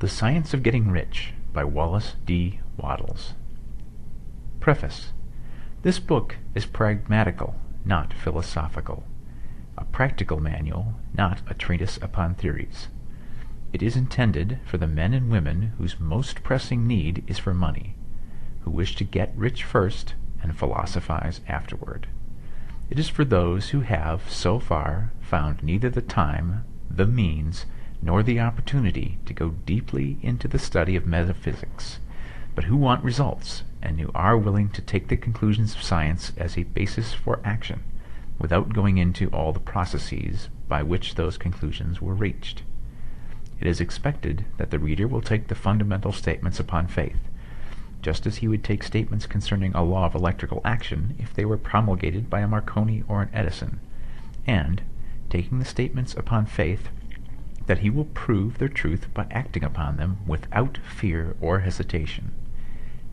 The Science of Getting Rich by Wallace D. Wattles. Preface. This book is pragmatical, not philosophical. A practical manual, not a treatise upon theories. It is intended for the men and women whose most pressing need is for money, who wish to get rich first and philosophize afterward. It is for those who have, so far, found neither the time, the means, nor the opportunity to go deeply into the study of metaphysics, but who want results, and who are willing to take the conclusions of science as a basis for action, without going into all the processes by which those conclusions were reached. It is expected that the reader will take the fundamental statements upon faith, just as he would take statements concerning a law of electrical action if they were promulgated by a Marconi or an Edison, and, taking the statements upon faith, that he will prove their truth by acting upon them without fear or hesitation.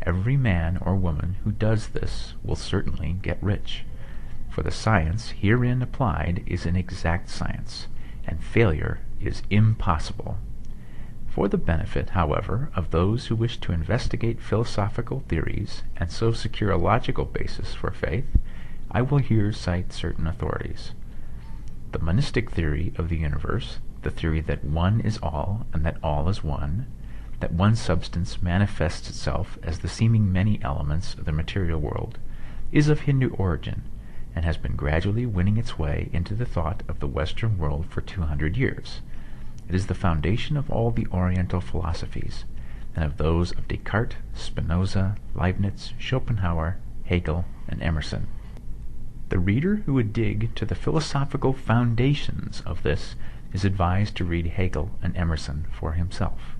Every man or woman who does this will certainly get rich, for the science herein applied is an exact science, and failure is impossible. For the benefit, however, of those who wish to investigate philosophical theories and so secure a logical basis for faith, I will here cite certain authorities. The monistic theory of the universe, the theory that one is all and that all is one, that one substance manifests itself as the seeming many elements of the material world, is of Hindu origin, and has been gradually winning its way into the thought of the Western world for 200 years. It is the foundation of all the Oriental philosophies, and of those of Descartes, Spinoza, Leibniz, Schopenhauer, Hegel, and Emerson. The reader who would dig to the philosophical foundations of this is advised to read Hegel and Emerson for himself.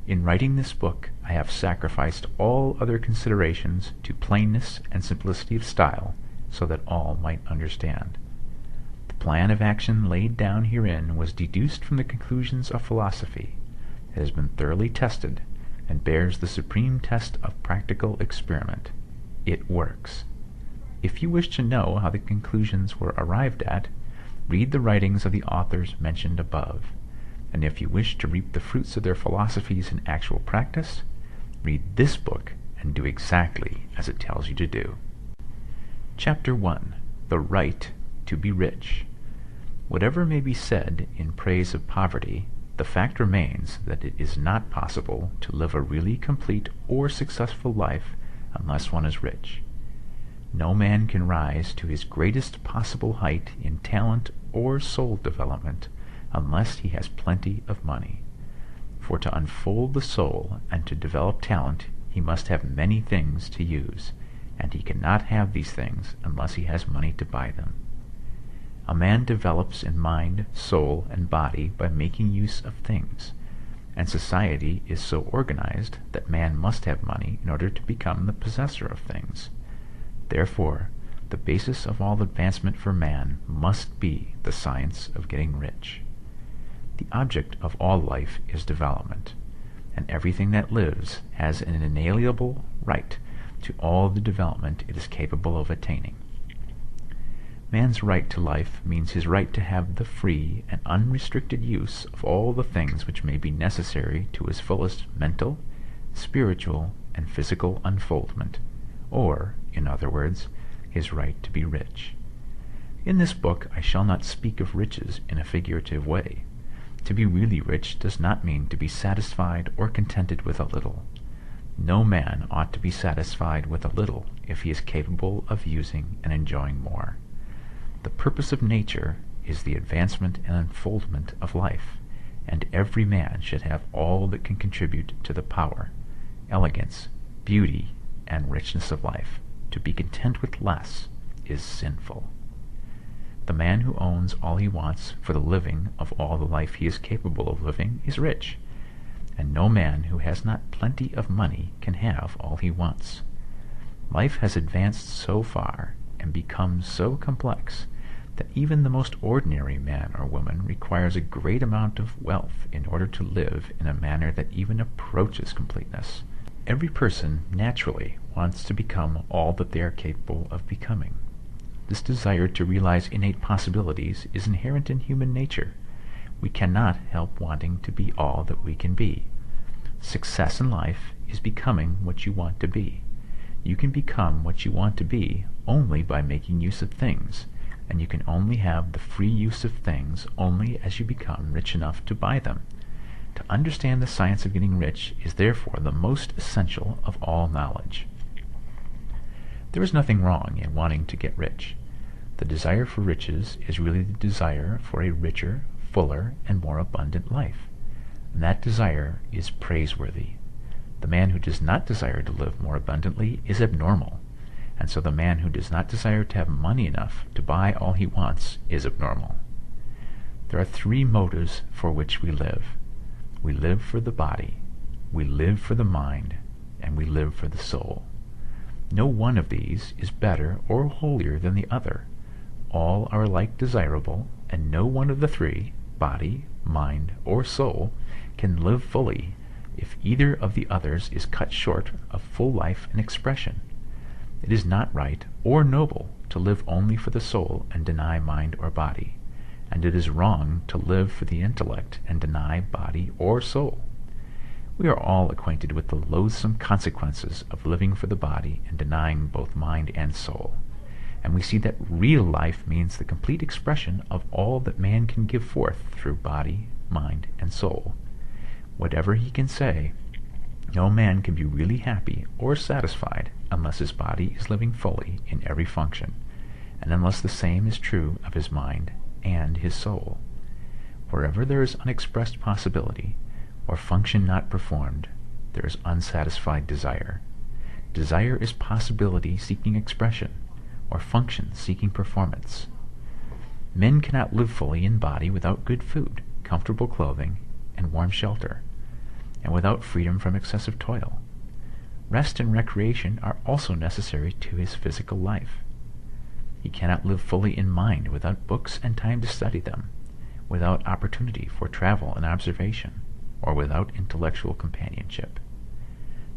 In writing this book, I have sacrificed all other considerations to plainness and simplicity of style, so that all might understand. The plan of action laid down herein was deduced from the conclusions of philosophy. It has been thoroughly tested, and bears the supreme test of practical experiment. It works. If you wish to know how the conclusions were arrived at, read the writings of the authors mentioned above, and if you wish to reap the fruits of their philosophies in actual practice, read this book and do exactly as it tells you to do. Chapter 1. The Right to be Rich. Whatever may be said in praise of poverty, the fact remains that it is not possible to live a really complete or successful life unless one is rich. No man can rise to his greatest possible height in talent or soul development unless he has plenty of money. For to unfold the soul and to develop talent, he must have many things to use, and he cannot have these things unless he has money to buy them. A man develops in mind, soul, and body by making use of things, and society is so organized that man must have money in order to become the possessor of things. Therefore, the basis of all advancement for man must be the science of getting rich. The object of all life is development, and everything that lives has an inalienable right to all the development it is capable of attaining. Man's right to life means his right to have the free and unrestricted use of all the things which may be necessary to his fullest mental, spiritual, and physical unfoldment, or, in other words, his right to be rich. In this book I shall not speak of riches in a figurative way. To be really rich does not mean to be satisfied or contented with a little. No man ought to be satisfied with a little if he is capable of using and enjoying more. The purpose of nature is the advancement and unfoldment of life, and every man should have all that can contribute to the power, elegance, beauty, and richness of life. To be content with less is sinful. The man who owns all he wants for the living of all the life he is capable of living is rich, and no man who has not plenty of money can have all he wants. Life has advanced so far and become so complex that even the most ordinary man or woman requires a great amount of wealth in order to live in a manner that even approaches completeness. Every person naturally wants to become all that they are capable of becoming. This desire to realize innate possibilities is inherent in human nature. We cannot help wanting to be all that we can be. Success in life is becoming what you want to be. You can become what you want to be only by making use of things, and you can only have the free use of things only as you become rich enough to buy them. To understand the science of getting rich is therefore the most essential of all knowledge. There is nothing wrong in wanting to get rich. The desire for riches is really the desire for a richer, fuller, and more abundant life. And that desire is praiseworthy. The man who does not desire to live more abundantly is abnormal, and so the man who does not desire to have money enough to buy all he wants is abnormal. There are three motives for which we live. We live for the body, we live for the mind, and we live for the soul. No one of these is better or holier than the other. All are alike desirable, and no one of the three, body, mind, or soul, can live fully if either of the others is cut short of full life and expression. It is not right or noble to live only for the soul and deny mind or body, and it is wrong to live for the intellect and deny body or soul. We are all acquainted with the loathsome consequences of living for the body and denying both mind and soul, and we see that real life means the complete expression of all that man can give forth through body, mind, and soul. Whatever he can say, no man can be really happy or satisfied unless his body is living fully in every function, and unless the same is true of his mind and his soul. Wherever there is unexpressed possibility, or function not performed, there is unsatisfied desire. Desire is possibility seeking expression, or function seeking performance. Men cannot live fully in body without good food, comfortable clothing, and warm shelter, and without freedom from excessive toil. Rest and recreation are also necessary to his physical life. He cannot live fully in mind without books and time to study them, without opportunity for travel and observation, or without intellectual companionship.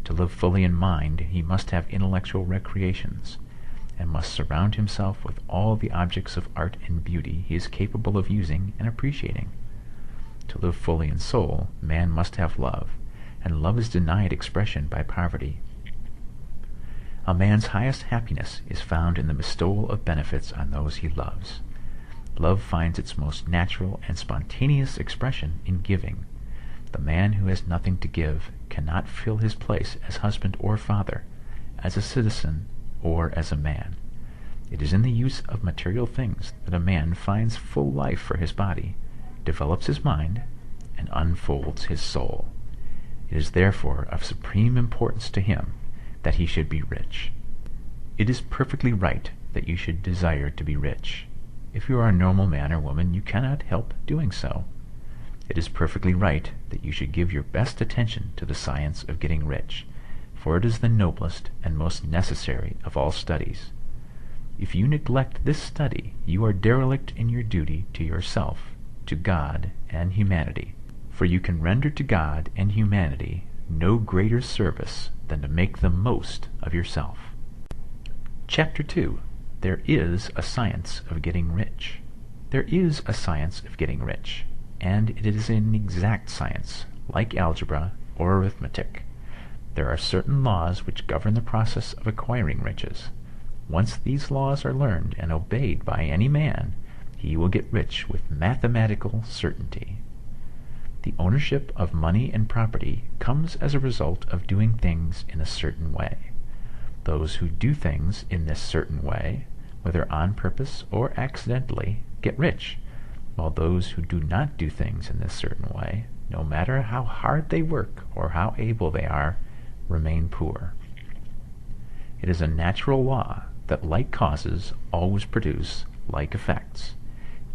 To live fully in mind, he must have intellectual recreations, and must surround himself with all the objects of art and beauty he is capable of using and appreciating. To live fully in soul, man must have love, and love is denied expression by poverty. A man's highest happiness is found in the bestowal of benefits on those he loves. Love finds its most natural and spontaneous expression in giving. The man who has nothing to give cannot fill his place as husband or father, as a citizen, or as a man. It is in the use of material things that a man finds full life for his body, develops his mind, and unfolds his soul. It is therefore of supreme importance to him that he should be rich. It is perfectly right that you should desire to be rich. If you are a normal man or woman, you cannot help doing so. It is perfectly right that you should give your best attention to the science of getting rich, for it is the noblest and most necessary of all studies. If you neglect this study, you are derelict in your duty to yourself, to God, and humanity, for you can render to God and humanity no greater service than to make the most of yourself. Chapter 2. There is a science of getting rich. There is a science of getting rich, and it is an exact science, like algebra or arithmetic. There are certain laws which govern the process of acquiring riches. Once these laws are learned and obeyed by any man, he will get rich with mathematical certainty. The ownership of money and property comes as a result of doing things in a certain way. Those who do things in this certain way, whether on purpose or accidentally, get rich, while those who do not do things in this certain way, no matter how hard they work or how able they are, remain poor. It is a natural law that like causes always produce like effects,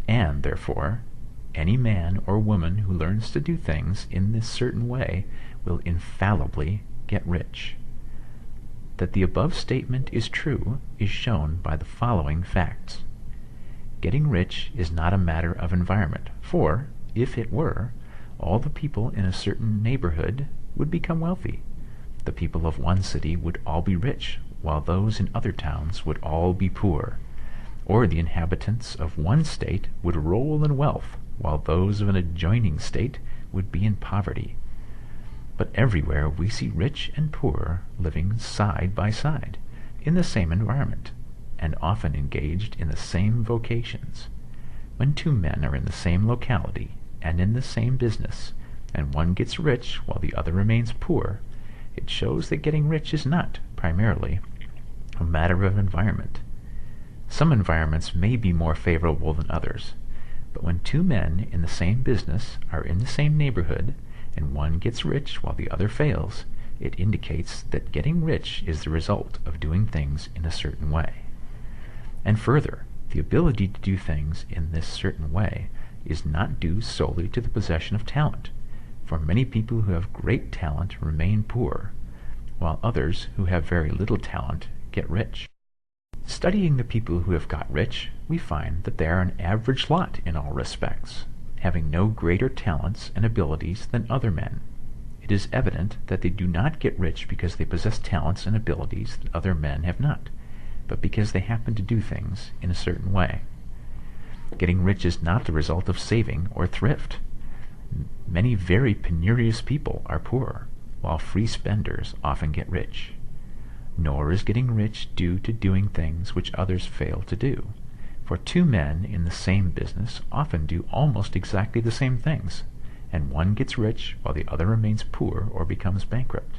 and therefore any man or woman who learns to do things in this certain way will infallibly get rich. That the above statement is true is shown by the following facts. Getting rich is not a matter of environment, for, if it were, all the people in a certain neighborhood would become wealthy. The people of one city would all be rich, while those in other towns would all be poor. Or the inhabitants of one state would roll in wealth, while those of an adjoining state would be in poverty. But everywhere we see rich and poor living side by side in the same environment, and often engaged in the same vocations. When two men are in the same locality and in the same business, and one gets rich while the other remains poor, it shows that getting rich is not, primarily, a matter of environment. Some environments may be more favorable than others, but when two men in the same business are in the same neighborhood, and one gets rich while the other fails, it indicates that getting rich is the result of doing things in a certain way. And further, the ability to do things in this certain way is not due solely to the possession of talent, for many people who have great talent remain poor, while others who have very little talent get rich. Studying the people who have got rich, we find that they are an average lot in all respects, having no greater talents and abilities than other men. It is evident that they do not get rich because they possess talents and abilities that other men have not, but because they happen to do things in a certain way. Getting rich is not the result of saving or thrift. Many very penurious people are poor, while free spenders often get rich. Nor is getting rich due to doing things which others fail to do, for two men in the same business often do almost exactly the same things, and one gets rich while the other remains poor or becomes bankrupt.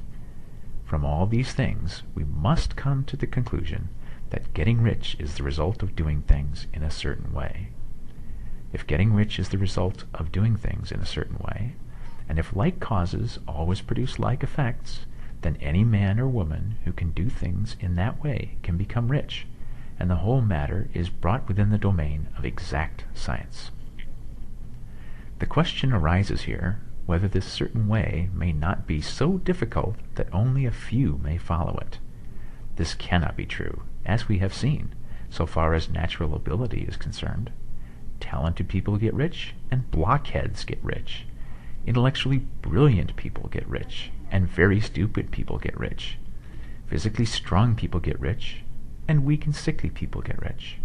From all these things, we must come to the conclusion that getting rich is the result of doing things in a certain way. If getting rich is the result of doing things in a certain way, and if like causes always produce like effects, then any man or woman who can do things in that way can become rich, and the whole matter is brought within the domain of exact science. The question arises here whether this certain way may not be so difficult that only a few may follow it. This cannot be true, as we have seen, so far as natural ability is concerned. Talented people get rich, and blockheads get rich. Intellectually brilliant people get rich, and very stupid people get rich. Physically strong people get rich, and weak and sickly people get rich.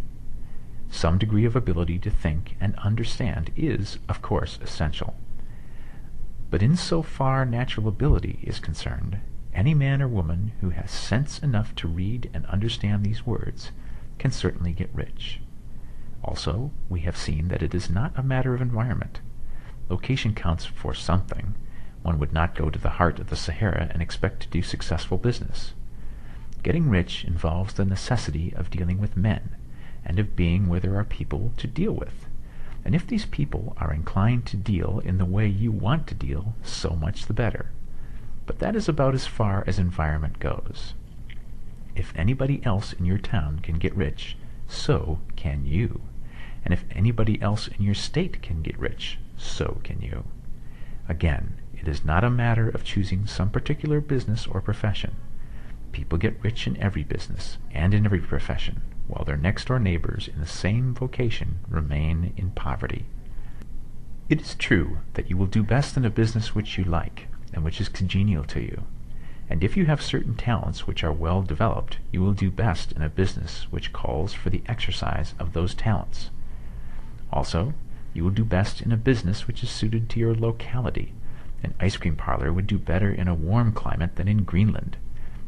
Some degree of ability to think and understand is, of course, essential. But in so far natural ability is concerned, any man or woman who has sense enough to read and understand these words can certainly get rich. Also, we have seen that it is not a matter of environment. Location counts for something. One would not go to the heart of the Sahara and expect to do successful business. Getting rich involves the necessity of dealing with men, and of being where there are people to deal with. And if these people are inclined to deal in the way you want to deal, so much the better. But that is about as far as environment goes. If anybody else in your town can get rich, so can you. And if anybody else in your state can get rich, so can you. Again, it is not a matter of choosing some particular business or profession. People get rich in every business and in every profession, while their next-door neighbors in the same vocation remain in poverty. It is true that you will do best in a business which you like, and which is congenial to you. And if you have certain talents which are well developed, you will do best in a business which calls for the exercise of those talents. Also, you will do best in a business which is suited to your locality. An ice cream parlor would do better in a warm climate than in Greenland,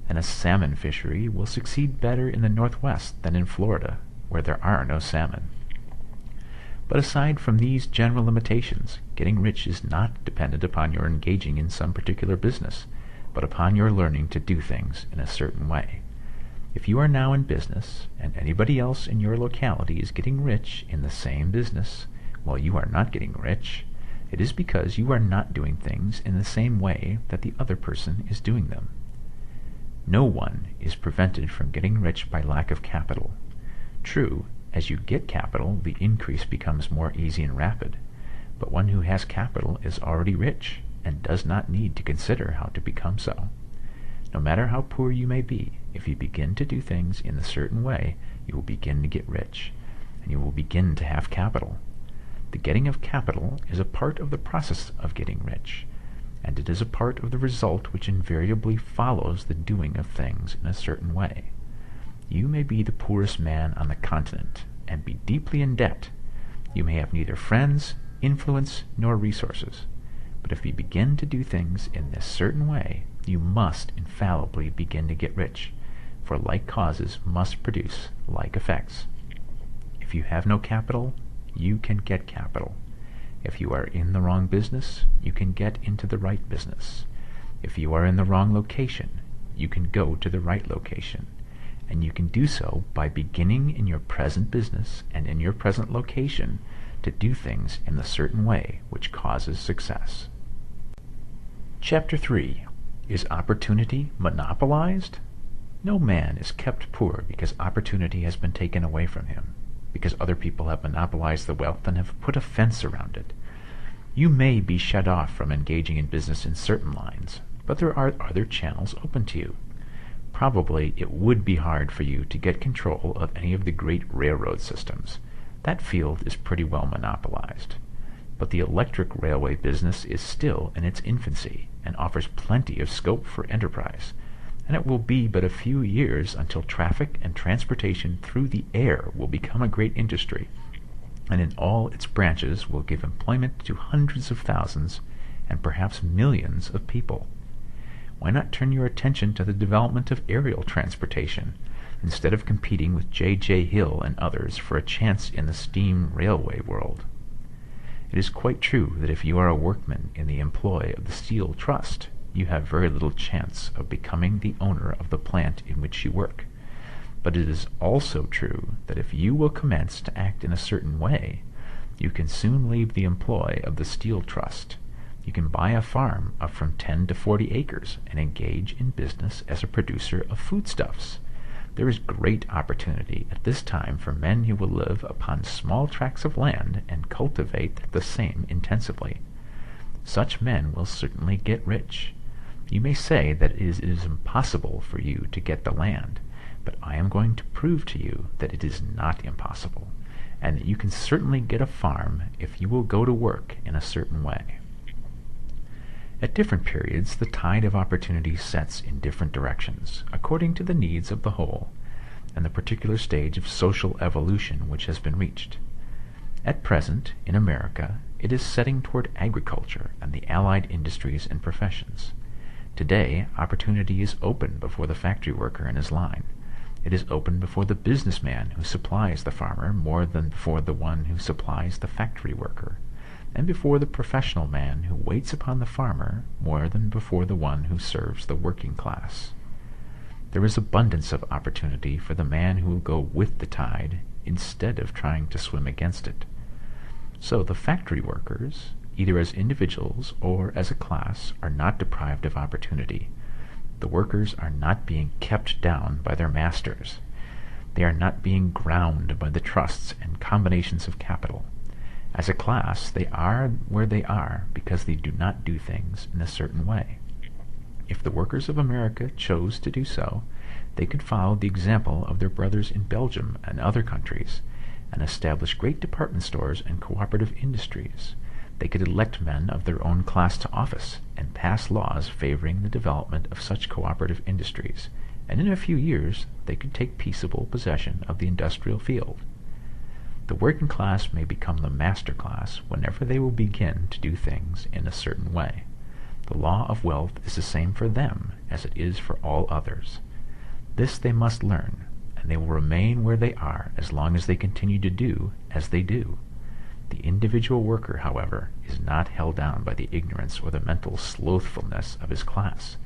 and a salmon fishery will succeed better in the Northwest than in Florida, where there are no salmon. But aside from these general limitations, getting rich is not dependent upon your engaging in some particular business, but upon your learning to do things in a certain way. If you are now in business, and anybody else in your locality is getting rich in the same business, while you are not getting rich, it is because you are not doing things in the same way that the other person is doing them. No one is prevented from getting rich by lack of capital. True, as you get capital, the increase becomes more easy and rapid, but one who has capital is already rich, and does not need to consider how to become so. No matter how poor you may be, if you begin to do things in a certain way, you will begin to get rich, and you will begin to have capital. The getting of capital is a part of the process of getting rich, and it is a part of the result which invariably follows the doing of things in a certain way. You may be the poorest man on the continent, and be deeply in debt. You may have neither friends, influence, nor resources. But if you begin to do things in this certain way, you must infallibly begin to get rich, for like causes must produce like effects. If you have no capital, you can get capital. If you are in the wrong business, you can get into the right business. If you are in the wrong location, you can go to the right location. And you can do so by beginning in your present business and in your present location to do things in the certain way which causes success. Chapter 3. Is opportunity monopolized? No man is kept poor because opportunity has been taken away from him, because other people have monopolized the wealth and have put a fence around it. You may be shut off from engaging in business in certain lines, but there are other channels open to you. Probably it would be hard for you to get control of any of the great railroad systems. That field is pretty well monopolized. But the electric railway business is still in its infancy and offers plenty of scope for enterprise, and it will be but a few years until traffic and transportation through the air will become a great industry, and in all its branches will give employment to hundreds of thousands and perhaps millions of people. Why not turn your attention to the development of aerial transportation, instead of competing with J.J. Hill and others for a chance in the steam railway world? It is quite true that if you are a workman in the employ of the Steel Trust, you have very little chance of becoming the owner of the plant in which you work. But it is also true that if you will commence to act in a certain way, you can soon leave the employ of the Steel Trust. You can buy a farm of from 10 to 40 acres and engage in business as a producer of foodstuffs. There is great opportunity at this time for men who will live upon small tracts of land and cultivate the same intensively. Such men will certainly get rich. You may say that it is impossible for you to get the land, but I am going to prove to you that it is not impossible, and that you can certainly get a farm if you will go to work in a certain way. At different periods, the tide of opportunity sets in different directions, according to the needs of the whole, and the particular stage of social evolution which has been reached. At present, in America, it is setting toward agriculture and the allied industries and professions. Today, opportunity is open before the factory worker in his line. It is open before the businessman who supplies the farmer more than before the one who supplies the factory worker, and before the professional man who waits upon the farmer more than before the one who serves the working class. There is abundance of opportunity for the man who will go with the tide instead of trying to swim against it. So the factory workers, either as individuals or as a class, are not deprived of opportunity. The workers are not being kept down by their masters. They are not being ground by the trusts and combinations of capital. As a class, they are where they are because they do not do things in a certain way. If the workers of America chose to do so, they could follow the example of their brothers in Belgium and other countries, and establish great department stores and cooperative industries. They could elect men of their own class to office and pass laws favoring the development of such cooperative industries, and in a few years they could take peaceable possession of the industrial field. The working class may become the master class whenever they will begin to do things in a certain way. The law of wealth is the same for them as it is for all others. This they must learn, and they will remain where they are as long as they continue to do as they do. The individual worker, however, is not held down by the ignorance or the mental slothfulness of his class.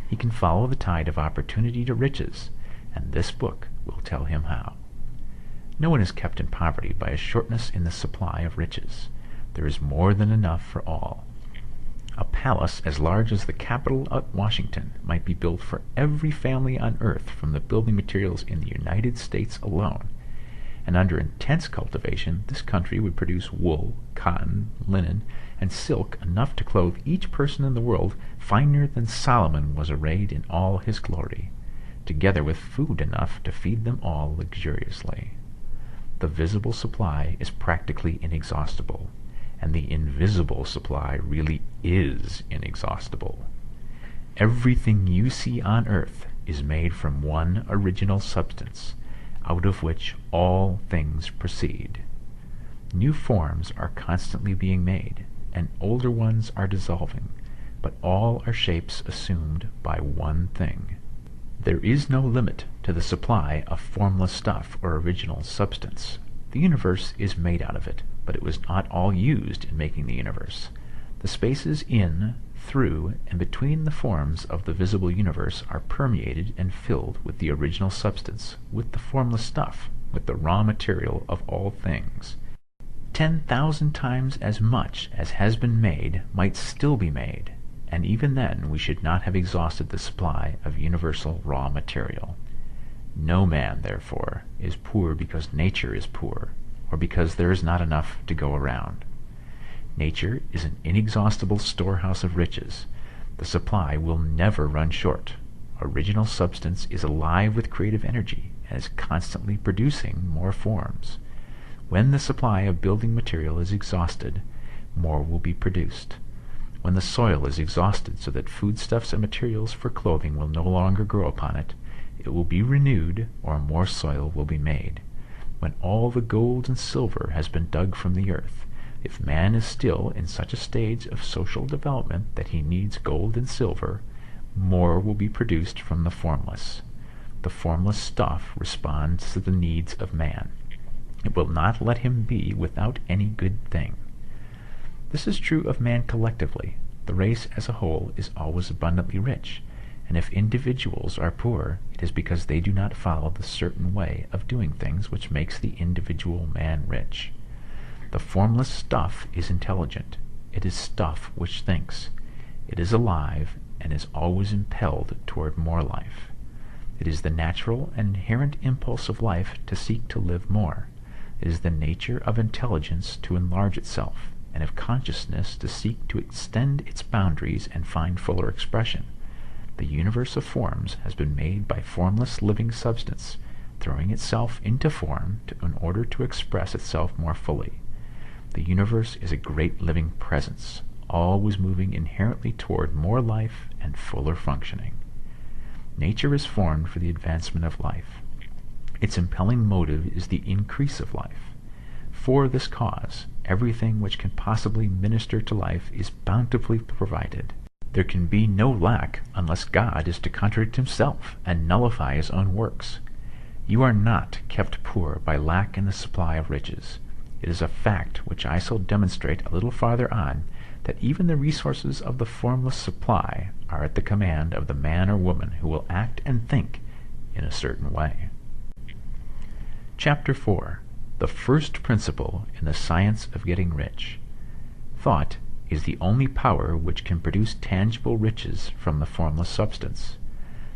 He can follow the tide of opportunity to riches, and this book will tell him how. No one is kept in poverty by a shortness in the supply of riches. There is more than enough for all. A palace as large as the Capitol at Washington might be built for every family on earth from the building materials in the United States alone, and under intense cultivation this country would produce wool, cotton, linen, and silk enough to clothe each person in the world finer than Solomon was arrayed in all his glory, together with food enough to feed them all luxuriously. The visible supply is practically inexhaustible, and the invisible supply really is inexhaustible. Everything you see on earth is made from one original substance, out of which all things proceed. New forms are constantly being made, and older ones are dissolving, but all are shapes assumed by one thing. There is no limit to the supply of formless stuff or original substance. The universe is made out of it, but it was not all used in making the universe. The spaces in, through, and between the forms of the visible universe are permeated and filled with the original substance, with the formless stuff, with the raw material of all things. 10,000 times as much as has been made might still be made, and even then we should not have exhausted the supply of universal raw material. No man, therefore, is poor because nature is poor, or because there is not enough to go around. Nature is an inexhaustible storehouse of riches. The supply will never run short. Original substance is alive with creative energy and is constantly producing more forms. When the supply of building material is exhausted, more will be produced. When the soil is exhausted so that foodstuffs and materials for clothing will no longer grow upon it, it will be renewed, or more soil will be made. When all the gold and silver has been dug from the earth, if man is still in such a stage of social development that he needs gold and silver, more will be produced from the formless. The formless stuff responds to the needs of man. It will not let him be without any good thing. This is true of man collectively. The race as a whole is always abundantly rich, and if individuals are poor, it is because they do not follow the certain way of doing things which makes the individual man rich. The formless stuff is intelligent. It is stuff which thinks. It is alive and is always impelled toward more life. It is the natural and inherent impulse of life to seek to live more. It is the nature of intelligence to enlarge itself, and of consciousness to seek to extend its boundaries and find fuller expression. The universe of forms has been made by formless living substance, throwing itself into form in order to express itself more fully. The universe is a great living presence, always moving inherently toward more life and fuller functioning. Nature is formed for the advancement of life. Its impelling motive is the increase of life. For this cause, everything which can possibly minister to life is bountifully provided. There can be no lack unless God is to contradict himself and nullify his own works. You are not kept poor by lack in the supply of riches. It is a fact which I shall demonstrate a little farther on, that even the resources of the formless supply are at the command of the man or woman who will act and think in a certain way. Chapter 4. The first principle in the science of getting rich. Thought is the only power which can produce tangible riches from the formless substance.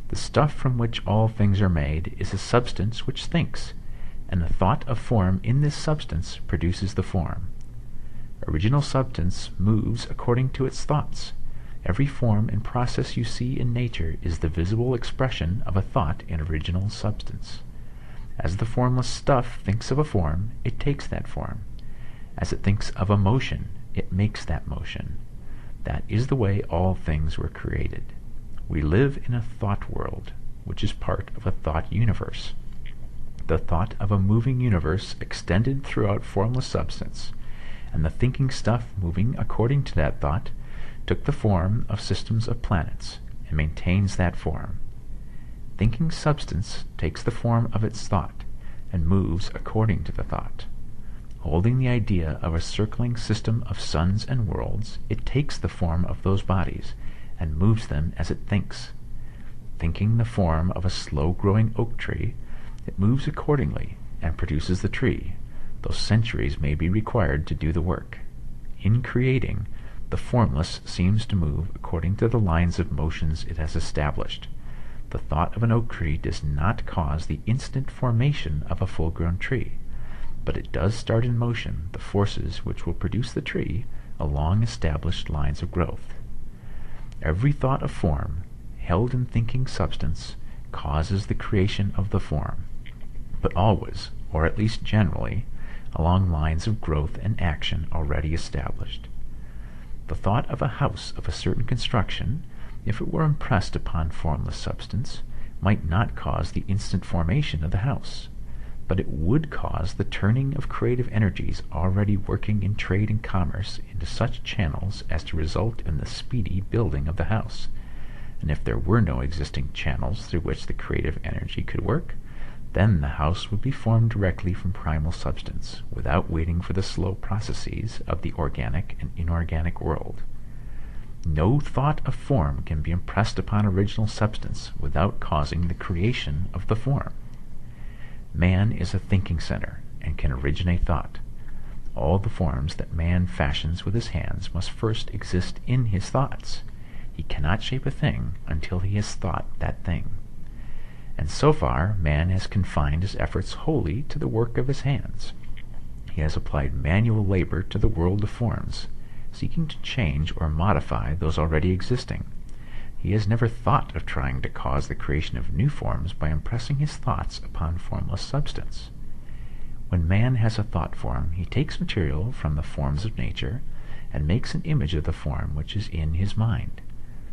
The stuff from which all things are made is a substance which thinks, and the thought of form in this substance produces the form. Original substance moves according to its thoughts. Every form and process you see in nature is the visible expression of a thought in original substance. As the formless stuff thinks of a form, it takes that form. As it thinks of a motion, it makes that motion. That is the way all things were created. We live in a thought world, which is part of a thought universe. The thought of a moving universe extended throughout formless substance, and the thinking stuff moving according to that thought took the form of systems of planets and maintains that form. Thinking substance takes the form of its thought and moves according to the thought. Holding the idea of a circling system of suns and worlds, it takes the form of those bodies and moves them as it thinks. Thinking the form of a slow-growing oak tree, it moves accordingly and produces the tree, though centuries may be required to do the work. In creating, the formless seems to move according to the lines of motions it has established. The thought of an oak tree does not cause the instant formation of a full-grown tree, but it does start in motion the forces which will produce the tree along established lines of growth. Every thought of form, held in thinking substance, causes the creation of the form, but always, or at least generally, along lines of growth and action already established. The thought of a house of a certain construction, if it were impressed upon formless substance, might not cause the instant formation of the house. but it would cause the turning of creative energies already working in trade and commerce into such channels as to result in the speedy building of the house. And if there were no existing channels through which the creative energy could work, then the house would be formed directly from primal substance, without waiting for the slow processes of the organic and inorganic world. No thought of form can be impressed upon original substance without causing the creation of the form. Man is a thinking center and can originate thought. All the forms that man fashions with his hands must first exist in his thoughts. He cannot shape a thing until he has thought that thing. And so far, man has confined his efforts wholly to the work of his hands. He has applied manual labor to the world of forms, seeking to change or modify those already existing. He has never thought of trying to cause the creation of new forms by impressing his thoughts upon formless substance. When man has a thought form, he takes material from the forms of nature and makes an image of the form which is in his mind.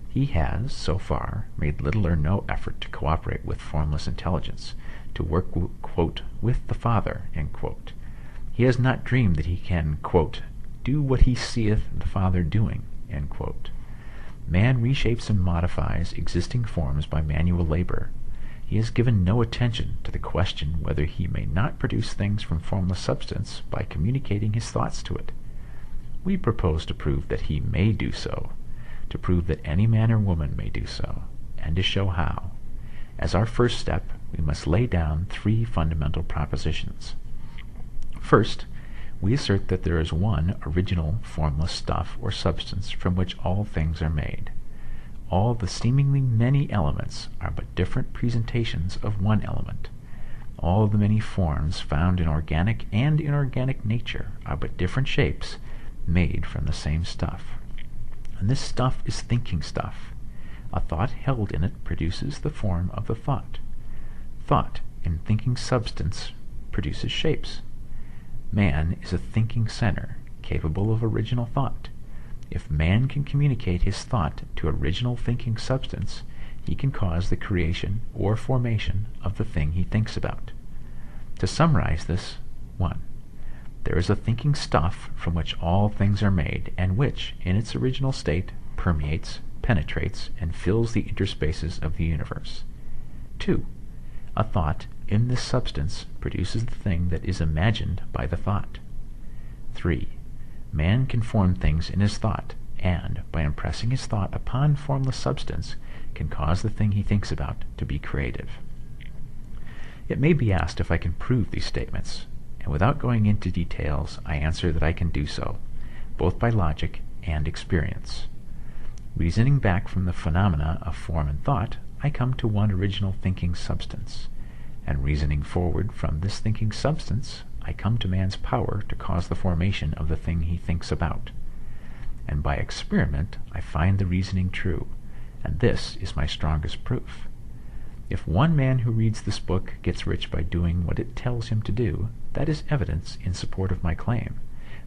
He has, so far, made little or no effort to cooperate with formless intelligence, to work, quote, with the Father, end quote. He has not dreamed that he can, quote, do what he seeth the Father doing, end quote. Man reshapes and modifies existing forms by manual labor. He has given no attention to the question whether he may not produce things from formless substance by communicating his thoughts to it. We propose to prove that he may do so, to prove that any man or woman may do so, and to show how. As our first step, we must lay down 3 fundamental propositions. First, we assert that there is one original formless stuff or substance from which all things are made. All the seemingly many elements are but different presentations of one element. All the many forms found in organic and inorganic nature are but different shapes made from the same stuff. And this stuff is thinking stuff. A thought held in it produces the form of the thought. Thought in thinking substance produces shapes. Man is a thinking center, capable of original thought. If man can communicate his thought to original thinking substance, he can cause the creation or formation of the thing he thinks about. To summarize this, 1. There is a thinking stuff from which all things are made, and which, in its original state, permeates, penetrates, and fills the interspaces of the universe. 2. A thought in this substance produces the thing that is imagined by the thought. 3. Man can form things in his thought, and, by impressing his thought upon formless substance, can cause the thing he thinks about to be creative. It may be asked if I can prove these statements, and without going into details, I answer that I can do so, both by logic and experience. Reasoning back from the phenomena of form and thought, I come to one original thinking substance, and reasoning forward from this thinking substance, I come to man's power to cause the formation of the thing he thinks about. And by experiment, I find the reasoning true, and this is my strongest proof. If one man who reads this book gets rich by doing what it tells him to do, that is evidence in support of my claim.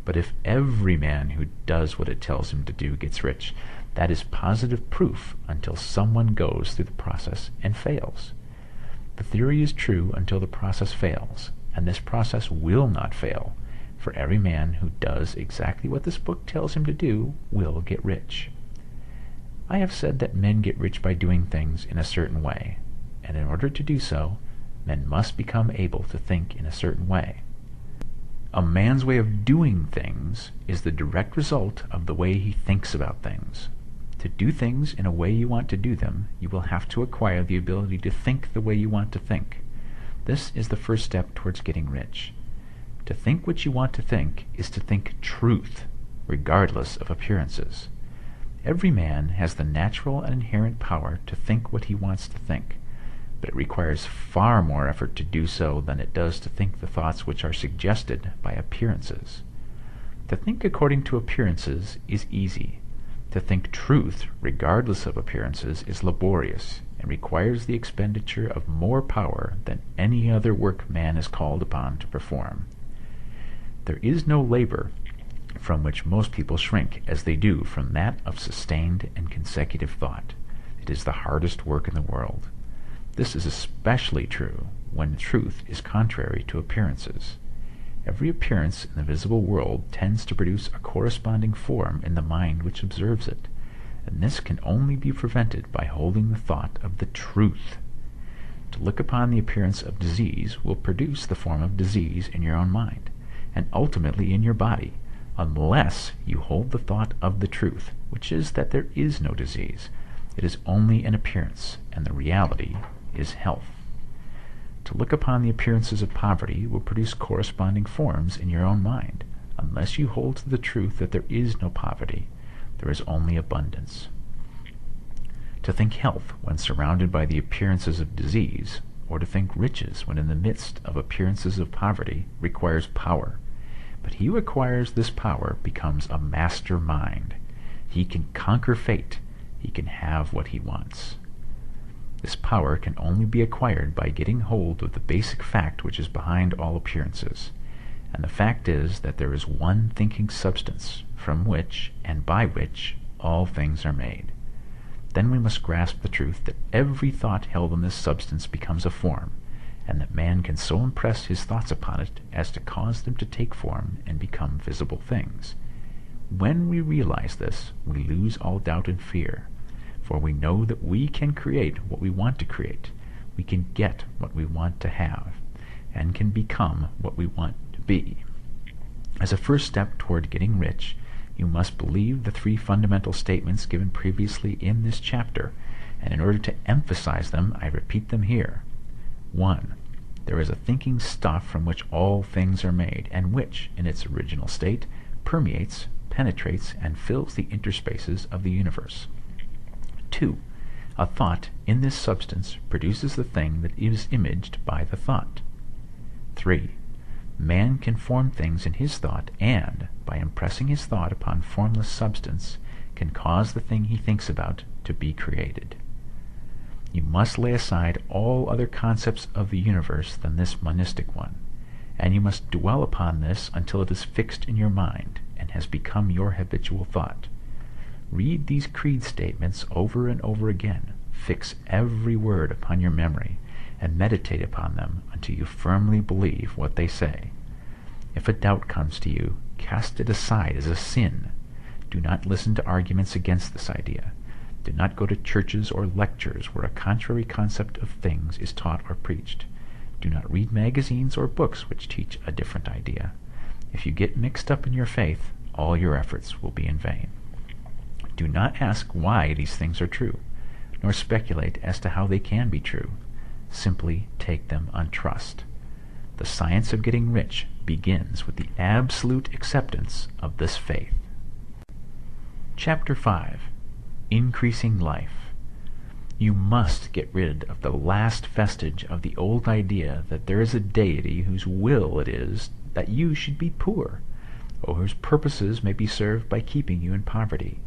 But if every man who does what it tells him to do gets rich, that is positive proof until someone goes through the process and fails. The theory is true until the process fails, and this process will not fail, for every man who does exactly what this book tells him to do will get rich. I have said that men get rich by doing things in a certain way, and in order to do so, men must become able to think in a certain way. A man's way of doing things is the direct result of the way he thinks about things. To do things in a way you want to do them, you will have to acquire the ability to think the way you want to think. This is the first step towards getting rich. To think what you want to think is to think truth, regardless of appearances. Every man has the natural and inherent power to think what he wants to think, but it requires far more effort to do so than it does to think the thoughts which are suggested by appearances. To think according to appearances is easy. To think truth, regardless of appearances, is laborious and requires the expenditure of more power than any other work man is called upon to perform. There is no labor from which most people shrink as they do from that of sustained and consecutive thought. It is the hardest work in the world. This is especially true when truth is contrary to appearances. Every appearance in the visible world tends to produce a corresponding form in the mind which observes it, and this can only be prevented by holding the thought of the truth. To look upon the appearance of disease will produce the form of disease in your own mind, and ultimately in your body, unless you hold the thought of the truth, which is that there is no disease. It is only an appearance, and the reality is health. To look upon the appearances of poverty will produce corresponding forms in your own mind, unless you hold to the truth that there is no poverty, there is only abundance. To think health when surrounded by the appearances of disease, or to think riches when in the midst of appearances of poverty, requires power. But he who acquires this power becomes a master mind. He can conquer fate. He can have what he wants. This power can only be acquired by getting hold of the basic fact which is behind all appearances. And the fact is that there is one thinking substance, from which and by which all things are made. Then we must grasp the truth that every thought held in this substance becomes a form, and that man can so impress his thoughts upon it as to cause them to take form and become visible things. When we realize this, we lose all doubt and fear, for we know that we can create what we want to create, we can get what we want to have, and can become what we want to be. As a first step toward getting rich, you must believe the three fundamental statements given previously in this chapter, and in order to emphasize them, I repeat them here. 1. There is a thinking stuff from which all things are made, and which, in its original state, permeates, penetrates, and fills the interspaces of the universe. 2. A thought in this substance produces the thing that is imaged by the thought. 3. Man can form things in his thought, and, by impressing his thought upon formless substance, can cause the thing he thinks about to be created. You must lay aside all other concepts of the universe than this monistic one, and you must dwell upon this until it is fixed in your mind and has become your habitual thought. Read these creed statements over and over again, fix every word upon your memory, and meditate upon them until you firmly believe what they say. If a doubt comes to you, cast it aside as a sin. Do not listen to arguments against this idea. Do not go to churches or lectures where a contrary concept of things is taught or preached. Do not read magazines or books which teach a different idea. If you get mixed up in your faith, all your efforts will be in vain. Do not ask why these things are true, nor speculate as to how they can be true. Simply take them on trust. The science of getting rich begins with the absolute acceptance of this faith. Chapter 5. Increasing Life. You must get rid of the last vestige of the old idea that there is a deity whose will it is that you should be poor, or whose purposes may be served by keeping you in poverty.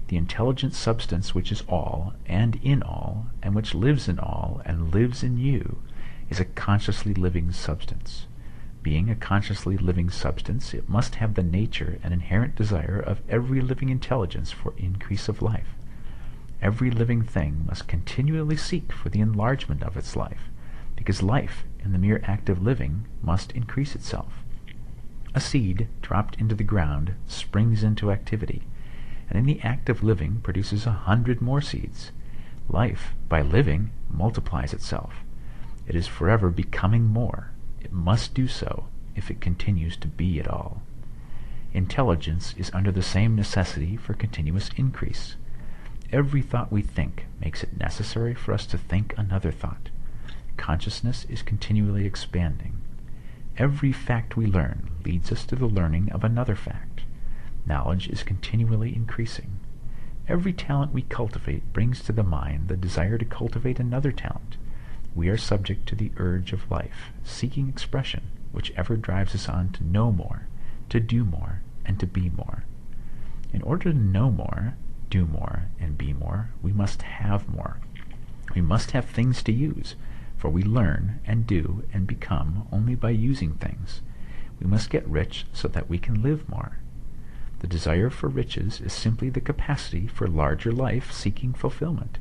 The intelligent substance which is all, and in all, and which lives in all, and lives in you, is a consciously living substance. Being a consciously living substance, it must have the nature and inherent desire of every living intelligence for increase of life. Every living thing must continually seek for the enlargement of its life, because life, in the mere act of living, must increase itself. A seed, dropped into the ground, springs into activity, and in the act of living produces 100 more seeds. Life, by living, multiplies itself. It is forever becoming more. It must do so if it continues to be at all. Intelligence is under the same necessity for continuous increase. Every thought we think makes it necessary for us to think another thought. Consciousness is continually expanding. Every fact we learn leads us to the learning of another fact. Knowledge is continually increasing. Every talent we cultivate brings to the mind the desire to cultivate another talent. We are subject to the urge of life, seeking expression, which ever drives us on to know more, to do more, and to be more. In order to know more, do more, and be more, we must have more. We must have things to use, for we learn and do and become only by using things. We must get rich so that we can live more. The desire for riches is simply the capacity for larger life seeking fulfillment.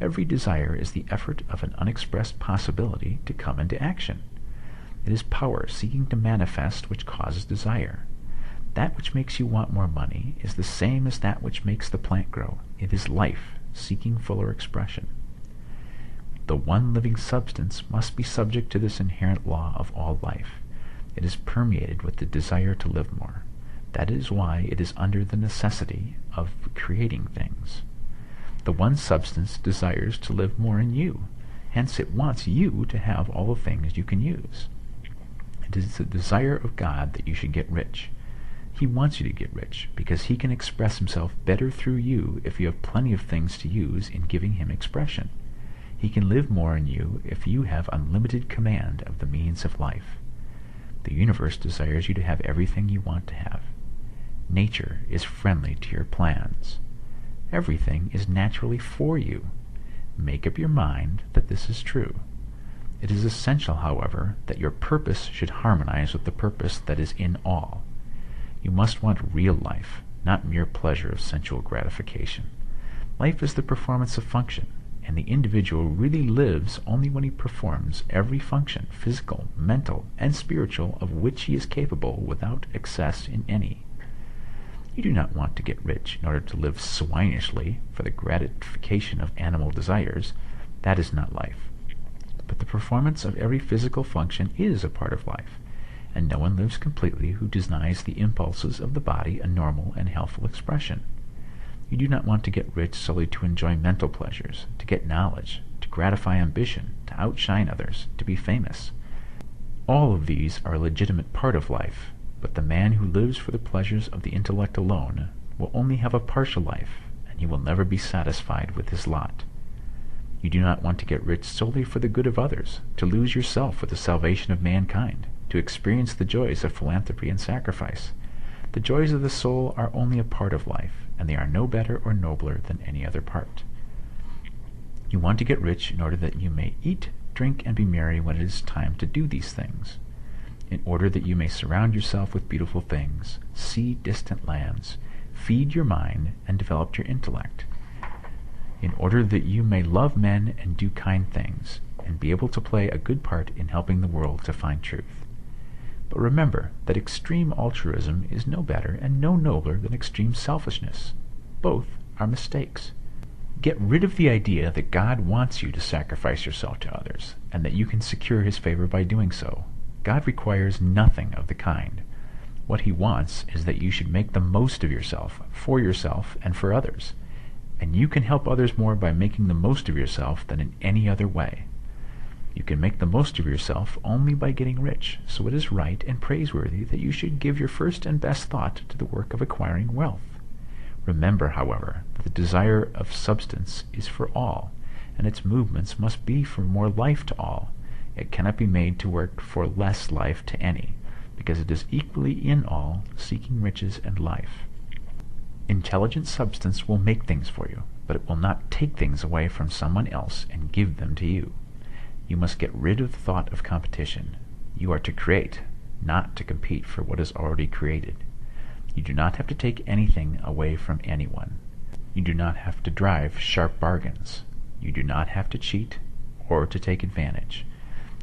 Every desire is the effort of an unexpressed possibility to come into action. It is power seeking to manifest which causes desire. That which makes you want more money is the same as that which makes the plant grow. It is life seeking fuller expression. The one living substance must be subject to this inherent law of all life. It is permeated with the desire to live more. That is why it is under the necessity of creating things. The one substance desires to live more in you. Hence it wants you to have all the things you can use. It is the desire of God that you should get rich. He wants you to get rich because he can express himself better through you if you have plenty of things to use in giving him expression. He can live more in you if you have unlimited command of the means of life. The universe desires you to have everything you want to have. Nature is friendly to your plans. Everything is naturally for you. Make up your mind that this is true. It is essential, however, that your purpose should harmonize with the purpose that is in all. You must want real life, not mere pleasure of sensual gratification. Life is the performance of function, and the individual really lives only when he performs every function, physical, mental, and spiritual, of which he is capable without excess in any. You do not want to get rich in order to live swinishly for the gratification of animal desires. That is not life. But the performance of every physical function is a part of life, and no one lives completely who denies the impulses of the body a normal and healthful expression. You do not want to get rich solely to enjoy mental pleasures, to get knowledge, to gratify ambition, to outshine others, to be famous. All of these are a legitimate part of life, but the man who lives for the pleasures of the intellect alone will only have a partial life, and he will never be satisfied with his lot. You do not want to get rich solely for the good of others, to lose yourself for the salvation of mankind, to experience the joys of philanthropy and sacrifice. The joys of the soul are only a part of life, and they are no better or nobler than any other part. You want to get rich in order that you may eat, drink, and be merry when it is time to do these things, in order that you may surround yourself with beautiful things, see distant lands, feed your mind, and develop your intellect, in order that you may love men and do kind things, and be able to play a good part in helping the world to find truth. But remember that extreme altruism is no better and no nobler than extreme selfishness. Both are mistakes. Get rid of the idea that God wants you to sacrifice yourself to others, and that you can secure his favor by doing so. God requires nothing of the kind. What he wants is that you should make the most of yourself, and for others. And you can help others more by making the most of yourself than in any other way. You can make the most of yourself only by getting rich, so it is right and praiseworthy that you should give your first and best thought to the work of acquiring wealth. Remember, however, that the desire of substance is for all, and its movements must be for more life to all. It cannot be made to work for less life to any, because it is equally in all, seeking riches and life. Intelligent substance will make things for you, but it will not take things away from someone else and give them to you. You must get rid of the thought of competition. You are to create, not to compete for what is already created. You do not have to take anything away from anyone. You do not have to drive sharp bargains. You do not have to cheat or to take advantage.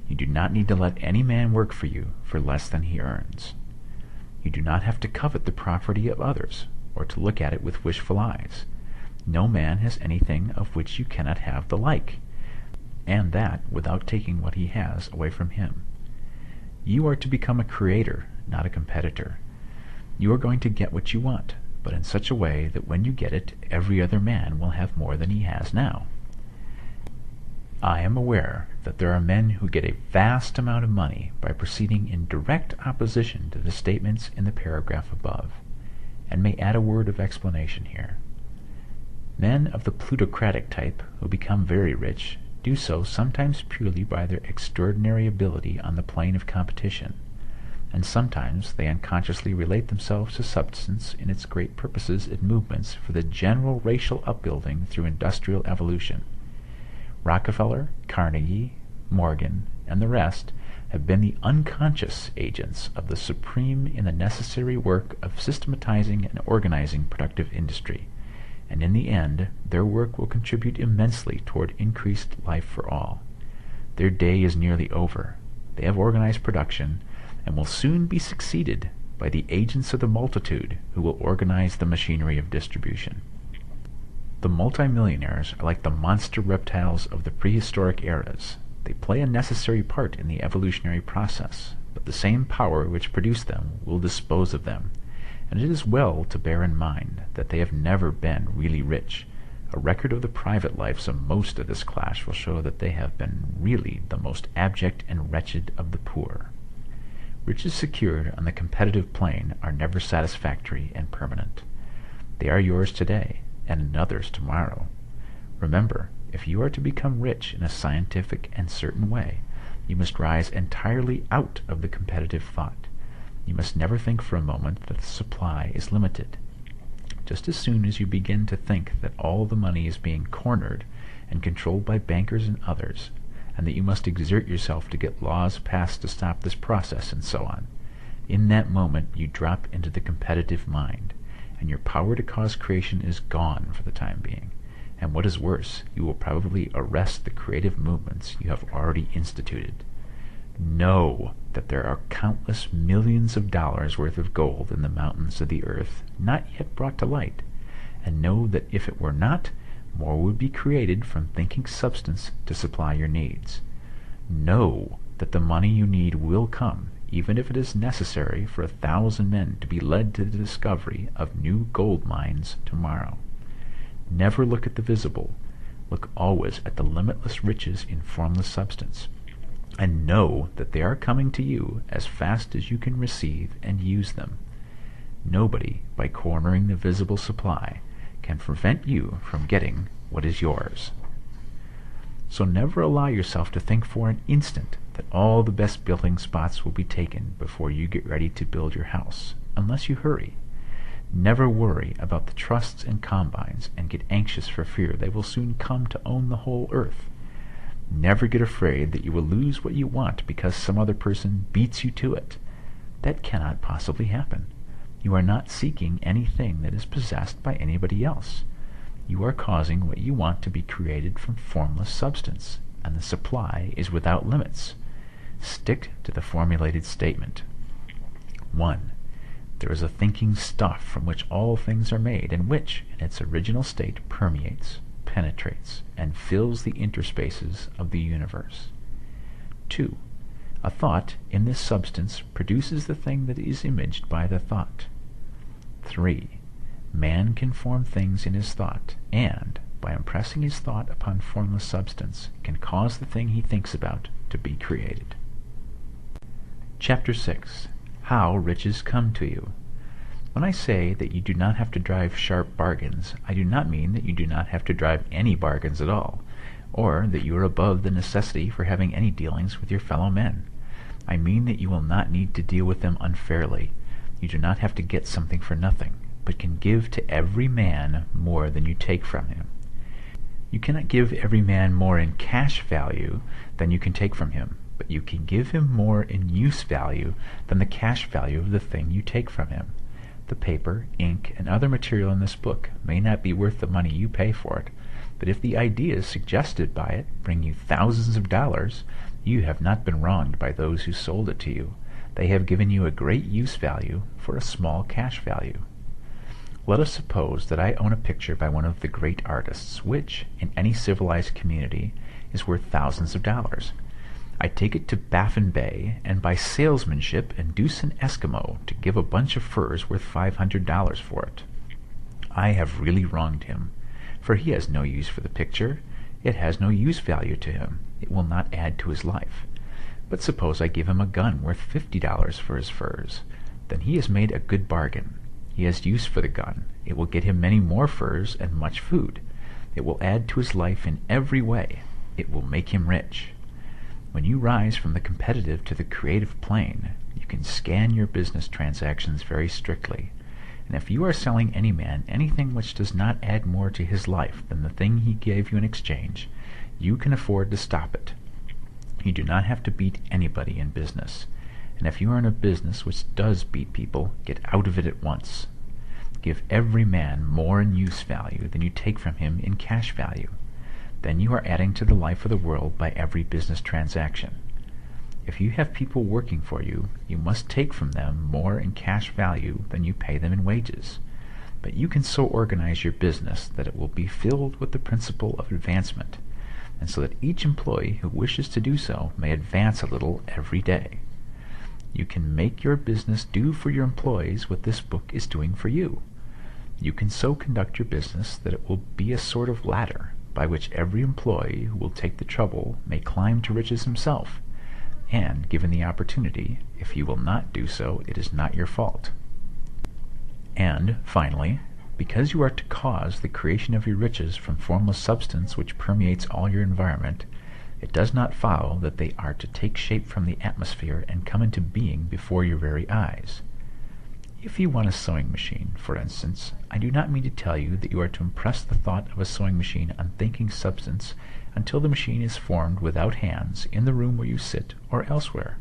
You do not need to let any man work for you for less than he earns. You do not have to covet the property of others or to look at it with wishful eyes. No man has anything of which you cannot have the like, and that without taking what he has away from him. You are to become a creator, not a competitor. You are going to get what you want, but in such a way that when you get it, every other man will have more than he has now. I am aware that there are men who get a vast amount of money by proceeding in direct opposition to the statements in the paragraph above, and may add a word of explanation here. Men of the plutocratic type who become very rich do so sometimes purely by their extraordinary ability on the plane of competition, and sometimes they unconsciously relate themselves to substance in its great purposes and movements for the general racial upbuilding through industrial evolution. Rockefeller, Carnegie, Morgan, and the rest have been the unconscious agents of the supreme in the necessary work of systematizing and organizing productive industry, and in the end, their work will contribute immensely toward increased life for all. Their day is nearly over. They have organized production, and will soon be succeeded by the agents of the multitude who will organize the machinery of distribution. The multimillionaires are like the monster reptiles of the prehistoric eras. They play a necessary part in the evolutionary process, but the same power which produced them will dispose of them, and it is well to bear in mind that they have never been really rich. A record of the private lives of most of this class will show that they have been really the most abject and wretched of the poor. Riches secured on the competitive plane are never satisfactory and permanent. They are yours today, and another's tomorrow. Remember, if you are to become rich in a scientific and certain way, you must rise entirely out of the competitive thought. You must never think for a moment that the supply is limited. Just as soon as you begin to think that all the money is being cornered and controlled by bankers and others, and that you must exert yourself to get laws passed to stop this process and so on, in that moment you drop into the competitive mind, and your power to cause creation is gone for the time being. And what is worse, you will probably arrest the creative movements you have already instituted. Know that there are countless millions of dollars worth of gold in the mountains of the earth not yet brought to light, and know that if it were not, more would be created from thinking substance to supply your needs. Know that the money you need will come, even if it is necessary for 1,000 men to be led to the discovery of new gold mines tomorrow. Never look at the visible. Look always at the limitless riches in formless substance, and know that they are coming to you as fast as you can receive and use them. Nobody, by cornering the visible supply, can prevent you from getting what is yours. So never allow yourself to think for an instant that all the best building spots will be taken before you get ready to build your house, unless you hurry. Never worry about the trusts and combines and get anxious for fear they will soon come to own the whole earth. Never get afraid that you will lose what you want because some other person beats you to it. That cannot possibly happen. You are not seeking anything that is possessed by anybody else. You are causing what you want to be created from formless substance, and the supply is without limits. Stick to the formulated statement. 1. There is a thinking stuff from which all things are made, and which, in its original state, permeates, penetrates, and fills the interspaces of the universe. 2. A thought in this substance produces the thing that is imaged by the thought. 3. Man can form things in his thought, and, by impressing his thought upon formless substance, can cause the thing he thinks about to be created. Chapter 6. How riches come to you. When I say that you do not have to drive sharp bargains, I do not mean that you do not have to drive any bargains at all, or that you are above the necessity for having any dealings with your fellow men. I mean that you will not need to deal with them unfairly. You do not have to get something for nothing, but can give to every man more than you take from him. You cannot give every man more in cash value than you can take from him, but you can give him more in use value than the cash value of the thing you take from him. The paper, ink, and other material in this book may not be worth the money you pay for it, but if the ideas suggested by it bring you thousands of dollars, you have not been wronged by those who sold it to you. They have given you a great use value for a small cash value. Let us suppose that I own a picture by one of the great artists, which, in any civilized community, is worth thousands of dollars. I take it to Baffin Bay, and by salesmanship induce an Eskimo to give a bunch of furs worth $500 for it. I have really wronged him, for he has no use for the picture. It has no use value to him. It will not add to his life. But suppose I give him a gun worth $50 for his furs. Then he has made a good bargain. He has use for the gun. It will get him many more furs and much food. It will add to his life in every way. It will make him rich. When you rise from the competitive to the creative plane, you can scan your business transactions very strictly. And if you are selling any man anything which does not add more to his life than the thing he gave you in exchange, you can afford to stop it. You do not have to beat anybody in business. And if you are in a business which does beat people, get out of it at once. give every man more in use value than you take from him in cash value. Then you are adding to the life of the world by every business transaction. If you have people working for you, you must take from them more in cash value than you pay them in wages. But you can so organize your business that it will be filled with the principle of advancement, and so that each employee who wishes to do so may advance a little every day. You can make your business do for your employees what this book is doing for you. You can so conduct your business that it will be a sort of ladder by which every employee who will take the trouble may climb to riches himself, and, given the opportunity, if you will not do so, it is not your fault. And, finally, because you are to cause the creation of your riches from formless substance which permeates all your environment, it does not follow that they are to take shape from the atmosphere and come into being before your very eyes. If you want a sewing machine, for instance, I do not mean to tell you that you are to impress the thought of a sewing machine on thinking substance until the machine is formed without hands in the room where you sit or elsewhere.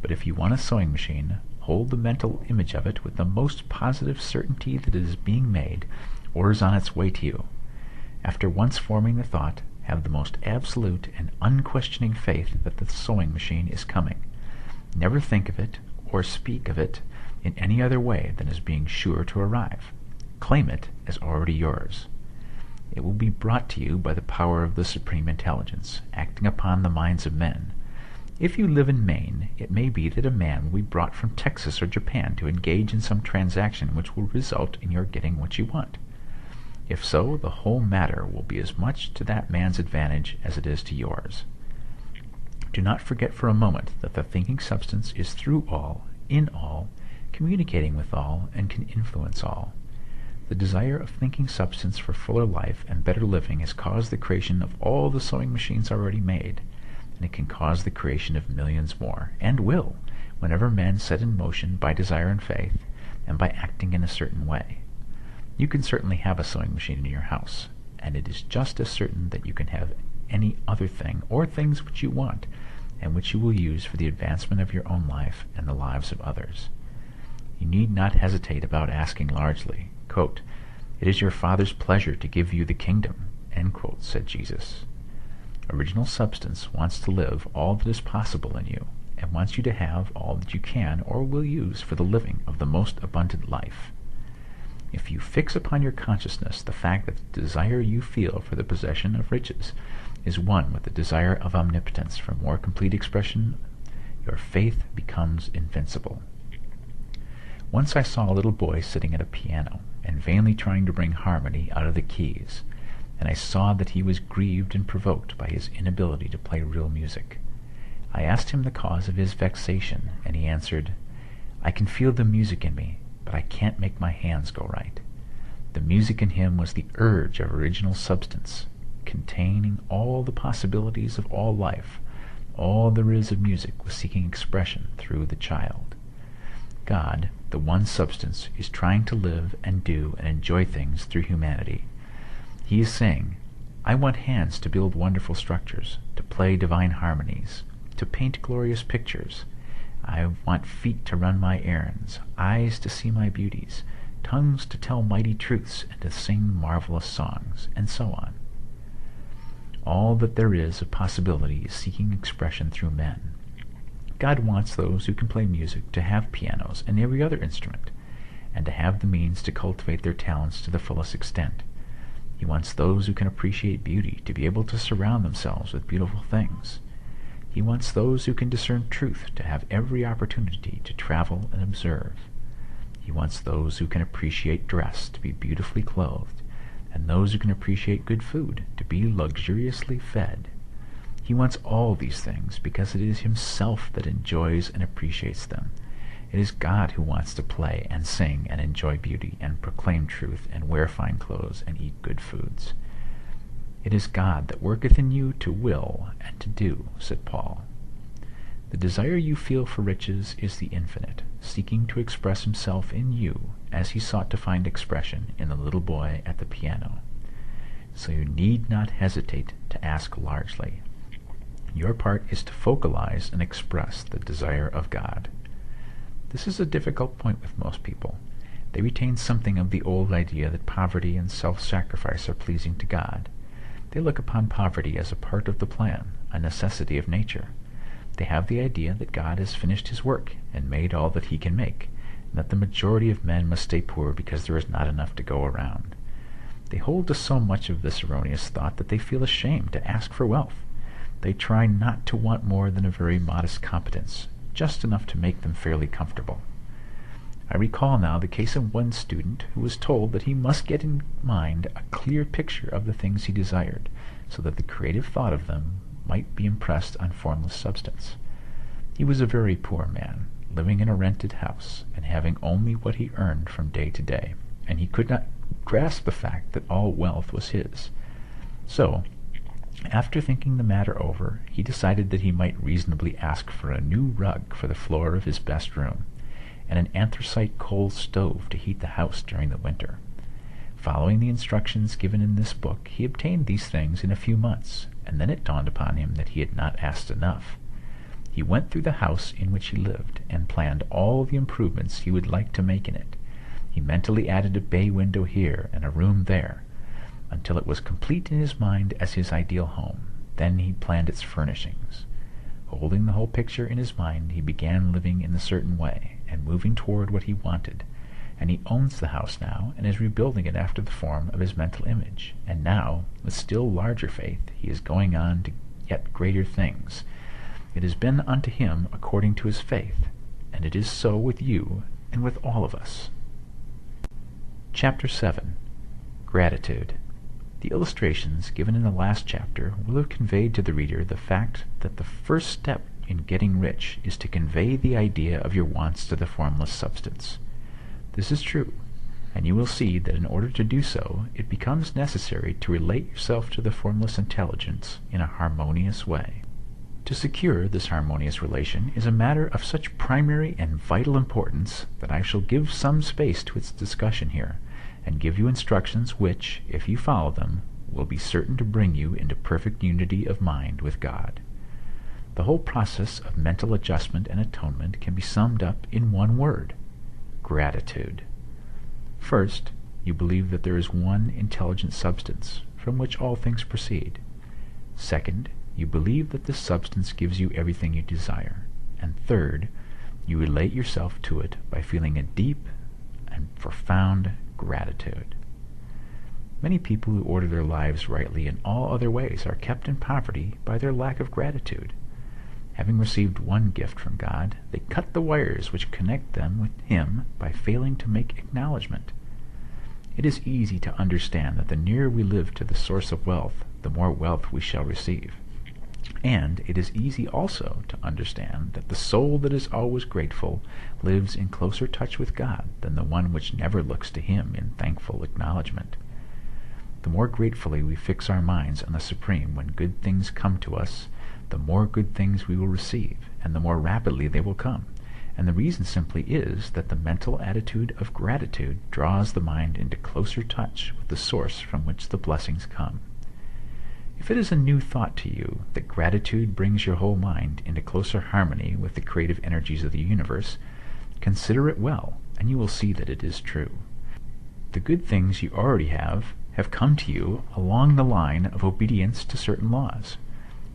But if you want a sewing machine, hold the mental image of it with the most positive certainty that it is being made or is on its way to you. After once forming the thought, have the most absolute and unquestioning faith that the sewing machine is coming. Never think of it or speak of it in any other way than as being sure to arrive. Claim it as already yours. It will be brought to you by the power of the Supreme Intelligence, acting upon the minds of men. If you live in Maine, it may be that a man will be brought from Texas or Japan to engage in some transaction which will result in your getting what you want. If so, the whole matter will be as much to that man's advantage as it is to yours. Do not forget for a moment that the thinking substance is through all, in all, communicating with all, and can influence all. The desire of thinking substance for fuller life and better living has caused the creation of all the sewing machines already made, and it can cause the creation of millions more, and will, whenever men set in motion by desire and faith, and by acting in a certain way. You can certainly have a sewing machine in your house, and it is just as certain that you can have any other thing or things which you want, and which you will use for the advancement of your own life and the lives of others. You need not hesitate about asking largely. Quote, "It is your Father's pleasure to give you the kingdom," end quote, said Jesus. Original substance wants to live all that is possible in you, and wants you to have all that you can or will use for the living of the most abundant life. If you fix upon your consciousness the fact that the desire you feel for the possession of riches is one with the desire of omnipotence for more complete expression, your faith becomes invincible. Once I saw a little boy sitting at a piano and vainly trying to bring harmony out of the keys, and I saw that he was grieved and provoked by his inability to play real music. I asked him the cause of his vexation, and he answered, "I can feel the music in me, but I can't make my hands go right." The music in him was the urge of original substance, containing all the possibilities of all life. All there is of music was seeking expression through the child. God, the one substance, is trying to live and do and enjoy things through humanity. He is saying, "I want hands to build wonderful structures, to play divine harmonies, to paint glorious pictures. I want feet to run my errands, eyes to see my beauties, tongues to tell mighty truths and to sing marvelous songs," and so on. All that there is of possibility is seeking expression through men. God wants those who can play music to have pianos and every other instrument, and to have the means to cultivate their talents to the fullest extent. He wants those who can appreciate beauty to be able to surround themselves with beautiful things. He wants those who can discern truth to have every opportunity to travel and observe. He wants those who can appreciate dress to be beautifully clothed, and those who can appreciate good food to be luxuriously fed. He wants all these things because it is himself that enjoys and appreciates them. It is God who wants to play and sing and enjoy beauty and proclaim truth and wear fine clothes and eat good foods. It is God that worketh in you to will and to do, said Paul. The desire you feel for riches is the infinite, seeking to express himself in you as he sought to find expression in the little boy at the piano. So you need not hesitate to ask largely. Your part is to focalize and express the desire of God. This is a difficult point with most people. They retain something of the old idea that poverty and self-sacrifice are pleasing to God. They look upon poverty as a part of the plan, a necessity of nature. They have the idea that God has finished his work and made all that he can make, and that the majority of men must stay poor because there is not enough to go around. They hold to so much of this erroneous thought that they feel ashamed to ask for wealth. They try not to want more than a very modest competence, just enough to make them fairly comfortable. I recall now the case of one student who was told that he must get in mind a clear picture of the things he desired, so that the creative thought of them might be impressed on formless substance. He was a very poor man, living in a rented house, and having only what he earned from day to day, and he could not grasp the fact that all wealth was his. So, after thinking the matter over, he decided that he might reasonably ask for a new rug for the floor of his best room, and an anthracite coal stove to heat the house during the winter. Following the instructions given in this book, he obtained these things in a few months, and then it dawned upon him that he had not asked enough. He went through the house in which he lived, and planned all the improvements he would like to make in it. He mentally added a bay window here and a room there, until it was complete in his mind as his ideal home. Then he planned its furnishings. Holding the whole picture in his mind, he began living in a certain way, and moving toward what he wanted. And he owns the house now, and is rebuilding it after the form of his mental image. And now, with still larger faith, he is going on to yet greater things. It has been unto him according to his faith, and it is so with you and with all of us. Chapter 7. Gratitude. The illustrations given in the last chapter will have conveyed to the reader the fact that the first step in getting rich is to convey the idea of your wants to the formless substance. This is true, and you will see that in order to do so, it becomes necessary to relate yourself to the formless intelligence in a harmonious way. To secure this harmonious relation is a matter of such primary and vital importance that I shall give some space to its discussion here, and give you instructions which, if you follow them, will be certain to bring you into perfect unity of mind with God. The whole process of mental adjustment and atonement can be summed up in one word: gratitude. First, you believe that there is one intelligent substance from which all things proceed. Second, you believe that this substance gives you everything you desire. And third, you relate yourself to it by feeling a deep and profound gratitude. Many people who order their lives rightly in all other ways are kept in poverty by their lack of gratitude. Having received one gift from God, they cut the wires which connect them with Him by failing to make acknowledgement. It is easy to understand that the nearer we live to the source of wealth, the more wealth we shall receive. And it is easy also to understand that the soul that is always grateful lives in closer touch with God than the one which never looks to Him in thankful acknowledgement. The more gratefully we fix our minds on the Supreme when good things come to us, the more good things we will receive, and the more rapidly they will come. And the reason simply is that the mental attitude of gratitude draws the mind into closer touch with the source from which the blessings come. If it is a new thought to you that gratitude brings your whole mind into closer harmony with the creative energies of the universe, consider it well, and you will see that it is true. The good things you already have come to you along the line of obedience to certain laws.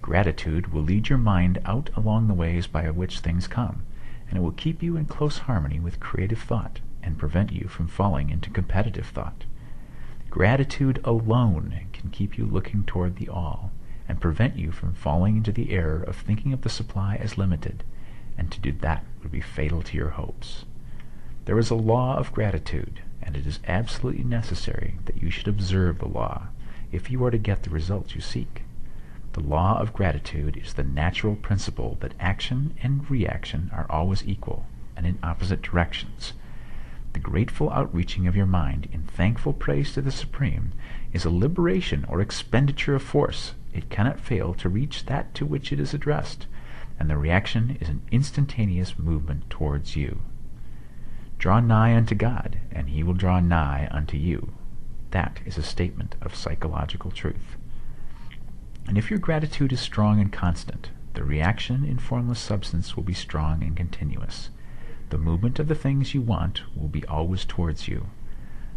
Gratitude will lead your mind out along the ways by which things come, and it will keep you in close harmony with creative thought and prevent you from falling into competitive thought. Gratitude alone can keep you looking toward the all, and prevent you from falling into the error of thinking of the supply as limited, and to do that would be fatal to your hopes. There is a law of gratitude, and it is absolutely necessary that you should observe the law if you are to get the results you seek. The law of gratitude is the natural principle that action and reaction are always equal and in opposite directions. The grateful outreaching of your mind in thankful praise to the Supreme is a liberation or expenditure of force. It cannot fail to reach that to which it is addressed, and the reaction is an instantaneous movement towards you. Draw nigh unto God, and He will draw nigh unto you. That is a statement of psychological truth. And if your gratitude is strong and constant, the reaction in formless substance will be strong and continuous. The movement of the things you want will be always towards you.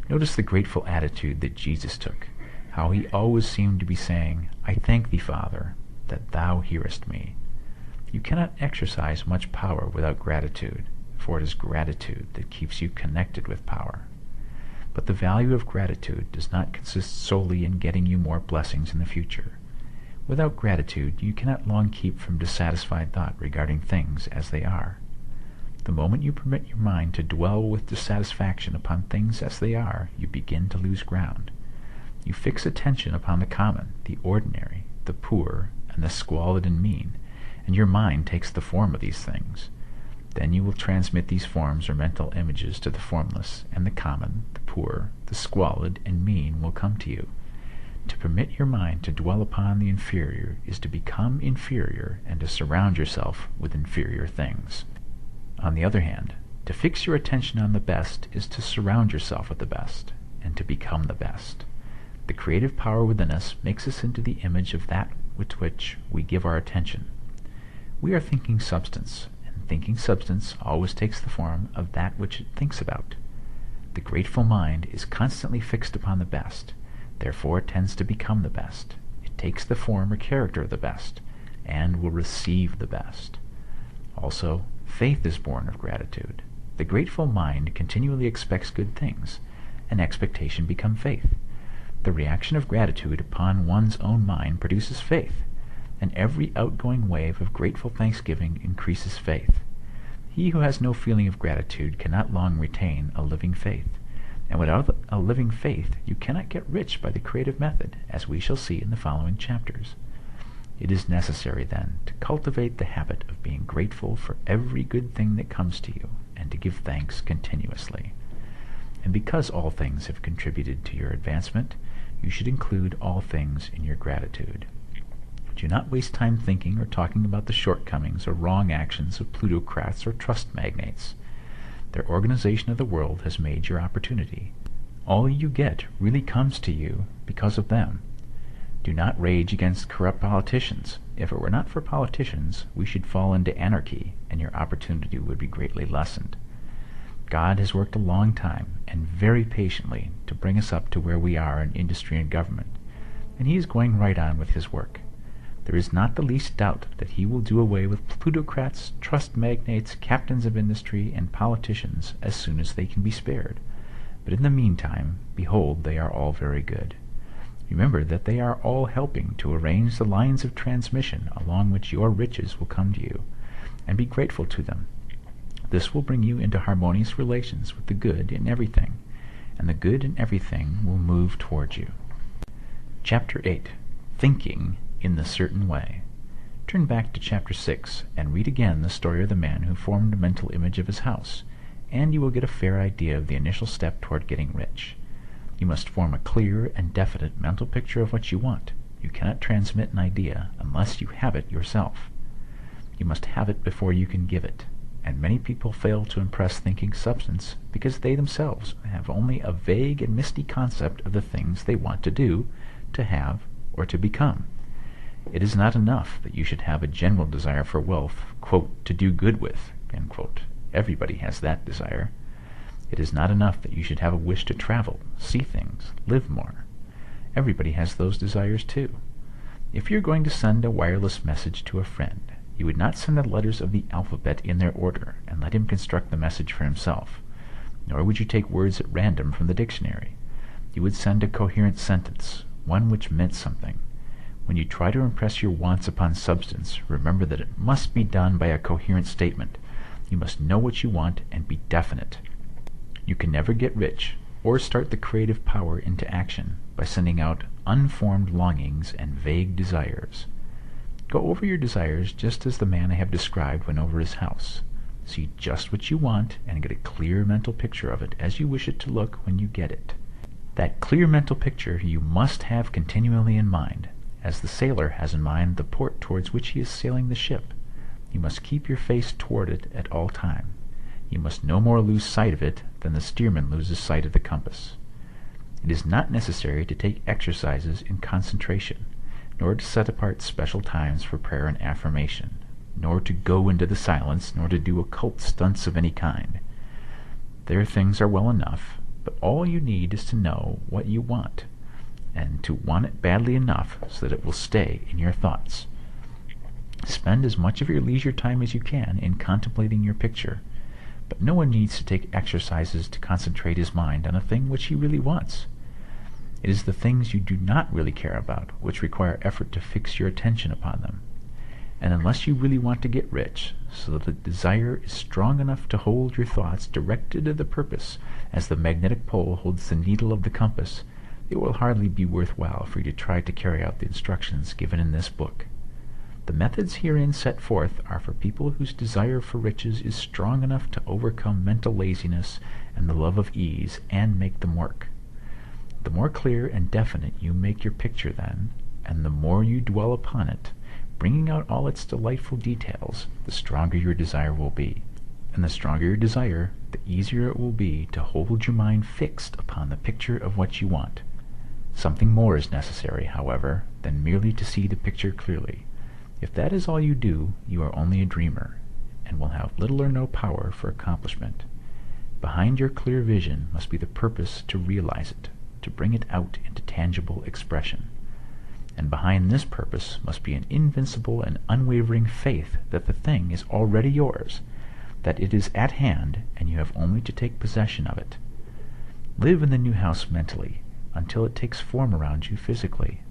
Notice the grateful attitude that Jesus took, how he always seemed to be saying, "I thank thee, Father, that thou hearest me." You cannot exercise much power without gratitude, for it is gratitude that keeps you connected with power. But the value of gratitude does not consist solely in getting you more blessings in the future. Without gratitude, you cannot long keep from dissatisfied thought regarding things as they are. The moment you permit your mind to dwell with dissatisfaction upon things as they are, you begin to lose ground. You fix attention upon the common, the ordinary, the poor, and the squalid and mean, and your mind takes the form of these things. Then you will transmit these forms or mental images to the formless, and the common, the poor, the squalid, and mean will come to you. To permit your mind to dwell upon the inferior is to become inferior and to surround yourself with inferior things. On the other hand, to fix your attention on the best is to surround yourself with the best, and to become the best. The creative power within us makes us into the image of that with which we give our attention. We are thinking substance, and thinking substance always takes the form of that which it thinks about. The grateful mind is constantly fixed upon the best, therefore it tends to become the best. It takes the form or character of the best, and will receive the best. Also, faith is born of gratitude. The grateful mind continually expects good things, and expectation becomes faith. The reaction of gratitude upon one's own mind produces faith, and every outgoing wave of grateful thanksgiving increases faith. He who has no feeling of gratitude cannot long retain a living faith, and without a living faith you cannot get rich by the creative method, as we shall see in the following chapters. It is necessary, then, to cultivate the habit of being grateful for every good thing that comes to you, and to give thanks continuously. And because all things have contributed to your advancement, you should include all things in your gratitude. Do not waste time thinking or talking about the shortcomings or wrong actions of plutocrats or trust magnates. Their organization of the world has made your opportunity. All you get really comes to you because of them. Do not rage against corrupt politicians. If it were not for politicians, we should fall into anarchy, and your opportunity would be greatly lessened. God has worked a long time, and very patiently, to bring us up to where we are in industry and government, and he is going right on with his work. There is not the least doubt that he will do away with plutocrats, trust magnates, captains of industry, and politicians as soon as they can be spared. But in the meantime, behold, they are all very good. Remember that they are all helping to arrange the lines of transmission along which your riches will come to you, and be grateful to them. This will bring you into harmonious relations with the good in everything, and the good in everything will move towards you. Chapter 8. Thinking in the Certain Way. Turn back to Chapter 6 and read again the story of the man who formed a mental image of his house, and you will get a fair idea of the initial step toward getting rich. You must form a clear and definite mental picture of what you want. You cannot transmit an idea unless you have it yourself. You must have it before you can give it, and many people fail to impress thinking substance because they themselves have only a vague and misty concept of the things they want to do, to have, or to become. It is not enough that you should have a general desire for wealth, quote, to do good with, end quote. Everybody has that desire. It is not enough that you should have a wish to travel, see things, live more. Everybody has those desires too. If you're going to send a wireless message to a friend, you would not send the letters of the alphabet in their order and let him construct the message for himself. Nor would you take words at random from the dictionary. You would send a coherent sentence, one which meant something. When you try to impress your wants upon substance, remember that it must be done by a coherent statement. You must know what you want and be definite. You can never get rich or start the creative power into action by sending out unformed longings and vague desires. Go over your desires just as the man I have described went over his house. See just what you want and get a clear mental picture of it as you wish it to look when you get it. That clear mental picture you must have continually in mind, as the sailor has in mind the port towards which he is sailing the ship. You must keep your face toward it at all time. You must no more lose sight of it than the steersman loses sight of the compass. It is not necessary to take exercises in concentration, nor to set apart special times for prayer and affirmation. nor to go into the silence, nor to do occult stunts of any kind. Their things are well enough, but all you need is to know what you want, and to want it badly enough so that it will stay in your thoughts. Spend as much of your leisure time as you can in contemplating your picture, but no one needs to take exercises to concentrate his mind on a thing which he really wants. It is the things you do not really care about which require effort to fix your attention upon them. And unless you really want to get rich, so that the desire is strong enough to hold your thoughts directed to the purpose as the magnetic pole holds the needle of the compass, it will hardly be worthwhile for you to try to carry out the instructions given in this book. The methods herein set forth are for people whose desire for riches is strong enough to overcome mental laziness and the love of ease and make them work. The more clear and definite you make your picture then, and the more you dwell upon it, bringing out all its delightful details, the stronger your desire will be. And the stronger your desire, the easier it will be to hold your mind fixed upon the picture of what you want. Something more is necessary, however, than merely to see the picture clearly. If that is all you do, you are only a dreamer, and will have little or no power for accomplishment. Behind your clear vision must be the purpose to realize it, to bring it out into tangible expression. And behind this purpose must be an invincible and unwavering faith that the thing is already yours, that it is at hand, and you have only to take possession of it. Live in the new house mentally, until it takes form around you physically.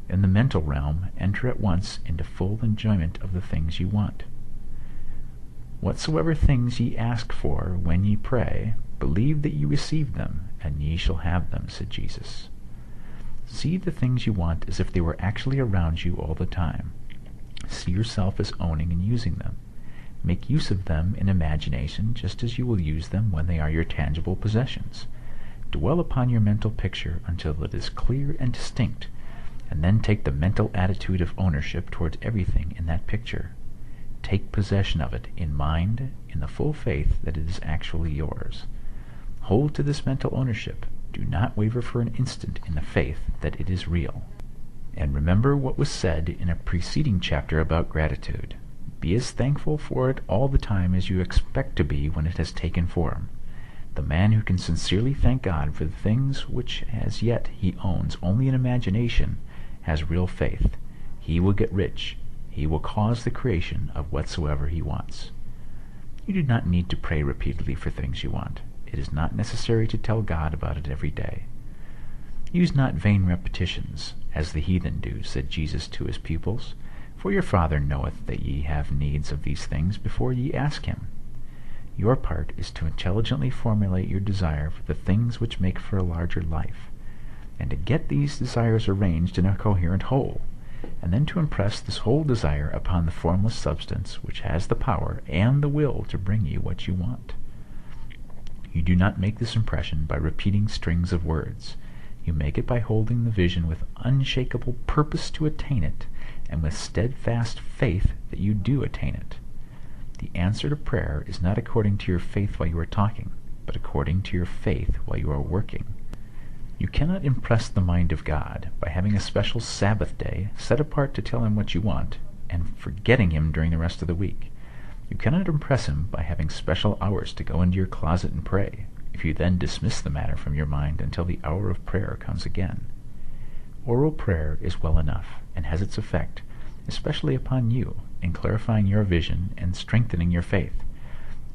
In the mental realm, enter at once into full enjoyment of the things you want. Whatsoever things ye ask for when ye pray, believe that ye receive them, and ye shall have them, said Jesus. See the things you want as if they were actually around you all the time. See yourself as owning and using them. Make use of them in imagination just as you will use them when they are your tangible possessions. Dwell upon your mental picture until it is clear and distinct, and then take the mental attitude of ownership towards everything in that picture. Take possession of it in mind, in the full faith that it is actually yours. Hold to this mental ownership. Do not waver for an instant in the faith that it is real. And remember what was said in a preceding chapter about gratitude. Be as thankful for it all the time as you expect to be when it has taken form. The man who can sincerely thank God for the things which as yet he owns only in imagination has real faith. He will get rich. He will cause the creation of whatsoever he wants. You do not need to pray repeatedly for things you want. It is not necessary to tell God about it every day. Use not vain repetitions, as the heathen do, said Jesus to his pupils, for your Father knoweth that ye have needs of these things before ye ask him. Your part is to intelligently formulate your desire for the things which make for a larger life, and to get these desires arranged in a coherent whole, and then to impress this whole desire upon the formless substance which has the power and the will to bring you what you want. You do not make this impression by repeating strings of words. You make it by holding the vision with unshakable purpose to attain it, and with steadfast faith that you do attain it. The answer to prayer is not according to your faith while you are talking, but according to your faith while you are working. You cannot impress the mind of God by having a special Sabbath day set apart to tell him what you want, and forgetting him during the rest of the week. You cannot impress him by having special hours to go into your closet and pray, if you then dismiss the matter from your mind until the hour of prayer comes again. Oral prayer is well enough, and has its effect, especially upon you, in clarifying your vision and strengthening your faith.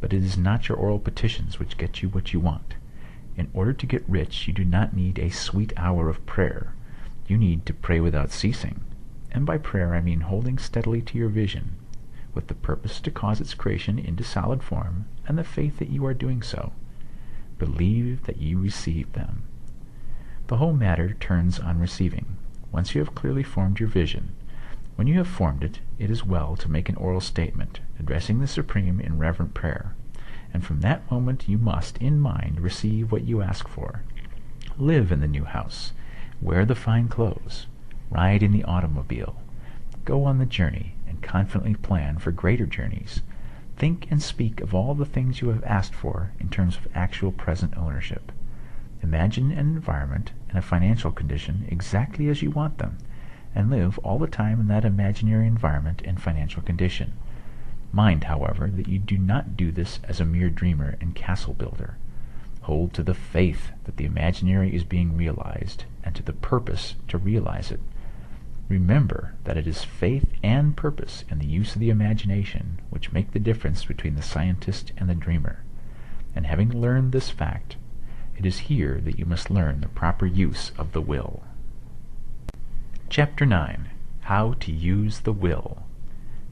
But it is not your oral petitions which get you what you want. In order to get rich, you do not need a sweet hour of prayer. You need to pray without ceasing. And by prayer I mean holding steadily to your vision, with the purpose to cause its creation into solid form, and the faith that you are doing so. Believe that you receive them. The whole matter turns on receiving, once you have clearly formed your vision. When you have formed it, it is well to make an oral statement, addressing the Supreme in reverent prayer, and from that moment you must, in mind, receive what you ask for. Live in the new house, wear the fine clothes, ride in the automobile, go on the journey, and confidently plan for greater journeys. Think and speak of all the things you have asked for in terms of actual present ownership. Imagine an environment and a financial condition exactly as you want them, and live all the time in that imaginary environment and financial condition. Mind, however, that you do not do this as a mere dreamer and castle builder. Hold to the faith that the imaginary is being realized, and to the purpose to realize it. Remember that it is faith and purpose in the use of the imagination which make the difference between the scientist and the dreamer. And having learned this fact, it is here that you must learn the proper use of the will. Chapter 9. How to Use the Will.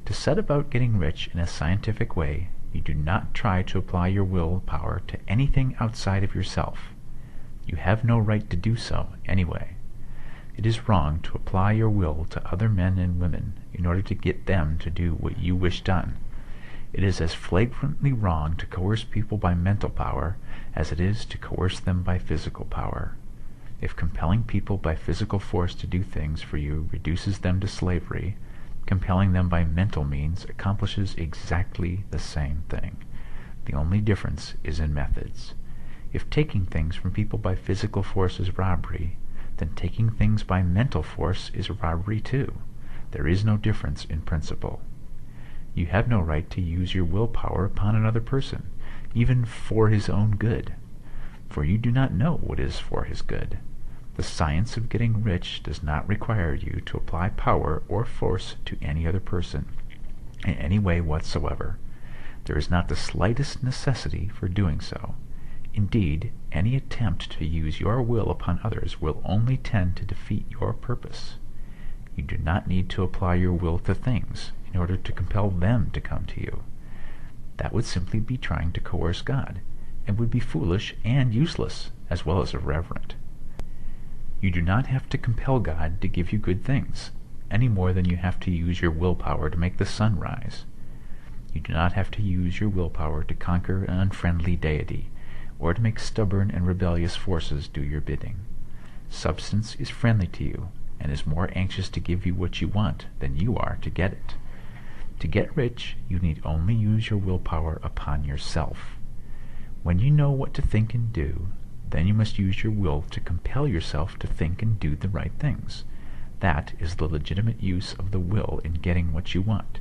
To set about getting rich in a scientific way, you do not try to apply your will power to anything outside of yourself. You have no right to do so, anyway. It is wrong to apply your will to other men and women in order to get them to do what you wish done. It is as flagrantly wrong to coerce people by mental power as it is to coerce them by physical power. If compelling people by physical force to do things for you reduces them to slavery, compelling them by mental means accomplishes exactly the same thing. The only difference is in methods. If taking things from people by physical force is robbery, then taking things by mental force is robbery too. There is no difference in principle. You have no right to use your willpower upon another person, even for his own good, for you do not know what is for his good. The science of getting rich does not require you to apply power or force to any other person in any way whatsoever. There is not the slightest necessity for doing so. Indeed, any attempt to use your will upon others will only tend to defeat your purpose. You do not need to apply your will to things in order to compel them to come to you. That would simply be trying to coerce God, and would be foolish and useless, as well as irreverent. You do not have to compel God to give you good things, any more than you have to use your willpower to make the sun rise. You do not have to use your willpower to conquer an unfriendly deity, or to make stubborn and rebellious forces do your bidding. Substance is friendly to you, and is more anxious to give you what you want than you are to get it. To get rich, you need only use your willpower upon yourself. When you know what to think and do, then you must use your will to compel yourself to think and do the right things. That is the legitimate use of the will in getting what you want,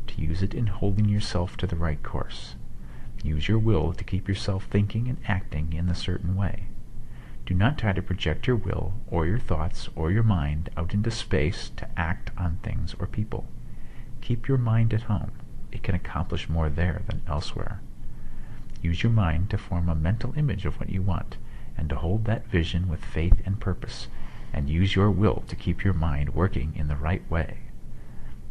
to use it in holding yourself to the right course. Use your will to keep yourself thinking and acting in a certain way. Do not try to project your will, or your thoughts, or your mind out into space to act on things or people. Keep your mind at home. It can accomplish more there than elsewhere. Use your mind to form a mental image of what you want, and to hold that vision with faith and purpose, and use your will to keep your mind working in the right way.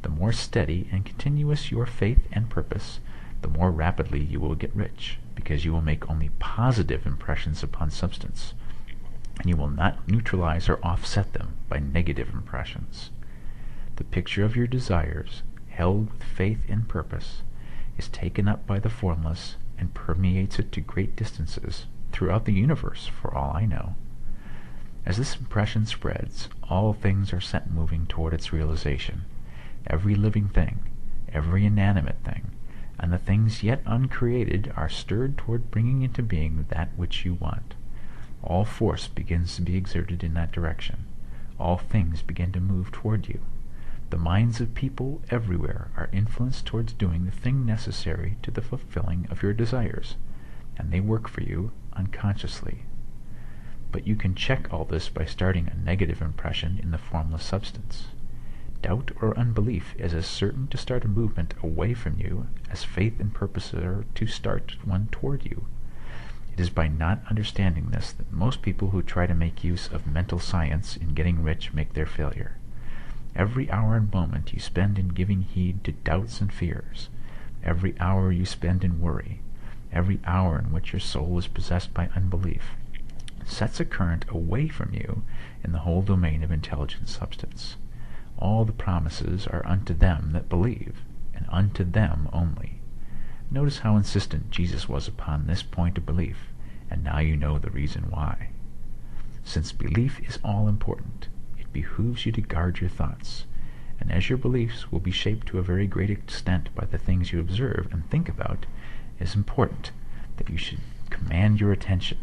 The more steady and continuous your faith and purpose, the more rapidly you will get rich, because you will make only positive impressions upon substance, and you will not neutralize or offset them by negative impressions. The picture of your desires, held with faith and purpose, is taken up by the formless and permeates it to great distances throughout the universe, for all I know. As this impression spreads, all things are set moving toward its realization. Every living thing, every inanimate thing, and the things yet uncreated are stirred toward bringing into being that which you want. All force begins to be exerted in that direction. All things begin to move toward you. The minds of people everywhere are influenced towards doing the thing necessary to the fulfilling of your desires, and they work for you unconsciously. But you can check all this by starting a negative impression in the formless substance. Doubt or unbelief is as certain to start a movement away from you as faith and purpose are to start one toward you. It is by not understanding this that most people who try to make use of mental science in getting rich make their failure. Every hour and moment you spend in giving heed to doubts and fears, every hour you spend in worry, every hour in which your soul is possessed by unbelief, sets a current away from you in the whole domain of intelligent substance. All the promises are unto them that believe, and unto them only. Notice how insistent Jesus was upon this point of belief, and now you know the reason why. Since belief is all important, it behooves you to guard your thoughts, and as your beliefs will be shaped to a very great extent by the things you observe and think about, it is important that you should command your attention.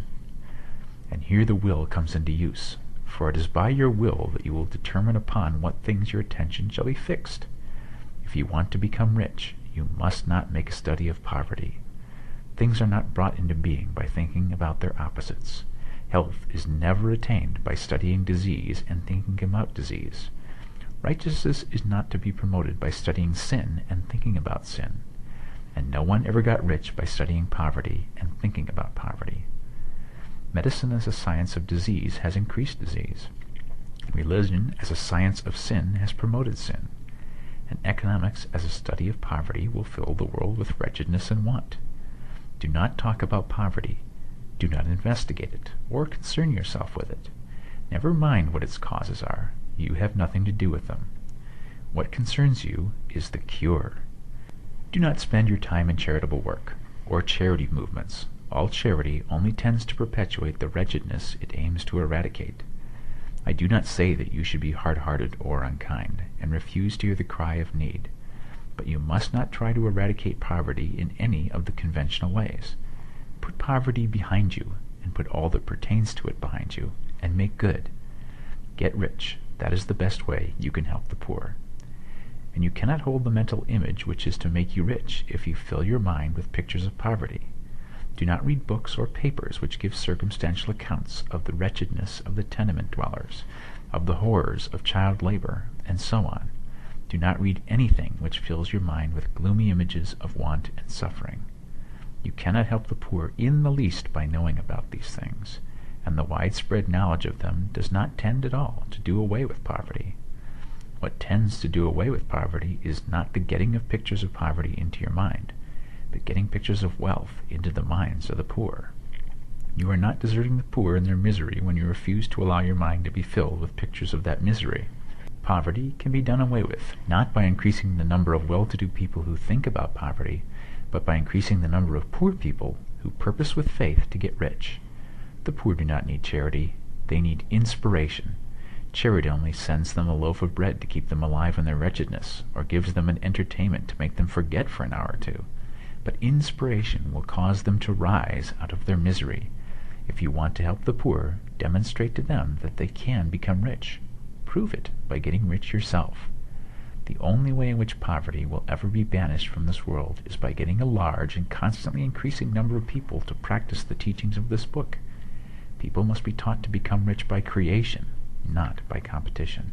And here the will comes into use, for it is by your will that you will determine upon what things your attention shall be fixed. If you want to become rich, You must not make a study of poverty. Things are not brought into being by thinking about their opposites. Health is never attained by studying disease and thinking about disease. Righteousness is not to be promoted by studying sin and thinking about sin. And no one ever got rich by studying poverty and thinking about poverty. Medicine as a science of disease has increased disease. Religion as a science of sin has promoted sin. And economics as a study of poverty will fill the world with wretchedness and want. Do not talk about poverty. Do not investigate it, or concern yourself with it. Never mind what its causes are. You have nothing to do with them. What concerns you is the cure. Do not spend your time in charitable work, or charity movements. All charity only tends to perpetuate the wretchedness it aims to eradicate. I do not say that you should be hard-hearted or unkind, and refuse to hear the cry of need. But you must not try to eradicate poverty in any of the conventional ways. Put poverty behind you, and put all that pertains to it behind you, and make good. Get rich. That is the best way you can help the poor. And you cannot hold the mental image which is to make you rich if you fill your mind with pictures of poverty. Do not read books or papers which give circumstantial accounts of the wretchedness of the tenement dwellers, of the horrors of child labor, and so on. Do not read anything which fills your mind with gloomy images of want and suffering. You cannot help the poor in the least by knowing about these things, and the widespread knowledge of them does not tend at all to do away with poverty. What tends to do away with poverty is not the getting of pictures of poverty into your mind, but getting pictures of wealth into the minds of the poor. You are not deserting the poor in their misery when you refuse to allow your mind to be filled with pictures of that misery. Poverty can be done away with, not by increasing the number of well-to-do people who think about poverty, but by increasing the number of poor people who purpose with faith to get rich. The poor do not need charity. They need inspiration. Charity only sends them a loaf of bread to keep them alive in their wretchedness, or gives them an entertainment to make them forget for an hour or two. But inspiration will cause them to rise out of their misery. If you want to help the poor, demonstrate to them that they can become rich. Prove it by getting rich yourself. The only way in which poverty will ever be banished from this world is by getting a large and constantly increasing number of people to practice the teachings of this book. People must be taught to become rich by creation, not by competition.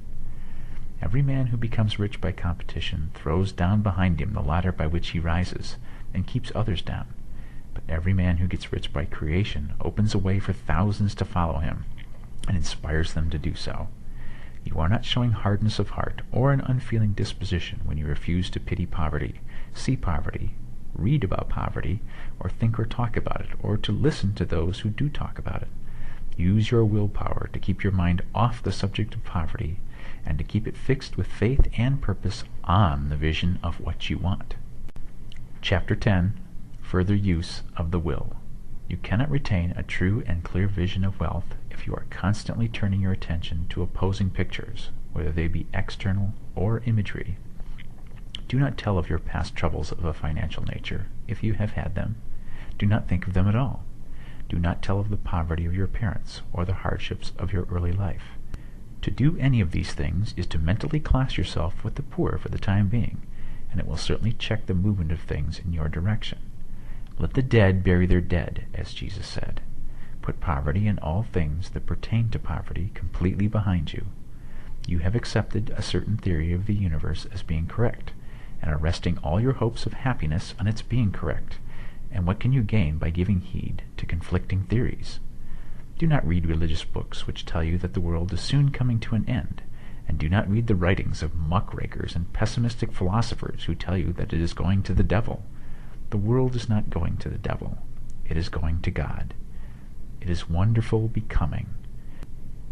Every man who becomes rich by competition throws down behind him the ladder by which he rises, and keeps others down. But every man who gets rich by creation opens a way for thousands to follow him, and inspires them to do so. You are not showing hardness of heart or an unfeeling disposition when you refuse to pity poverty, see poverty, read about poverty, or think or talk about it, or to listen to those who do talk about it. Use your willpower to keep your mind off the subject of poverty, and to keep it fixed with faith and purpose on the vision of what you want. Chapter 10. Further use of the will. You cannot retain a true and clear vision of wealth if you are constantly turning your attention to opposing pictures, whether they be external or imagery. Do not tell of your past troubles of a financial nature, if you have had them. Do not think of them at all. Do not tell of the poverty of your parents or the hardships of your early life. To do any of these things is to mentally class yourself with the poor for the time being, and it will certainly check the movement of things in your direction. Let the dead bury their dead, as Jesus said. Put poverty and all things that pertain to poverty completely behind you. You have accepted a certain theory of the universe as being correct, and are resting all your hopes of happiness on its being correct. And what can you gain by giving heed to conflicting theories? Do not read religious books which tell you that the world is soon coming to an end, and do not read the writings of muckrakers and pessimistic philosophers who tell you that it is going to the devil. The world is not going to the devil. It is going to God. It is wonderful becoming.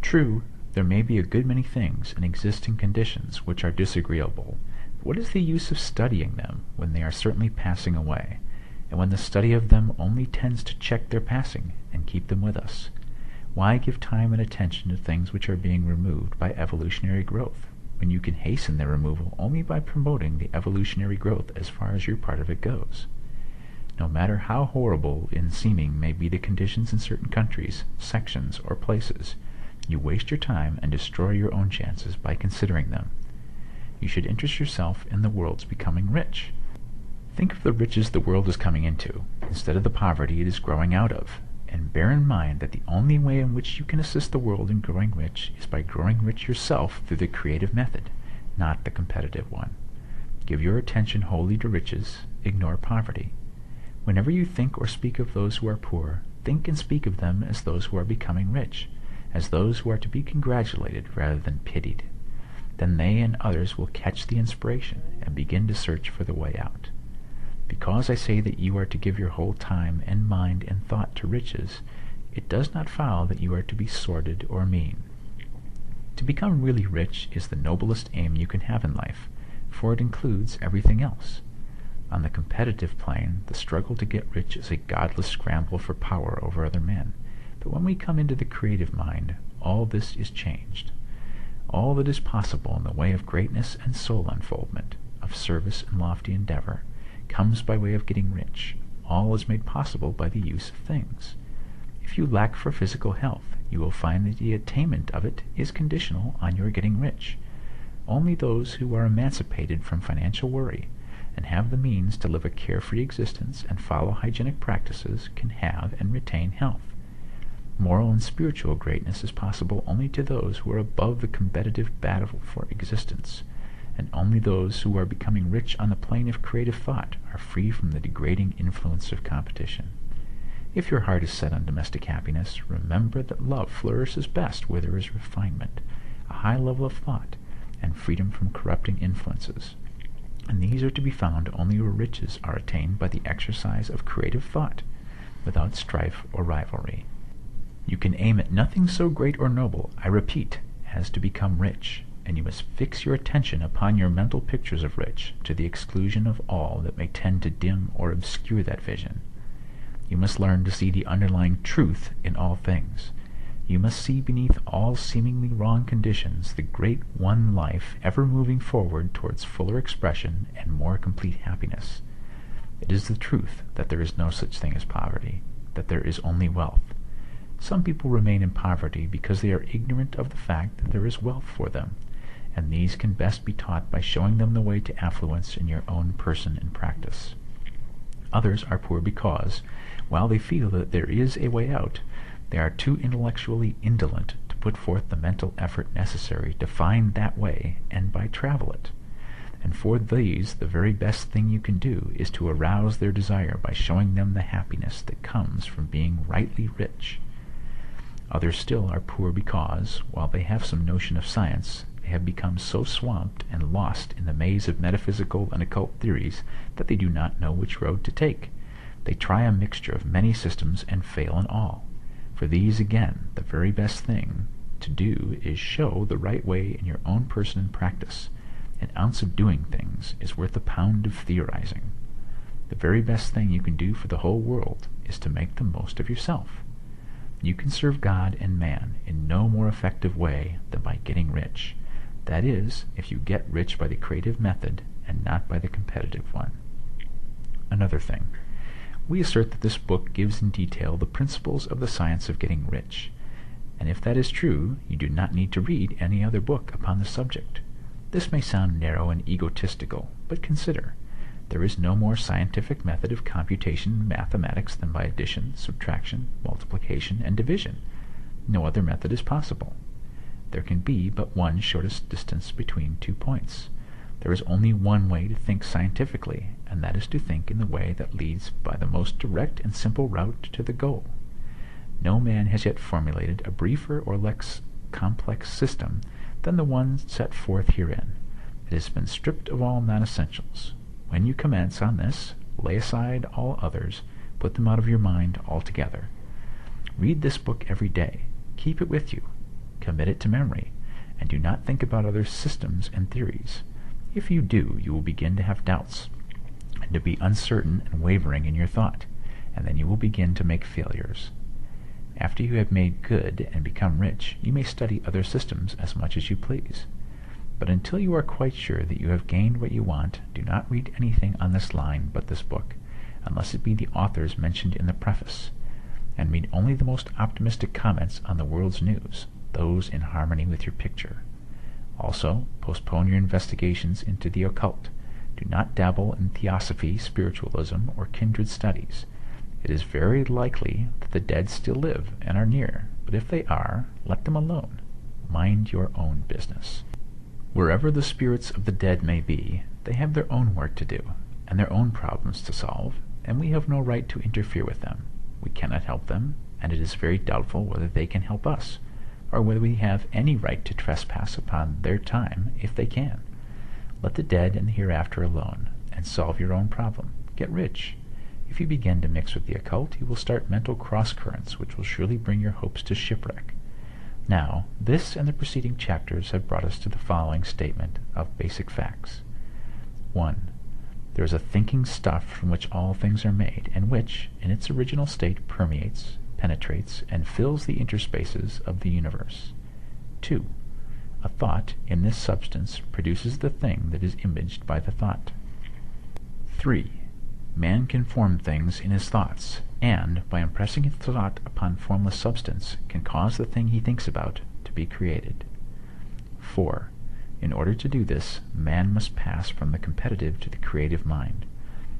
True, there may be a good many things in existing conditions which are disagreeable, but what is the use of studying them when they are certainly passing away, and when the study of them only tends to check their passing and keep them with us? Why give time and attention to things which are being removed by evolutionary growth, when you can hasten their removal only by promoting the evolutionary growth as far as your part of it goes? No matter how horrible in seeming may be the conditions in certain countries, sections, or places, you waste your time and destroy your own chances by considering them. You should interest yourself in the world's becoming rich. Think of the riches the world is coming into, instead of the poverty it is growing out of, and bear in mind that the only way in which you can assist the world in growing rich is by growing rich yourself through the creative method, not the competitive one. Give your attention wholly to riches, ignore poverty. Whenever you think or speak of those who are poor, think and speak of them as those who are becoming rich, as those who are to be congratulated rather than pitied. Then they and others will catch the inspiration and begin to search for the way out. Because I say that you are to give your whole time and mind and thought to riches, it does not follow that you are to be sordid or mean. To become really rich is the noblest aim you can have in life, for it includes everything else. On the competitive plane, the struggle to get rich is a godless scramble for power over other men. But when we come into the creative mind, all this is changed. All that is possible in the way of greatness and soul unfoldment, of service and lofty endeavor, comes by way of getting rich. All is made possible by the use of things. If you lack for physical health, you will find that the attainment of it is conditional on your getting rich. Only those who are emancipated from financial worry and have the means to live a carefree existence and follow hygienic practices can have and retain health. Moral and spiritual greatness is possible only to those who are above the competitive battle for existence, and only those who are becoming rich on the plane of creative thought are free from the degrading influence of competition. If your heart is set on domestic happiness, remember that love flourishes best where there is refinement, a high level of thought, and freedom from corrupting influences. And these are to be found only where riches are attained by the exercise of creative thought, without strife or rivalry. You can aim at nothing so great or noble, I repeat, as to become rich, and you must fix your attention upon your mental pictures of rich, to the exclusion of all that may tend to dim or obscure that vision. You must learn to see the underlying truth in all things. You must see beneath all seemingly wrong conditions the great one life ever moving forward towards fuller expression and more complete happiness. It is the truth that there is no such thing as poverty, that there is only wealth. Some people remain in poverty because they are ignorant of the fact that there is wealth for them, and these can best be taught by showing them the way to affluence in your own person and practice. Others are poor because, while they feel that there is a way out, they are too intellectually indolent to put forth the mental effort necessary to find that way and by travel it. And for these, the very best thing you can do is to arouse their desire by showing them the happiness that comes from being rightly rich. Others still are poor because, while they have some notion of science, they have become so swamped and lost in the maze of metaphysical and occult theories that they do not know which road to take. They try a mixture of many systems and fail in all. For these, again, the very best thing to do is show the right way in your own person and practice. An ounce of doing things is worth a pound of theorizing. The very best thing you can do for the whole world is to make the most of yourself. You can serve God and man in no more effective way than by getting rich. That is, if you get rich by the creative method and not by the competitive one. Another thing. We assert that this book gives in detail the principles of the science of getting rich, and if that is true, you do not need to read any other book upon the subject. This may sound narrow and egotistical, but consider, there is no more scientific method of computation in mathematics than by addition, subtraction, multiplication, and division. No other method is possible. There can be but one shortest distance between 2 points. There is only one way to think scientifically, and that is to think in the way that leads by the most direct and simple route to the goal. No man has yet formulated a briefer or less complex system than the one set forth herein. It has been stripped of all non-essentials. When you commence on this, lay aside all others, put them out of your mind altogether. Read this book every day. Keep it with you. Commit it to memory, and do not think about other systems and theories. If you do, you will begin to have doubts, and to be uncertain and wavering in your thought, and then you will begin to make failures. After you have made good and become rich, you may study other systems as much as you please. But until you are quite sure that you have gained what you want, do not read anything on this line but this book, unless it be the authors mentioned in the preface, and read only the most optimistic comments on the world's news, those in harmony with your picture. Also, postpone your investigations into the occult. Do not dabble in theosophy, spiritualism, or kindred studies. It is very likely that the dead still live and are near, but if they are, let them alone. Mind your own business. Wherever the spirits of the dead may be, they have their own work to do, and their own problems to solve, and we have no right to interfere with them. We cannot help them, and it is very doubtful whether they can help us, or whether we have any right to trespass upon their time if they can. Let the dead and the hereafter alone, and solve your own problem. Get rich. If you begin to mix with the occult, you will start mental cross-currents which will surely bring your hopes to shipwreck. Now, this and the preceding chapters have brought us to the following statement of basic facts. 1. There is a thinking stuff from which all things are made, and which, in its original state, permeates, penetrates, and fills the interspaces of the universe. 2. A thought in this substance produces the thing that is imaged by the thought. 3. Man can form things in his thoughts, and, by impressing his thought upon formless substance, can cause the thing he thinks about to be created. 4. In order to do this, man must pass from the competitive to the creative mind.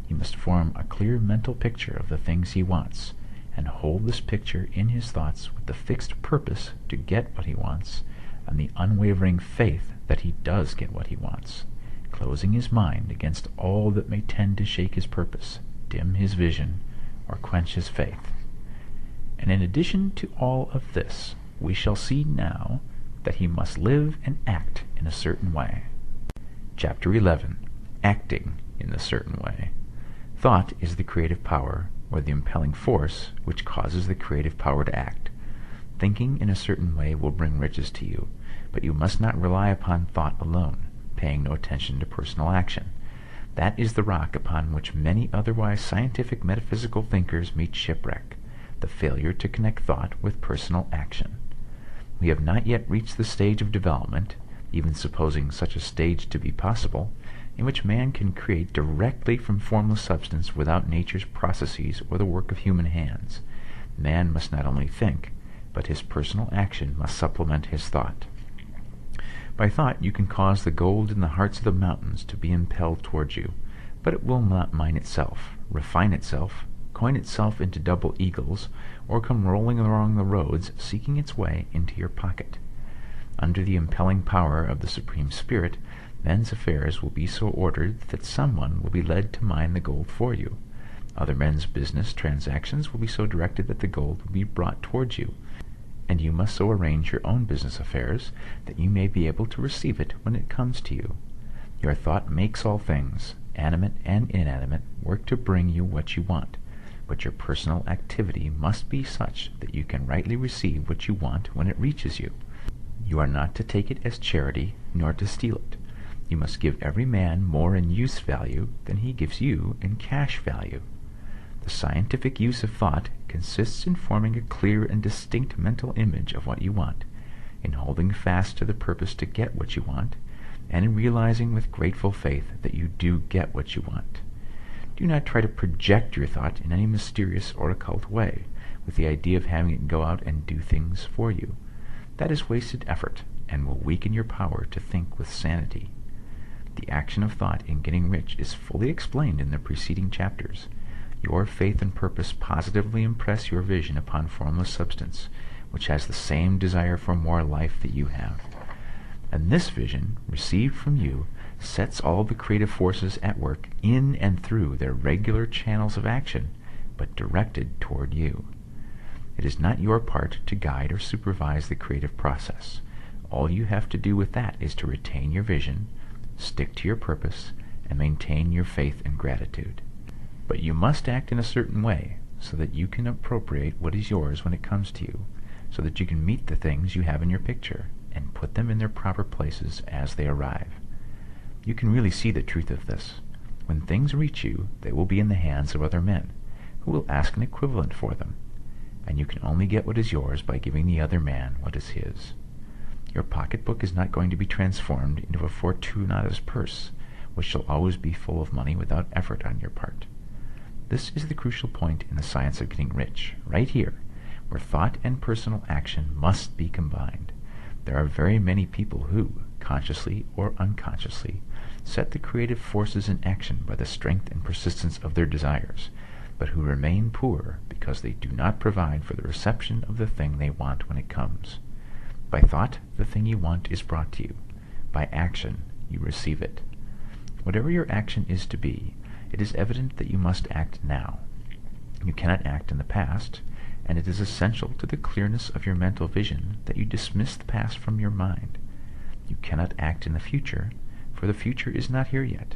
He must form a clear mental picture of the things he wants, and hold this picture in his thoughts with the fixed purpose to get what he wants, and the unwavering faith that he does get what he wants, closing his mind against all that may tend to shake his purpose, dim his vision, or quench his faith. And in addition to all of this, we shall see now that he must live and act in a certain way. Chapter 11. Acting in a certain way. Thought is the creative power, or the impelling force, which causes the creative power to act. Thinking in a certain way will bring riches to you, but you must not rely upon thought alone, paying no attention to personal action. That is the rock upon which many otherwise scientific metaphysical thinkers meet shipwreck, the failure to connect thought with personal action. We have not yet reached the stage of development, even supposing such a stage to be possible, in which man can create directly from formless substance without nature's processes or the work of human hands. Man must not only think, but his personal action must supplement his thought. By thought you can cause the gold in the hearts of the mountains to be impelled towards you, but it will not mine itself, refine itself, coin itself into double eagles, or come rolling along the roads seeking its way into your pocket. Under the impelling power of the Supreme Spirit, men's affairs will be so ordered that someone will be led to mine the gold for you. Other men's business transactions will be so directed that the gold will be brought towards you, and you must so arrange your own business affairs that you may be able to receive it when it comes to you. Your thought makes all things, animate and inanimate, work to bring you what you want, but your personal activity must be such that you can rightly receive what you want when it reaches you. You are not to take it as charity, nor to steal it. You must give every man more in use value than he gives you in cash value. The scientific use of thought consists in forming a clear and distinct mental image of what you want, in holding fast to the purpose to get what you want, and in realizing with grateful faith that you do get what you want. Do not try to project your thought in any mysterious or occult way, with the idea of having it go out and do things for you. That is wasted effort, and will weaken your power to think with sanity. The action of thought in getting rich is fully explained in the preceding chapters. Your faith and purpose positively impress your vision upon formless substance, which has the same desire for more life that you have. And this vision, received from you, sets all the creative forces at work in and through their regular channels of action, but directed toward you. It is not your part to guide or supervise the creative process. All you have to do with that is to retain your vision, stick to your purpose, and maintain your faith and gratitude. But you must act in a certain way, so that you can appropriate what is yours when it comes to you, so that you can meet the things you have in your picture, and put them in their proper places as they arrive. You can really see the truth of this. When things reach you, they will be in the hands of other men, who will ask an equivalent for them, and you can only get what is yours by giving the other man what is his. Your pocketbook is not going to be transformed into a Fortunatus purse, which shall always be full of money without effort on your part. This is the crucial point in the science of getting rich, right here, where thought and personal action must be combined. There are very many people who, consciously or unconsciously, set the creative forces in action by the strength and persistence of their desires, but who remain poor because they do not provide for the reception of the thing they want when it comes. By thought, the thing you want is brought to you. By action, you receive it. Whatever your action is to be, it is evident that you must act now. You cannot act in the past, and it is essential to the clearness of your mental vision that you dismiss the past from your mind. You cannot act in the future, for the future is not here yet,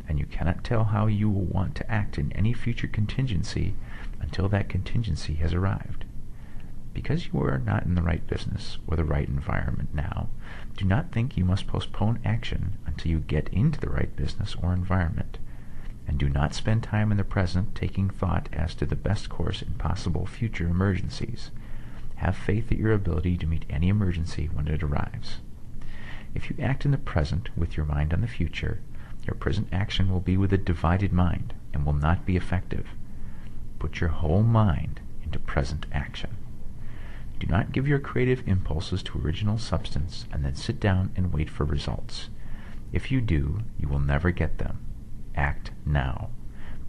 and you cannot tell how you will want to act in any future contingency until that contingency has arrived. Because you are not in the right business or the right environment now, do not think you must postpone action until you get into the right business or environment, and do not spend time in the present taking thought as to the best course in possible future emergencies. Have faith in your ability to meet any emergency when it arrives. If you act in the present with your mind on the future, your present action will be with a divided mind and will not be effective. Put your whole mind into present action. Do not give your creative impulses to original substance and then sit down and wait for results. If you do, you will never get them. Act now.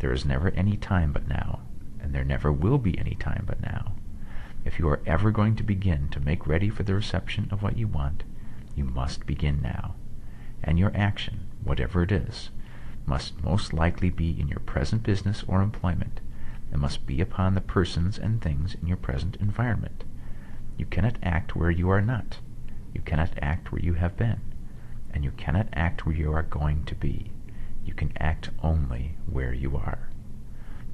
There is never any time but now, and there never will be any time but now. If you are ever going to begin to make ready for the reception of what you want, you must begin now. And your action, whatever it is, must most likely be in your present business or employment, and must be upon the persons and things in your present environment. You cannot act where you are not. You cannot act where you have been. And you cannot act where you are going to be. You can act only where you are.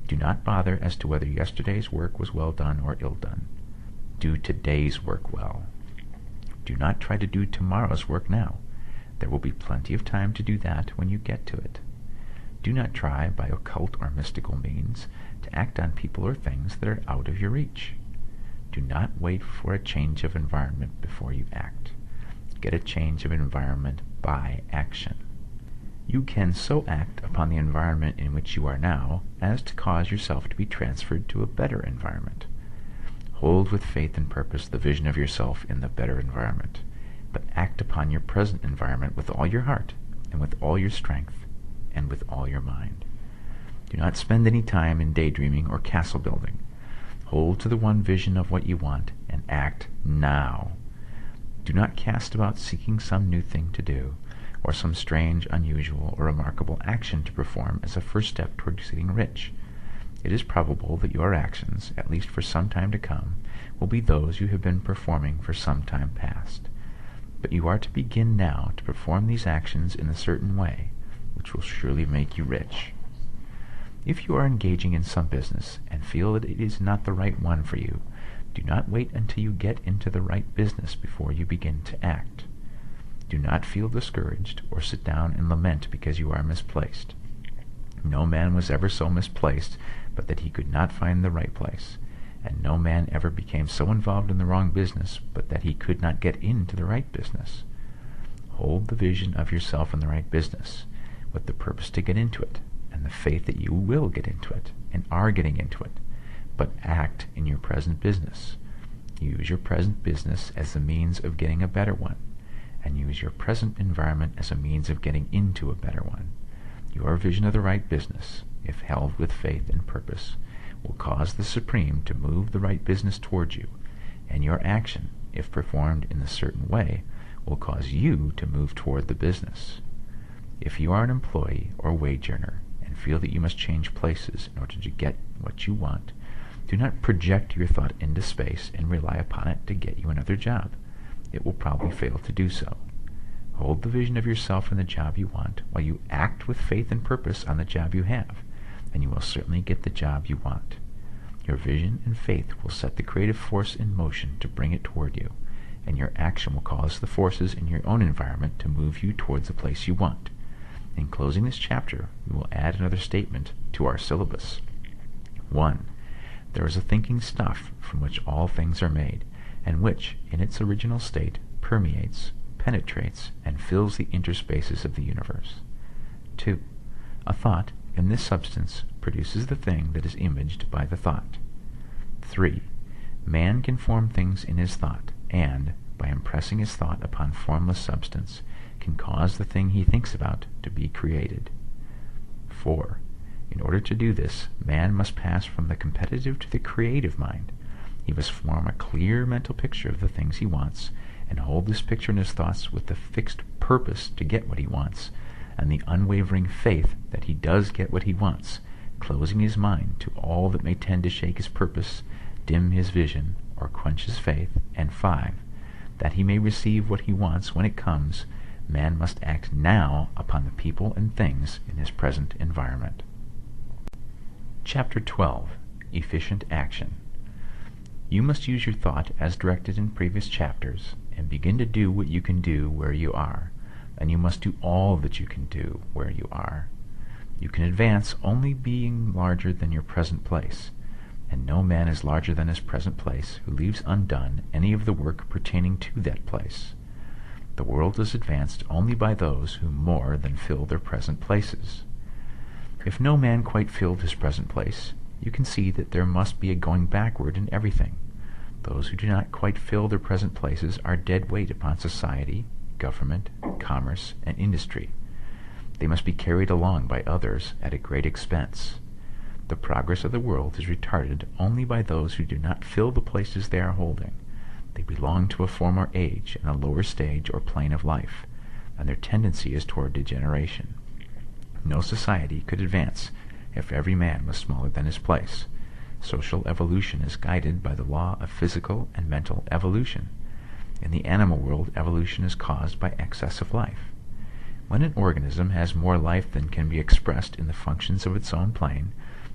Do not bother as to whether yesterday's work was well done or ill done. Do today's work well. Do not try to do tomorrow's work now. There will be plenty of time to do that when you get to it. Do not try, by occult or mystical means, to act on people or things that are out of your reach. Do not wait for a change of environment before you act. Get a change of environment by action. You can so act upon the environment in which you are now as to cause yourself to be transferred to a better environment. Hold with faith and purpose the vision of yourself in the better environment, but act upon your present environment with all your heart, and with all your strength, and with all your mind. Do not spend any time in daydreaming or castle building. Hold to the one vision of what you want, and act now. Do not cast about seeking some new thing to do, or some strange, unusual, or remarkable action to perform as a first step toward getting rich. It is probable that your actions, at least for some time to come, will be those you have been performing for some time past. But you are to begin now to perform these actions in a certain way, which will surely make you rich. If you are engaging in some business and feel that it is not the right one for you, do not wait until you get into the right business before you begin to act. Do not feel discouraged or sit down and lament because you are misplaced. No man was ever so misplaced but that he could not find the right place, and no man ever became so involved in the wrong business but that he could not get into the right business. Hold the vision of yourself in the right business, with the purpose to get into it, and the faith that you will get into it, and are getting into it, but act in your present business. Use your present business as the means of getting a better one, and use your present environment as a means of getting into a better one. Your vision of the right business, if held with faith and purpose, will cause the Supreme to move the right business towards you, and your action, if performed in a certain way, will cause you to move toward the business. If you are an employee or wage earner and feel that you must change places in order to get what you want, do not project your thought into space and rely upon it to get you another job. It will probably fail to do so. Hold the vision of yourself in the job you want while you act with faith and purpose on the job you have, and you will certainly get the job you want. Your vision and faith will set the creative force in motion to bring it toward you, and your action will cause the forces in your own environment to move you towards the place you want. In closing this chapter, we will add another statement to our syllabus. 1. There is a thinking stuff from which all things are made, and which, in its original state, permeates, penetrates, and fills the interspaces of the universe. 2. A thought, in this substance, produces the thing that is imaged by the thought. 3. Man can form things in his thought, and, by impressing his thought upon formless substance, can cause the thing he thinks about to be created. 4. In order to do this, man must pass from the competitive to the creative mind. He must form a clear mental picture of the things he wants, and hold this picture in his thoughts with the fixed purpose to get what he wants, and the unwavering faith that he does get what he wants, closing his mind to all that may tend to shake his purpose, dim his vision, or quench his faith. And 5. That he may receive what he wants when it comes, man must act now upon the people and things in his present environment. Chapter 12. Efficient Action. You must use your thought as directed in previous chapters, and begin to do what you can do where you are, and you must do all that you can do where you are. You can advance only being larger than your present place, and no man is larger than his present place who leaves undone any of the work pertaining to that place. The world is advanced only by those who more than fill their present places. If no man quite filled his present place, you can see that there must be a going backward in everything. Those who do not quite fill their present places are dead weight upon society, government, commerce, and industry. They must be carried along by others at a great expense. The progress of the world is retarded only by those who do not fill the places they are holding. They belong to a former age and a lower stage or plane of life, and their tendency is toward degeneration. No society could advance if every man was smaller than his place. Social evolution is guided by the law of physical and mental evolution. In the animal world, evolution is caused by excess of life. When an organism has more life than can be expressed in the functions of its own plane,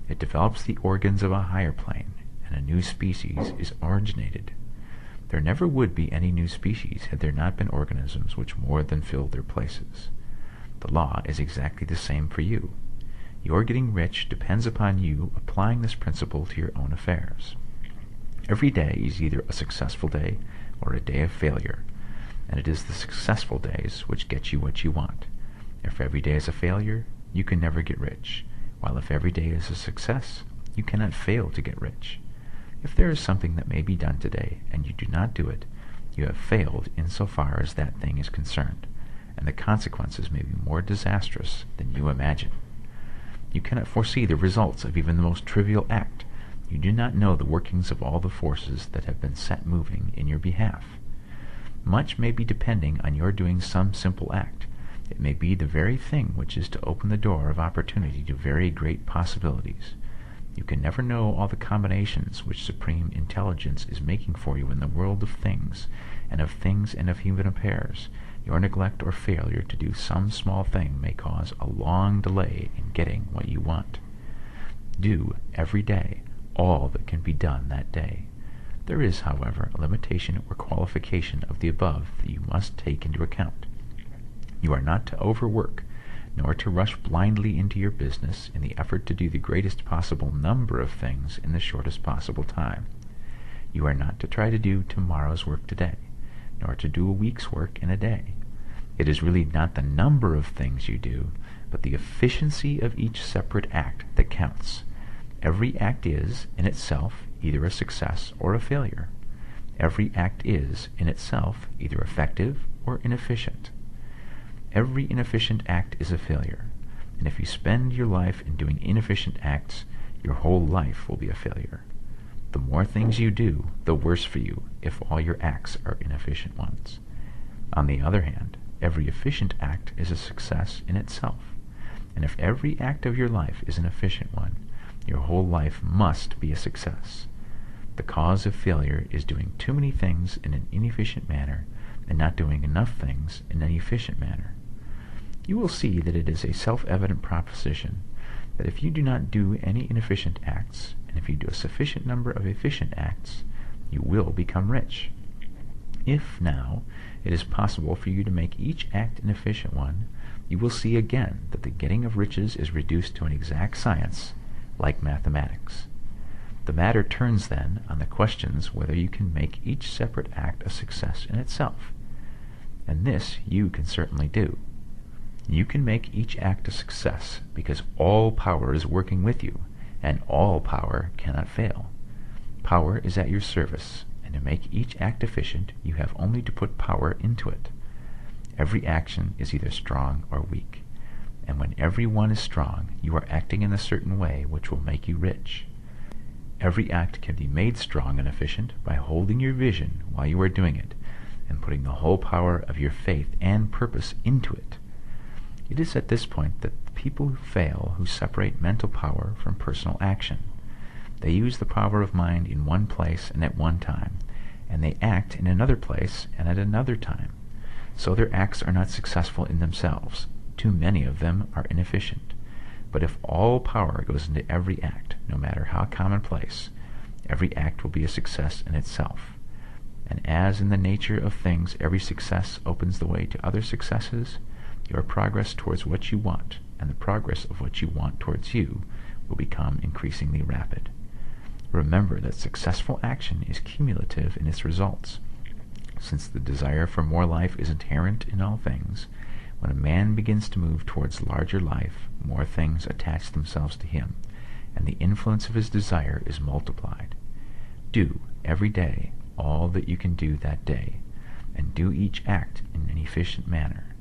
it develops the organs of a higher plane, and a new species is originated. There never would be any new species had there not been organisms which more than filled their places. The law is exactly the same for you. Your getting rich depends upon you applying this principle to your own affairs. Every day is either a successful day or a day of failure, and it is the successful days which get you what you want. If every day is a failure, you can never get rich, while if every day is a success, you cannot fail to get rich. If there is something that may be done today, and you do not do it, you have failed insofar as that thing is concerned, and the consequences may be more disastrous than you imagine. You cannot foresee the results of even the most trivial act. You do not know the workings of all the forces that have been set moving in your behalf. Much may be depending on your doing some simple act. It may be the very thing which is to open the door of opportunity to very great possibilities. You can never know all the combinations which supreme intelligence is making for you in the world of things and of human affairs. Your neglect or failure to do some small thing may cause a long delay in getting what you want. Do, every day, all that can be done that day. There is, however, a limitation or qualification of the above that you must take into account. You are not to overwork, nor to rush blindly into your business in the effort to do the greatest possible number of things in the shortest possible time. You are not to try to do tomorrow's work today, nor to do a week's work in a day. It is really not the number of things you do, but the efficiency of each separate act that counts. Every act is, in itself, either a success or a failure. Every act is, in itself, either effective or inefficient. Every inefficient act is a failure, and if you spend your life in doing inefficient acts, your whole life will be a failure. The more things you do, the worse for you if all your acts are inefficient ones. On the other hand, every efficient act is a success in itself, and if every act of your life is an efficient one, your whole life must be a success. The cause of failure is doing too many things in an inefficient manner and not doing enough things in an efficient manner. You will see that it is a self-evident proposition that if you do not do any inefficient acts, and if you do a sufficient number of efficient acts, you will become rich. If, now, it is possible for you to make each act an efficient one, you will see again that the getting of riches is reduced to an exact science, like mathematics. The matter turns, then, on the questions whether you can make each separate act a success in itself. And this you can certainly do. You can make each act a success because all power is working with you, and all power cannot fail. Power is at your service, and to make each act efficient, you have only to put power into it. Every action is either strong or weak. And when every one is strong, you are acting in a certain way which will make you rich. Every act can be made strong and efficient by holding your vision while you are doing it, and putting the whole power of your faith and purpose into it. It is at this point that the people who fail who separate mental power from personal action. They use the power of mind in one place and at one time, and they act in another place and at another time. So their acts are not successful in themselves. Too many of them are inefficient. But if all power goes into every act, no matter how commonplace, every act will be a success in itself. And as in the nature of things every success opens the way to other successes, your progress towards what you want and the progress of what you want towards you will become increasingly rapid. Remember that successful action is cumulative in its results. Since the desire for more life is inherent in all things, when a man begins to move towards larger life, more things attach themselves to him, and the influence of his desire is multiplied. Do, every day, all that you can do that day, and do each act in an efficient manner.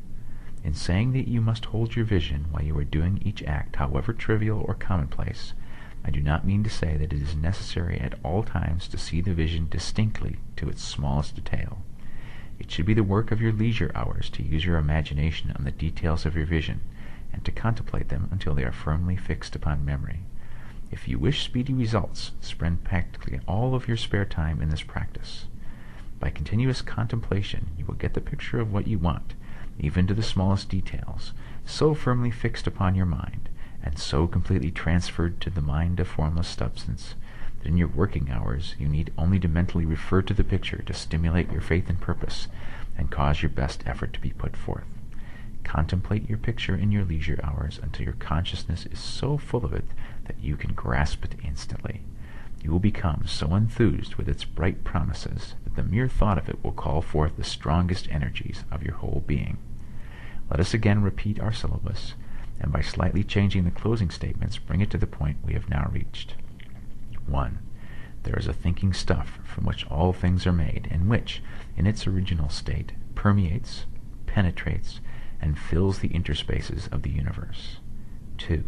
In saying that you must hold your vision while you are doing each act, however trivial or commonplace, I do not mean to say that it is necessary at all times to see the vision distinctly to its smallest detail. It should be the work of your leisure hours to use your imagination on the details of your vision, and to contemplate them until they are firmly fixed upon memory. If you wish speedy results, spend practically all of your spare time in this practice. By continuous contemplation, you will get the picture of what you want, even to the smallest details, so firmly fixed upon your mind, and so completely transferred to the mind of formless substance, that in your working hours you need only to mentally refer to the picture to stimulate your faith and purpose, and cause your best effort to be put forth. Contemplate your picture in your leisure hours until your consciousness is so full of it that you can grasp it instantly. You will become so enthused with its bright promises that the mere thought of it will call forth the strongest energies of your whole being. Let us again repeat our syllabus, and by slightly changing the closing statements, bring it to the point we have now reached. 1. There is a thinking stuff from which all things are made, and which, in its original state, permeates, penetrates, and fills the interspaces of the universe. 2.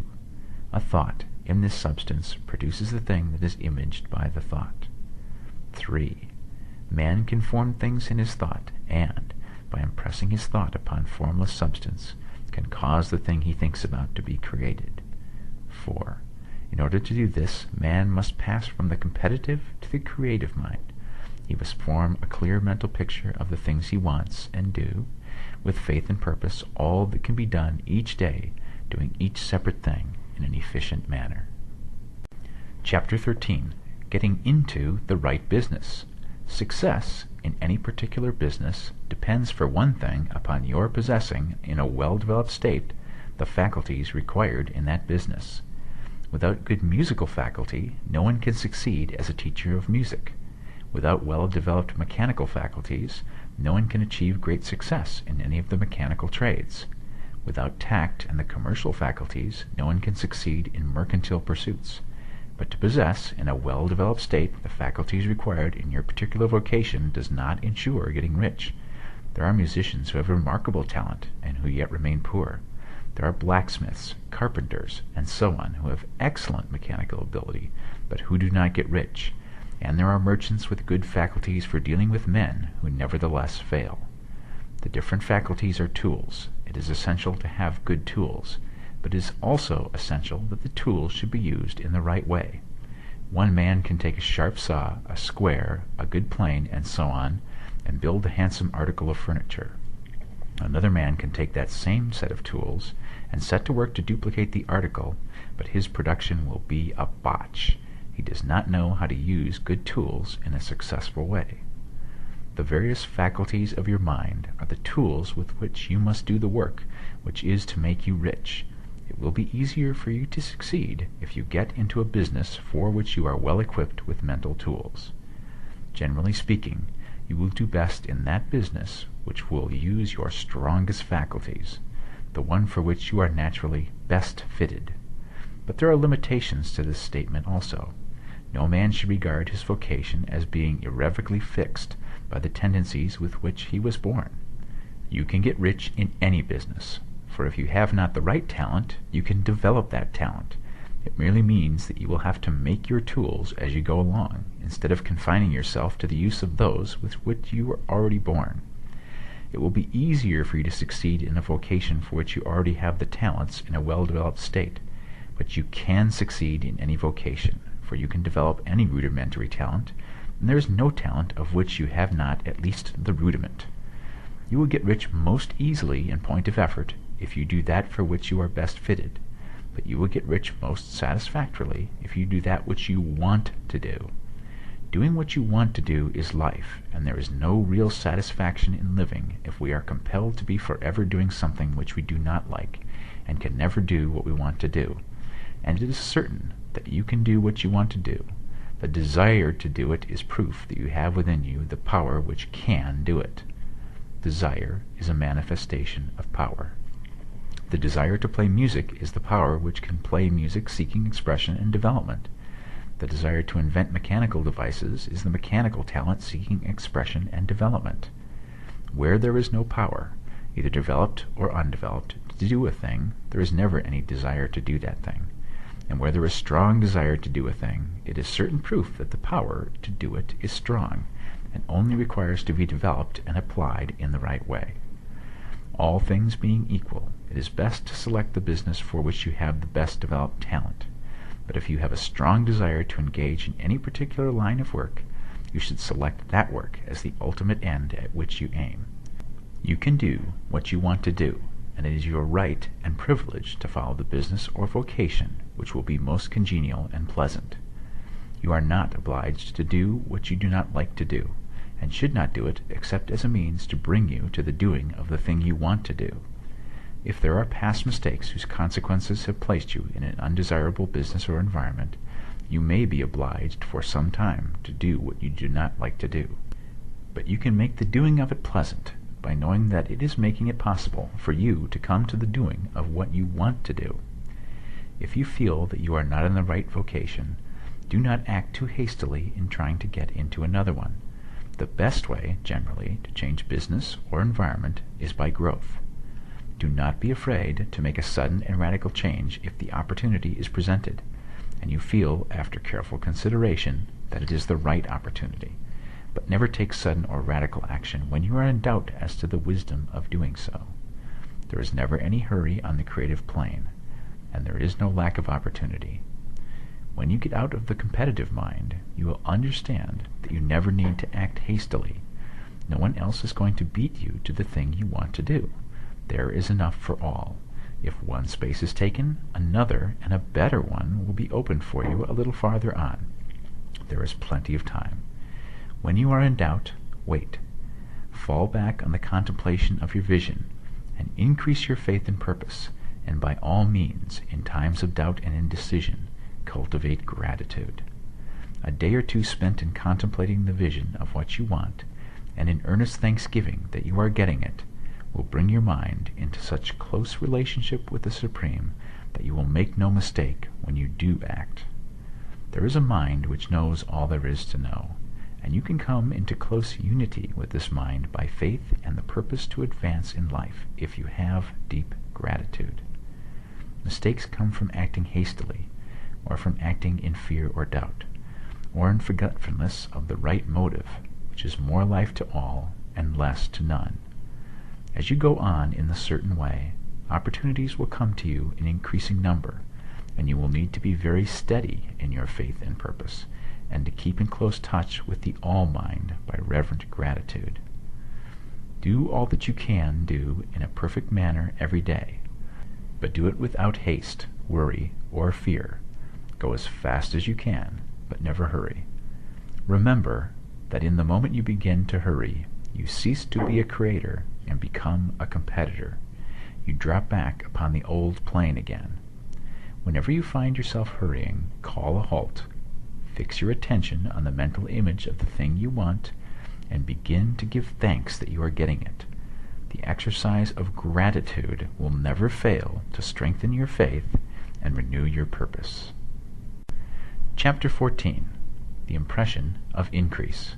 A thought in this substance produces the thing that is imaged by the thought. 3. Man can form things in his thought, and, by impressing his thought upon formless substance, can cause the thing he thinks about to be created. 4. In order to do this, man must pass from the competitive to the creative mind. He must form a clear mental picture of the things he wants, and do, with faith and purpose, all that can be done each day, doing each separate thing in an efficient manner. Chapter 13. Getting into the right business. Success in any particular business depends, for one thing, upon your possessing, in a well-developed state, the faculties required in that business. Without good musical faculty, no one can succeed as a teacher of music. Without well-developed mechanical faculties, no one can achieve great success in any of the mechanical trades. Without tact and the commercial faculties, no one can succeed in mercantile pursuits. But to possess, in a well-developed state, the faculties required in your particular vocation does not ensure getting rich. There are musicians who have remarkable talent, and who yet remain poor. There are blacksmiths, carpenters, and so on, who have excellent mechanical ability, but who do not get rich. And there are merchants with good faculties for dealing with men, who nevertheless fail. The different faculties are tools. It is essential to have good tools, but it is also essential that the tools should be used in the right way. One man can take a sharp saw, a square, a good plane, and so on, and build a handsome article of furniture. Another man can take that same set of tools and set to work to duplicate the article, but his production will be a botch. He does not know how to use good tools in a successful way. The various faculties of your mind are the tools with which you must do the work which is to make you rich. It will be easier for you to succeed if you get into a business for which you are well equipped with mental tools. Generally speaking, you will do best in that business which will use your strongest faculties, the one for which you are naturally best fitted. But there are limitations to this statement also. No man should regard his vocation as being irrevocably fixed by the tendencies with which he was born. You can get rich in any business, for if you have not the right talent, you can develop that talent. It merely means that you will have to make your tools as you go along, instead of confining yourself to the use of those with which you were already born. It will be easier for you to succeed in a vocation for which you already have the talents in a well-developed state, but you can succeed in any vocation, for you can develop any rudimentary talent, and there is no talent of which you have not at least the rudiment. You will get rich most easily in point of effort if you do that for which you are best fitted, but you will get rich most satisfactorily if you do that which you want to do. Doing what you want to do is life, and there is no real satisfaction in living if we are compelled to be forever doing something which we do not like, and can never do what we want to do. And it is certain that you can do what you want to do. The desire to do it is proof that you have within you the power which can do it. Desire is a manifestation of power. The desire to play music is the power which can play music seeking expression and development. The desire to invent mechanical devices is the mechanical talent seeking expression and development. Where there is no power, either developed or undeveloped, to do a thing, there is never any desire to do that thing. And where there is strong desire to do a thing, it is certain proof that the power to do it is strong, and only requires to be developed and applied in the right way. All things being equal, it is best to select the business for which you have the best developed talent. But if you have a strong desire to engage in any particular line of work, you should select that work as the ultimate end at which you aim. You can do what you want to do, and it is your right and privilege to follow the business or vocation which will be most congenial and pleasant. You are not obliged to do what you do not like to do, and should not do it except as a means to bring you to the doing of the thing you want to do. If there are past mistakes whose consequences have placed you in an undesirable business or environment, you may be obliged for some time to do what you do not like to do. But you can make the doing of it pleasant by knowing that it is making it possible for you to come to the doing of what you want to do. If you feel that you are not in the right vocation, do not act too hastily in trying to get into another one. The best way, generally, to change business or environment is by growth. Do not be afraid to make a sudden and radical change if the opportunity is presented, and you feel, after careful consideration, that it is the right opportunity. But never take sudden or radical action when you are in doubt as to the wisdom of doing so. There is never any hurry on the creative plane, and there is no lack of opportunity. When you get out of the competitive mind, you will understand that you never need to act hastily. No one else is going to beat you to the thing you want to do. There is enough for all. If one space is taken, another and a better one will be opened for you a little farther on. There is plenty of time. When you are in doubt, wait. Fall back on the contemplation of your vision, and increase your faith and purpose, and by all means, in times of doubt and indecision, cultivate gratitude. A day or two spent in contemplating the vision of what you want, and in earnest thanksgiving that you are getting it, will bring your mind into such close relationship with the Supreme that you will make no mistake when you do act. There is a mind which knows all there is to know, and you can come into close unity with this mind by faith and the purpose to advance in life if you have deep gratitude. Mistakes come from acting hastily, or from acting in fear or doubt, or in forgetfulness of the right motive, which is more life to all and less to none. As you go on in the certain way, opportunities will come to you in increasing number, and you will need to be very steady in your faith and purpose, and to keep in close touch with the All-Mind by reverent gratitude. Do all that you can do in a perfect manner every day, but do it without haste, worry, or fear. Go as fast as you can, but never hurry. Remember that in the moment you begin to hurry, you cease to be a creator and become a competitor. You drop back upon the old plane again. Whenever you find yourself hurrying, call a halt. Fix your attention on the mental image of the thing you want, and begin to give thanks that you are getting it. The exercise of gratitude will never fail to strengthen your faith and renew your purpose. Chapter 14. The Impression of Increase.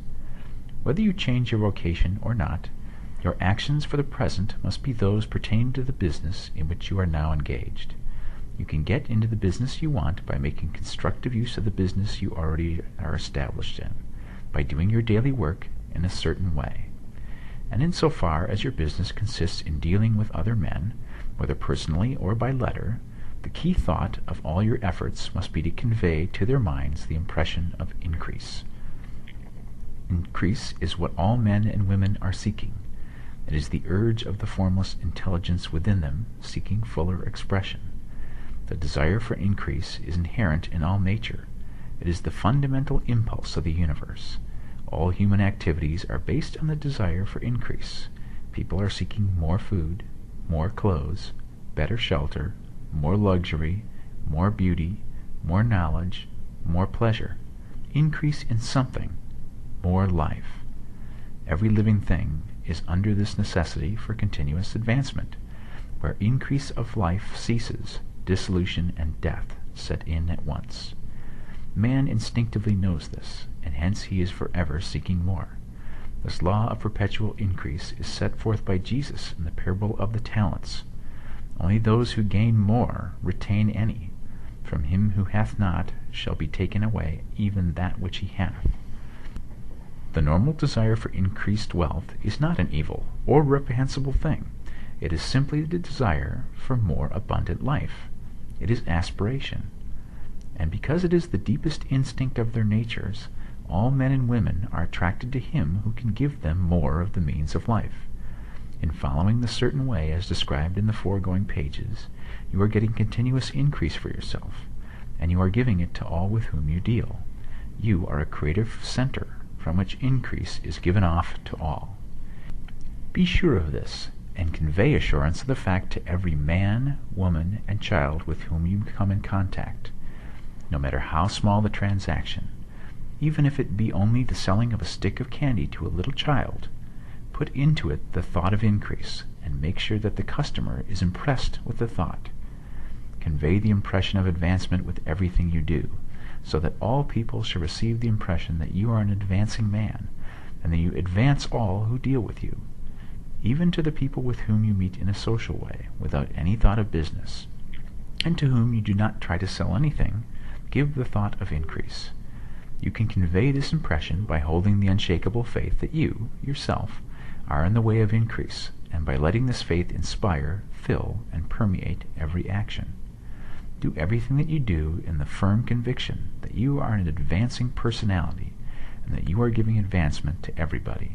Whether you change your vocation or not, Your actions for the present must be those pertaining to the business in which you are now engaged. You can get into the business you want by making constructive use of the business you already are established in, by doing your daily work in a certain way. And insofar as your business consists in dealing with other men, whether personally or by letter, the key thought of all your efforts must be to convey to their minds the impression of increase. Increase is what all men and women are seeking. It is the urge of the formless intelligence within them seeking fuller expression. The desire for increase is inherent in all nature. It is the fundamental impulse of the universe. All human activities are based on the desire for increase. People are seeking more food, more clothes, better shelter, more luxury, more beauty, more knowledge, more pleasure. Increase in something, more life. Every living thing is under this necessity for continuous advancement. Where increase of life ceases, dissolution and death set in at once. Man instinctively knows this, and hence he is forever seeking more. This law of perpetual increase is set forth by Jesus in the parable of the talents. Only those who gain more retain any. From him who hath not shall be taken away even that which he hath. The normal desire for increased wealth is not an evil or reprehensible thing. It is simply the desire for more abundant life. It is aspiration. And because it is the deepest instinct of their natures, all men and women are attracted to him who can give them more of the means of life. In following the certain way as described in the foregoing pages, you are getting continuous increase for yourself, and you are giving it to all with whom you deal. You are a creative center from which increase is given off to all. Be sure of this, and convey assurance of the fact to every man, woman, and child with whom you come in contact, no matter how small the transaction. Even if it be only the selling of a stick of candy to a little child, put into it the thought of increase, and make sure that the customer is impressed with the thought. Convey the impression of advancement with everything you do, so that all people shall receive the impression that you are an advancing man, and that you advance all who deal with you, even to the people with whom you meet in a social way, without any thought of business, and to whom you do not try to sell anything. Give the thought of increase. You can convey this impression by holding the unshakable faith that you, yourself, are in the way of increase, and by letting this faith inspire, fill, and permeate every action. Do everything that you do in the firm conviction that you are an advancing personality, and that you are giving advancement to everybody.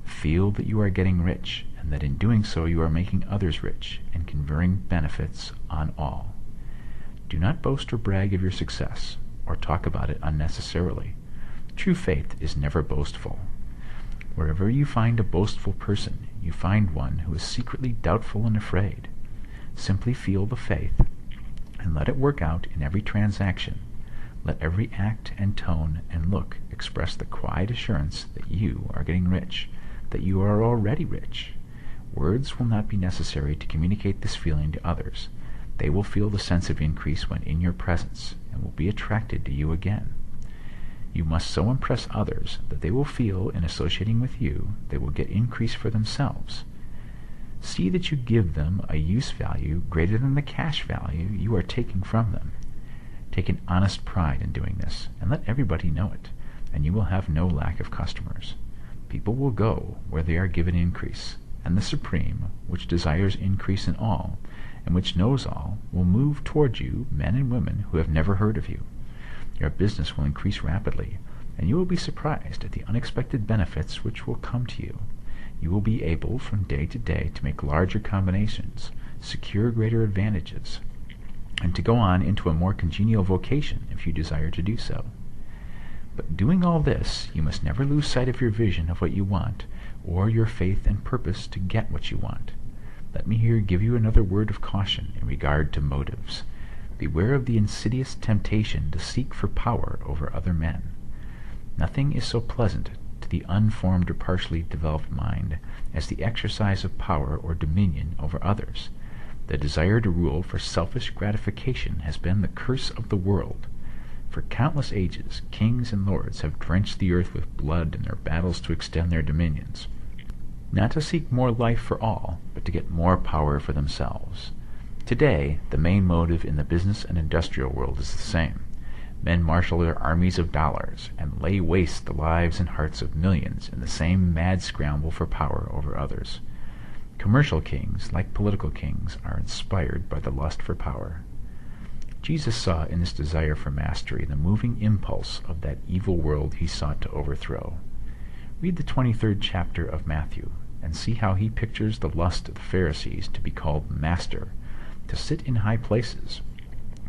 Feel that you are getting rich, and that in doing so you are making others rich, and conferring benefits on all. Do not boast or brag of your success, or talk about it unnecessarily. True faith is never boastful. Wherever you find a boastful person, you find one who is secretly doubtful and afraid. Simply feel the faith, and let it work out in every transaction. Let every act and tone and look express the quiet assurance that you are getting rich, that you are already rich. Words will not be necessary to communicate this feeling to others. They will feel the sense of increase when in your presence, and will be attracted to you again. You must so impress others that they will feel in associating with you they will get increase for themselves. See that you give them a use value greater than the cash value you are taking from them. Take an honest pride in doing this, and let everybody know it, and you will have no lack of customers. People will go where they are given increase, and the Supreme, which desires increase in all, and which knows all, will move toward you men and women who have never heard of you. Your business will increase rapidly, and you will be surprised at the unexpected benefits which will come to you. You will be able from day to day to make larger combinations, secure greater advantages, and to go on into a more congenial vocation if you desire to do so. But doing all this, you must never lose sight of your vision of what you want, or your faith and purpose to get what you want. Let me here give you another word of caution in regard to motives. Beware of the insidious temptation to seek for power over other men. Nothing is so pleasant to the unformed or partially developed mind as the exercise of power or dominion over others. The desire to rule for selfish gratification has been the curse of the world. For countless ages, kings and lords have drenched the earth with blood in their battles to extend their dominions. not to seek more life for all, but to get more power for themselves. Today, the main motive in the business and industrial world is the same. Men marshal their armies of dollars and lay waste the lives and hearts of millions in the same mad scramble for power over others. Commercial kings, like political kings, are inspired by the lust for power. Jesus saw in this desire for mastery the moving impulse of that evil world he sought to overthrow. Read the 23rd chapter of Matthew and see how he pictures the lust of the Pharisees to be called master, to sit in high places,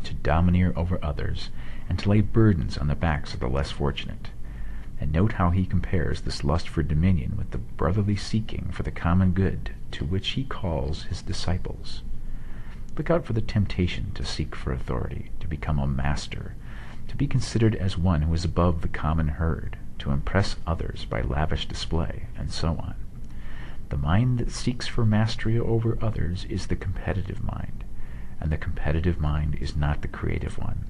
to domineer over others, and to lay burdens on the backs of the less fortunate. And note how he compares this lust for dominion with the brotherly seeking for the common good to which he calls his disciples. Look out for the temptation to seek for authority, to become a master, to be considered as one who is above the common herd, to impress others by lavish display, and so on. The mind that seeks for mastery over others is the competitive mind, and the competitive mind is not the creative one.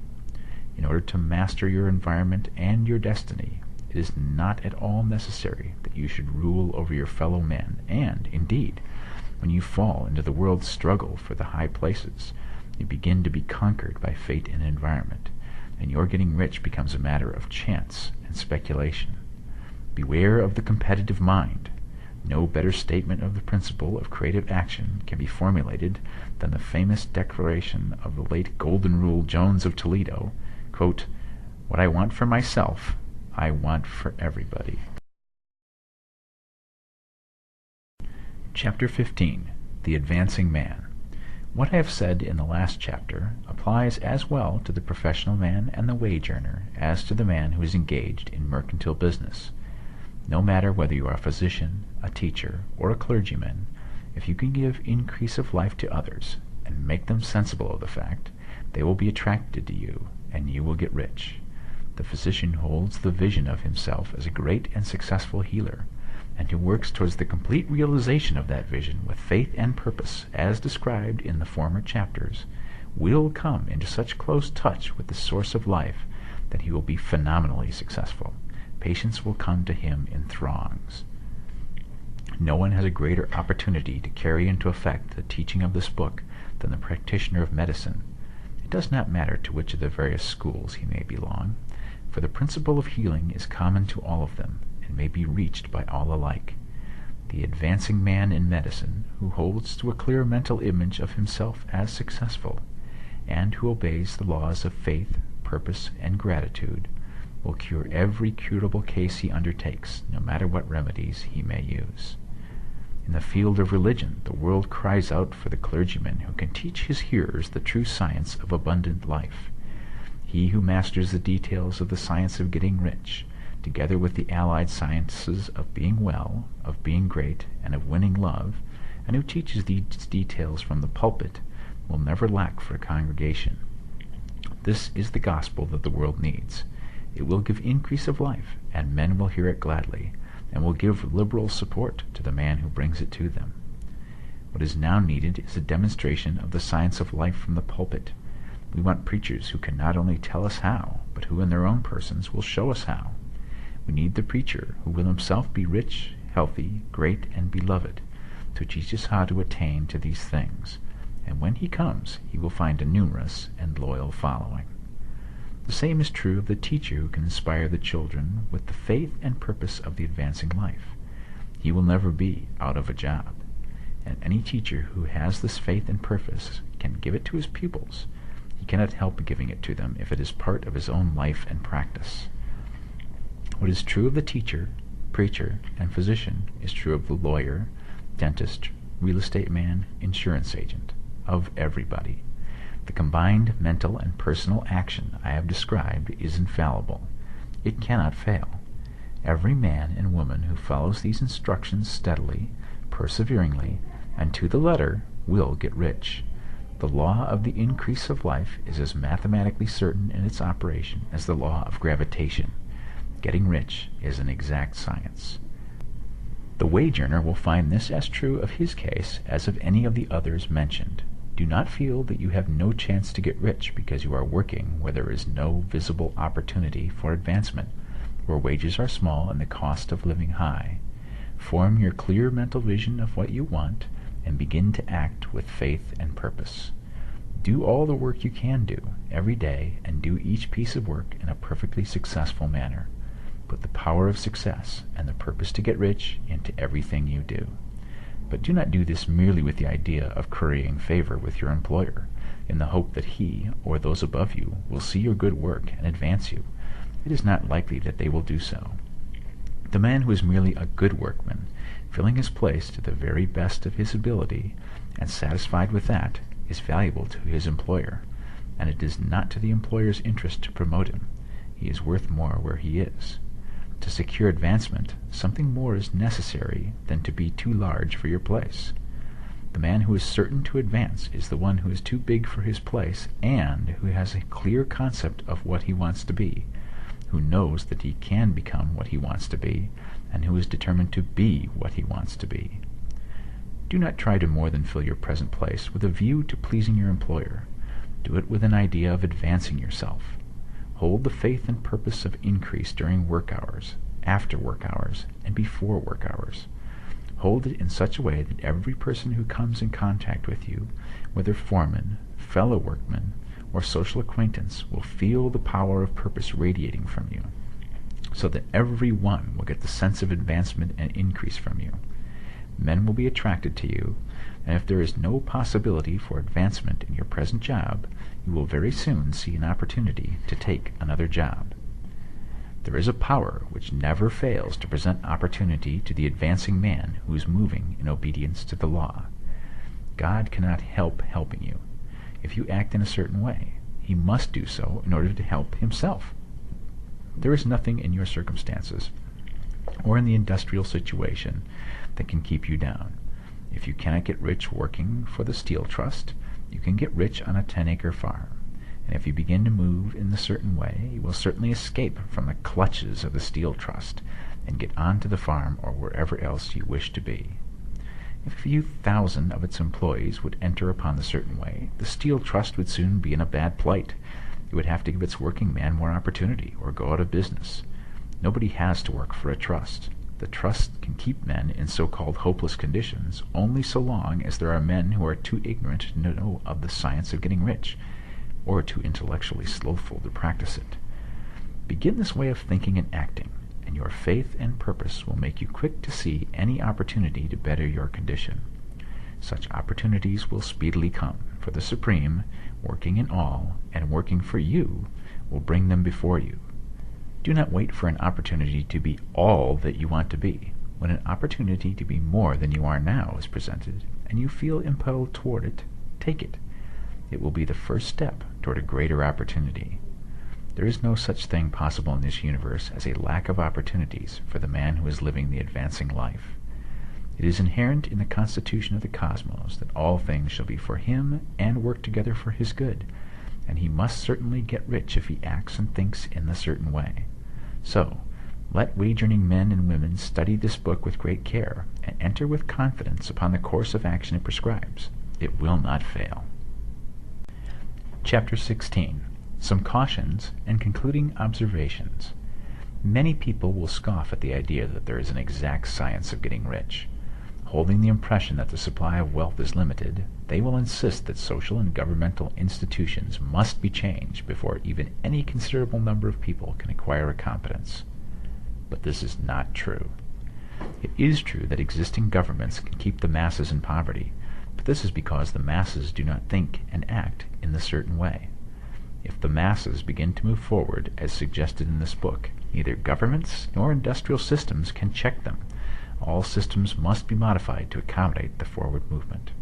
In order to master your environment and your destiny, it is not at all necessary that you should rule over your fellow men, and, indeed, when you fall into the world's struggle for the high places, you begin to be conquered by fate and environment, and your getting rich becomes a matter of chance and speculation. Beware of the competitive mind. No better statement of the principle of creative action can be formulated than the famous declaration of the late Golden Rule Jones of Toledo, quote, "What I want for myself, I want for everybody." Chapter 15. The Advancing Man. What I have said in the last chapter applies as well to the professional man and the wage earner as to the man who is engaged in mercantile business. No matter whether you are a physician, a teacher, or a clergyman, if you can give increase of life to others and make them sensible of the fact, they will be attracted to you, and you will get rich. The physician holds the vision of himself as a great and successful healer, and who works towards the complete realization of that vision with faith and purpose, as described in the former chapters, will come into such close touch with the source of life that he will be phenomenally successful. Patients will come to him in throngs. No one has a greater opportunity to carry into effect the teaching of this book than the practitioner of medicine. It does not matter to which of the various schools he may belong, for the principle of healing is common to all of them, and may be reached by all alike. The advancing man in medicine, who holds to a clear mental image of himself as successful, and who obeys the laws of faith, purpose, and gratitude, will cure every curable case he undertakes, no matter what remedies he may use. In the field of religion, the world cries out for the clergyman who can teach his hearers the true science of abundant life. He who masters the details of the science of getting rich, together with the allied sciences of being well, of being great, and of winning love, and who teaches these details from the pulpit, will never lack for a congregation. This is the gospel that the world needs. It will give increase of life, and men will hear it gladly, and will give liberal support to the man who brings it to them. What is now needed is a demonstration of the science of life from the pulpit. We want preachers who can not only tell us how, but who in their own persons will show us how. We need the preacher who will himself be rich, healthy, great, and beloved, to teach us how to attain to these things, and when he comes, he will find a numerous and loyal following. The same is true of the teacher who can inspire the children with the faith and purpose of the advancing life. He will never be out of a job, and any teacher who has this faith and purpose can give it to his pupils. He cannot help giving it to them if it is part of his own life and practice. What is true of the teacher, preacher, and physician is true of the lawyer, dentist, real estate man, insurance agent, of everybody. The combined mental and personal action I have described is infallible. It cannot fail. Every man and woman who follows these instructions steadily, perseveringly, and to the letter will get rich. The law of the increase of life is as mathematically certain in its operation as the law of gravitation. Getting rich is an exact science. The wage earner will find this as true of his case as of any of the others mentioned. Do not feel that you have no chance to get rich because you are working where there is no visible opportunity for advancement, where wages are small and the cost of living high. Form your clear mental vision of what you want and begin to act with faith and purpose. Do all the work you can do every day and do each piece of work in a perfectly successful manner. Put the power of success and the purpose to get rich into everything you do. But do not do this merely with the idea of currying favor with your employer, in the hope that he or those above you will see your good work and advance you. It is not likely that they will do so. The man who is merely a good workman, filling his place to the very best of his ability, and satisfied with that, is valuable to his employer, and it is not to the employer's interest to promote him. He is worth more where he is. To secure advancement, something more is necessary than to be too large for your place. The man who is certain to advance is the one who is too big for his place and who has a clear concept of what he wants to be, who knows that he can become what he wants to be, and who is determined to be what he wants to be. Do not try to more than fill your present place with a view to pleasing your employer. Do it with an idea of advancing yourself. Hold the faith and purpose of increase during work hours, after work hours, and before work hours. Hold it in such a way that every person who comes in contact with you, whether foreman, fellow workman, or social acquaintance, will feel the power of purpose radiating from you, so that every one will get the sense of advancement and increase from you. Men will be attracted to you, and if there is no possibility for advancement in your present job, you will very soon see an opportunity to take another job. There is a power which never fails to present opportunity to the advancing man who is moving in obedience to the law. God cannot help helping you. If you act in a certain way, he must do so in order to help himself. There is nothing in your circumstances or in the industrial situation that can keep you down. If you cannot get rich working for the Steel Trust, you can get rich on a 10-acre farm. And if you begin to move in a certain way, you will certainly escape from the clutches of the Steel Trust and get on to the farm or wherever else you wish to be. If a few thousand of its employees would enter upon the certain way, the Steel Trust would soon be in a bad plight. It would have to give its working man more opportunity or go out of business. Nobody has to work for a trust. The trust can keep men in so-called hopeless conditions only so long as there are men who are too ignorant to know of the science of getting rich, or too intellectually slothful to practice it. Begin this way of thinking and acting, and your faith and purpose will make you quick to see any opportunity to better your condition. Such opportunities will speedily come, for the Supreme, working in all, and working for you, will bring them before you. Do not wait for an opportunity to be all that you want to be. When an opportunity to be more than you are now is presented, and you feel impelled toward it, take it. It will be the first step toward a greater opportunity. There is no such thing possible in this universe as a lack of opportunities for the man who is living the advancing life. It is inherent in the constitution of the cosmos that all things shall be for him and work together for his good, and he must certainly get rich if he acts and thinks in the certain way. So, let wage-earning men and women study this book with great care, and enter with confidence upon the course of action it prescribes. It will not fail. Chapter 16. Some Cautions and Concluding Observations. Many people will scoff at the idea that there is an exact science of getting rich. Holding the impression that the supply of wealth is limited, they will insist that social and governmental institutions must be changed before even any considerable number of people can acquire a competence. But this is not true. It is true that existing governments can keep the masses in poverty, but this is because the masses do not think and act in the certain way. If the masses begin to move forward as suggested in this book, neither governments nor industrial systems can check them. All systems must be modified to accommodate the forward movement.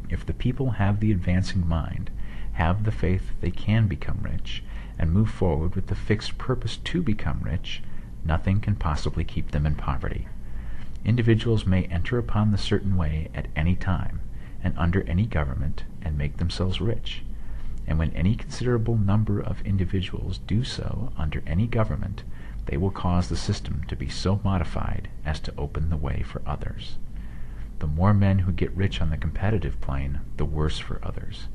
If the people have the advancing mind, have the faith they can become rich, and move forward with the fixed purpose to become rich, nothing can possibly keep them in poverty. Individuals may enter upon the certain way at any time, and under any government, and make themselves rich. And when any considerable number of individuals do so under any government, they will cause the system to be so modified as to open the way for others. The more men who get rich on the competitive plane, the worse for others.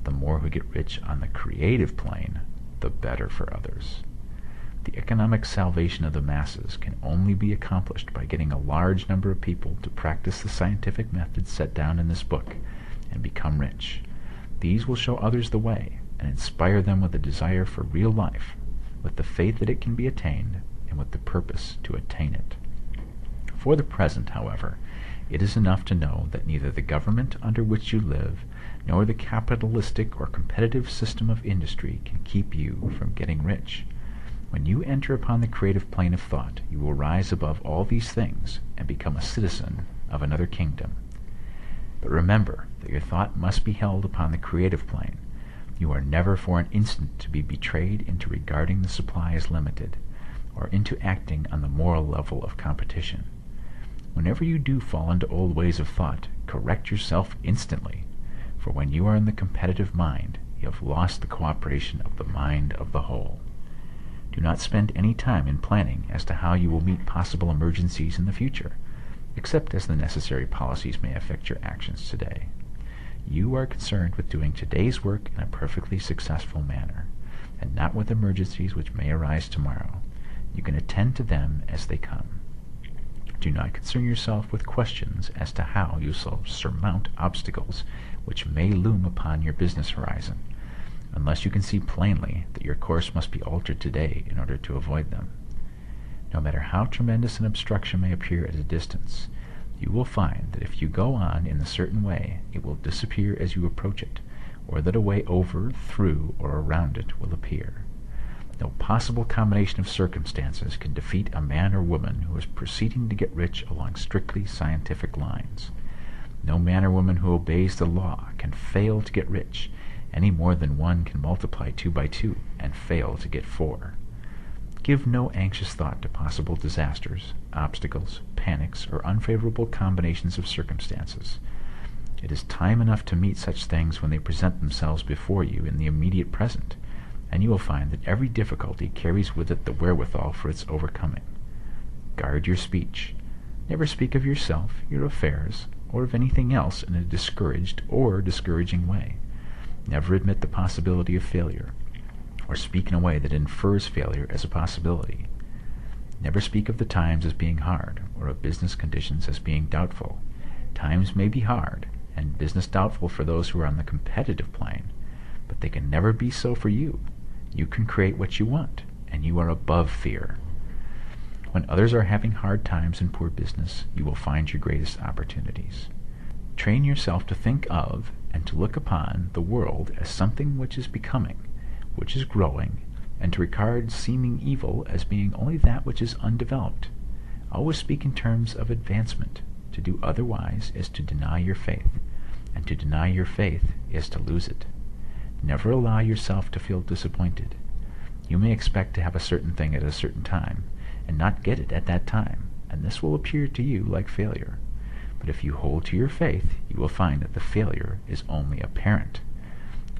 The more who get rich on the creative plane, the better for others. The economic salvation of the masses can only be accomplished by getting a large number of people to practice the scientific methods set down in this book and become rich. These will show others the way and inspire them with a desire for real life, with the faith that it can be attained, and with the purpose to attain it. For the present, however, it is enough to know that neither the government under which you live nor the capitalistic or competitive system of industry can keep you from getting rich. When you enter upon the creative plane of thought, you will rise above all these things and become a citizen of another kingdom. But remember that your thought must be held upon the creative plane. You are never for an instant to be betrayed into regarding the supply as limited, or into acting on the moral level of competition. Whenever you do fall into old ways of thought, correct yourself instantly, for when you are in the competitive mind, you have lost the cooperation of the mind of the whole. Do not spend any time in planning as to how you will meet possible emergencies in the future, except as the necessary policies may affect your actions today. You are concerned with doing today's work in a perfectly successful manner, and not with emergencies which may arise tomorrow. You can attend to them as they come. Do not concern yourself with questions as to how you shall surmount obstacles which may loom upon your business horizon, unless you can see plainly that your course must be altered today in order to avoid them. No matter how tremendous an obstruction may appear at a distance, you will find that if you go on in a certain way, it will disappear as you approach it, or that a way over, through, or around it will appear. No possible combination of circumstances can defeat a man or woman who is proceeding to get rich along strictly scientific lines. No man or woman who obeys the law can fail to get rich, any more than one can multiply 2 by 2 and fail to get 4. Give no anxious thought to possible disasters, obstacles, panics, or unfavorable combinations of circumstances. It is time enough to meet such things when they present themselves before you in the immediate present, and you will find that every difficulty carries with it the wherewithal for its overcoming. Guard your speech. Never speak of yourself, your affairs, or of anything else in a discouraged or discouraging way. Never admit the possibility of failure, or speak in a way that infers failure as a possibility. Never speak of the times as being hard, or of business conditions as being doubtful. Times may be hard, and business doubtful for those who are on the competitive plane, but they can never be so for you. You can create what you want, and you are above fear. When others are having hard times in poor business, you will find your greatest opportunities. Train yourself to think of and to look upon the world as something which is becoming, which is growing, and to regard seeming evil as being only that which is undeveloped. Always speak in terms of advancement. To do otherwise is to deny your faith, and to deny your faith is to lose it. Never allow yourself to feel disappointed. You may expect to have a certain thing at a certain time, and not get it at that time, and this will appear to you like failure. But if you hold to your faith, you will find that the failure is only apparent.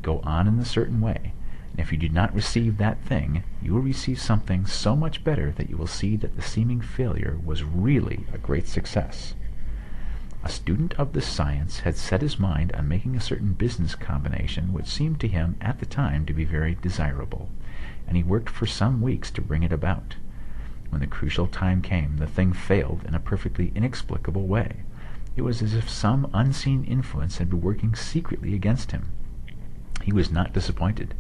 Go on in a certain way, and if you do not receive that thing, you will receive something so much better that you will see that the seeming failure was really a great success. A student of this science had set his mind on making a certain business combination which seemed to him at the time to be very desirable, and he worked for some weeks to bring it about. When the crucial time came, the thing failed in a perfectly inexplicable way. It was as if some unseen influence had been working secretly against him. He was not disappointed.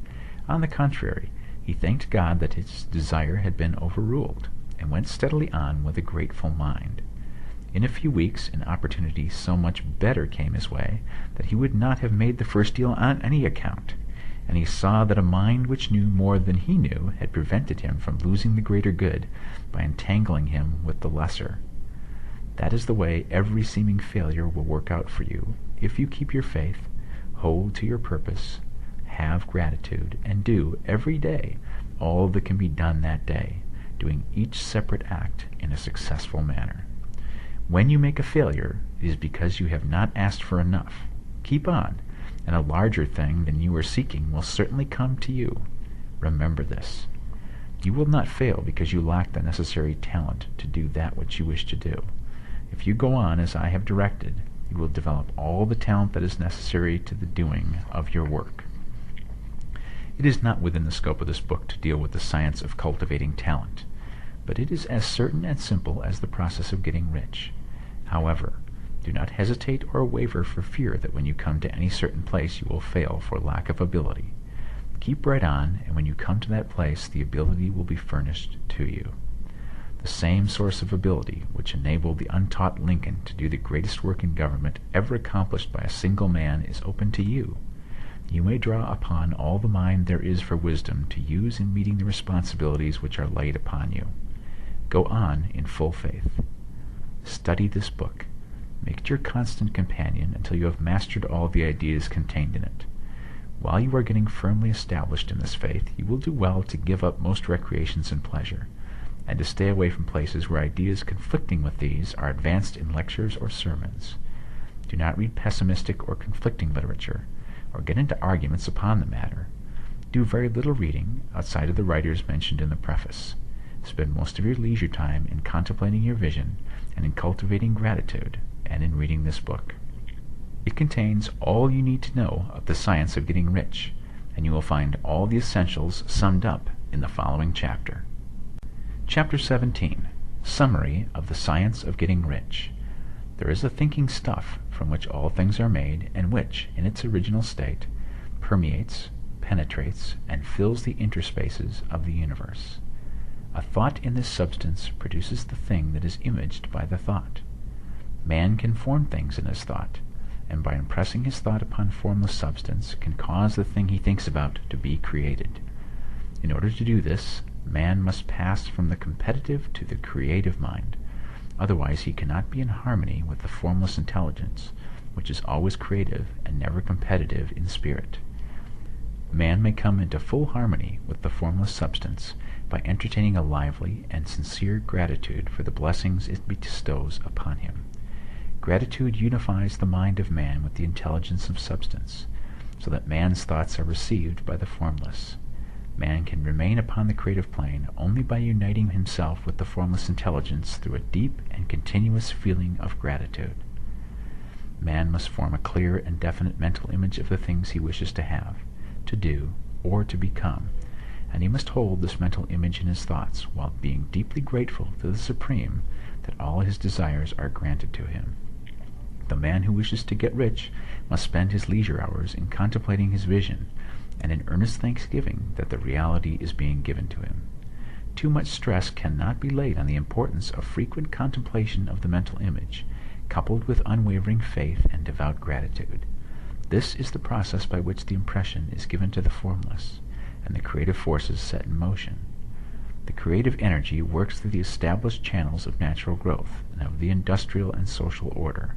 On the contrary, he thanked God that his desire had been overruled, and went steadily on with a grateful mind. In a few weeks an opportunity so much better came his way that he would not have made the first deal on any account, and he saw that a mind which knew more than he knew had prevented him from losing the greater good by entangling him with the lesser. That is the way every seeming failure will work out for you, if you keep your faith, hold to your purpose, have gratitude, and do every day all that can be done that day, doing each separate act in a successful manner. When you make a failure, it is because you have not asked for enough. Keep on, and a larger thing than you are seeking will certainly come to you. Remember this. You will not fail because you lack the necessary talent to do that which you wish to do. If you go on as I have directed, you will develop all the talent that is necessary to the doing of your work. It is not within the scope of this book to deal with the science of cultivating talent, but it is as certain and simple as the process of getting rich. However, do not hesitate or waver for fear that when you come to any certain place you will fail for lack of ability. Keep right on, and when you come to that place, the ability will be furnished to you. The same source of ability which enabled the untaught Lincoln to do the greatest work in government ever accomplished by a single man is open to you. You may draw upon all the mind there is for wisdom to use in meeting the responsibilities which are laid upon you. Go on in full faith. Study this book. Make it your constant companion until you have mastered all the ideas contained in it. While you are getting firmly established in this faith, you will do well to give up most recreations and pleasure, and to stay away from places where ideas conflicting with these are advanced in lectures or sermons. Do not read pessimistic or conflicting literature, or get into arguments upon the matter. Do very little reading outside of the writers mentioned in the preface. Spend most of your leisure time in contemplating your vision and in cultivating gratitude and in reading this book. It contains all you need to know of the science of getting rich, and you will find all the essentials summed up in the following chapter. Chapter 17. Summary of the Science of Getting Rich. There is a thinking stuff from which all things are made, and which, in its original state, permeates, penetrates, and fills the interspaces of the universe. A thought in this substance produces the thing that is imaged by the thought. Man can form things in his thought, and by impressing his thought upon formless substance can cause the thing he thinks about to be created. In order to do this, man must pass from the competitive to the creative mind. Otherwise he cannot be in harmony with the formless intelligence, which is always creative and never competitive in spirit. Man may come into full harmony with the formless substance by entertaining a lively and sincere gratitude for the blessings it bestows upon him. Gratitude unifies the mind of man with the intelligence of substance, so that man's thoughts are received by the formless. Man can remain upon the creative plane only by uniting himself with the formless intelligence through a deep and continuous feeling of gratitude. Man must form a clear and definite mental image of the things he wishes to have, to do, or to become, and he must hold this mental image in his thoughts while being deeply grateful to the Supreme that all his desires are granted to him. The man who wishes to get rich must spend his leisure hours in contemplating his vision and in earnest thanksgiving that the reality is being given to him. Too much stress cannot be laid on the importance of frequent contemplation of the mental image, coupled with unwavering faith and devout gratitude. This is the process by which the impression is given to the formless, and the creative forces set in motion. The creative energy works through the established channels of natural growth and of the industrial and social order.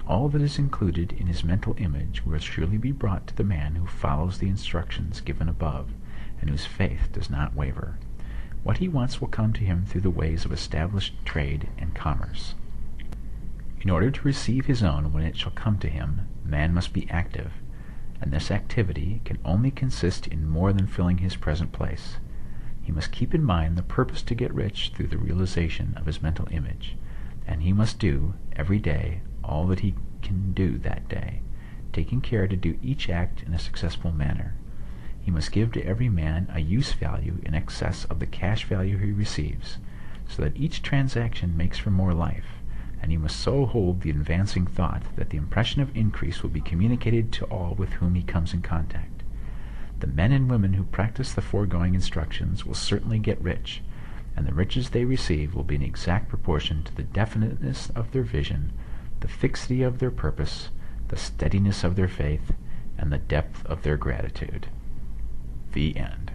All that is included in his mental image will surely be brought to the man who follows the instructions given above, and whose faith does not waver. What he wants will come to him through the ways of established trade and commerce. In order to receive his own when it shall come to him, man must be active, and this activity can only consist in more than filling his present place. He must keep in mind the purpose to get rich through the realization of his mental image, and he must do, every day, all that he can do that day, taking care to do each act in a successful manner. He must give to every man a use value in excess of the cash value he receives, so that each transaction makes for more life, and he must so hold the advancing thought that the impression of increase will be communicated to all with whom he comes in contact. The men and women who practice the foregoing instructions will certainly get rich, and the riches they receive will be in exact proportion to the definiteness of their vision, the fixity of their purpose, the steadiness of their faith, and the depth of their gratitude. The end.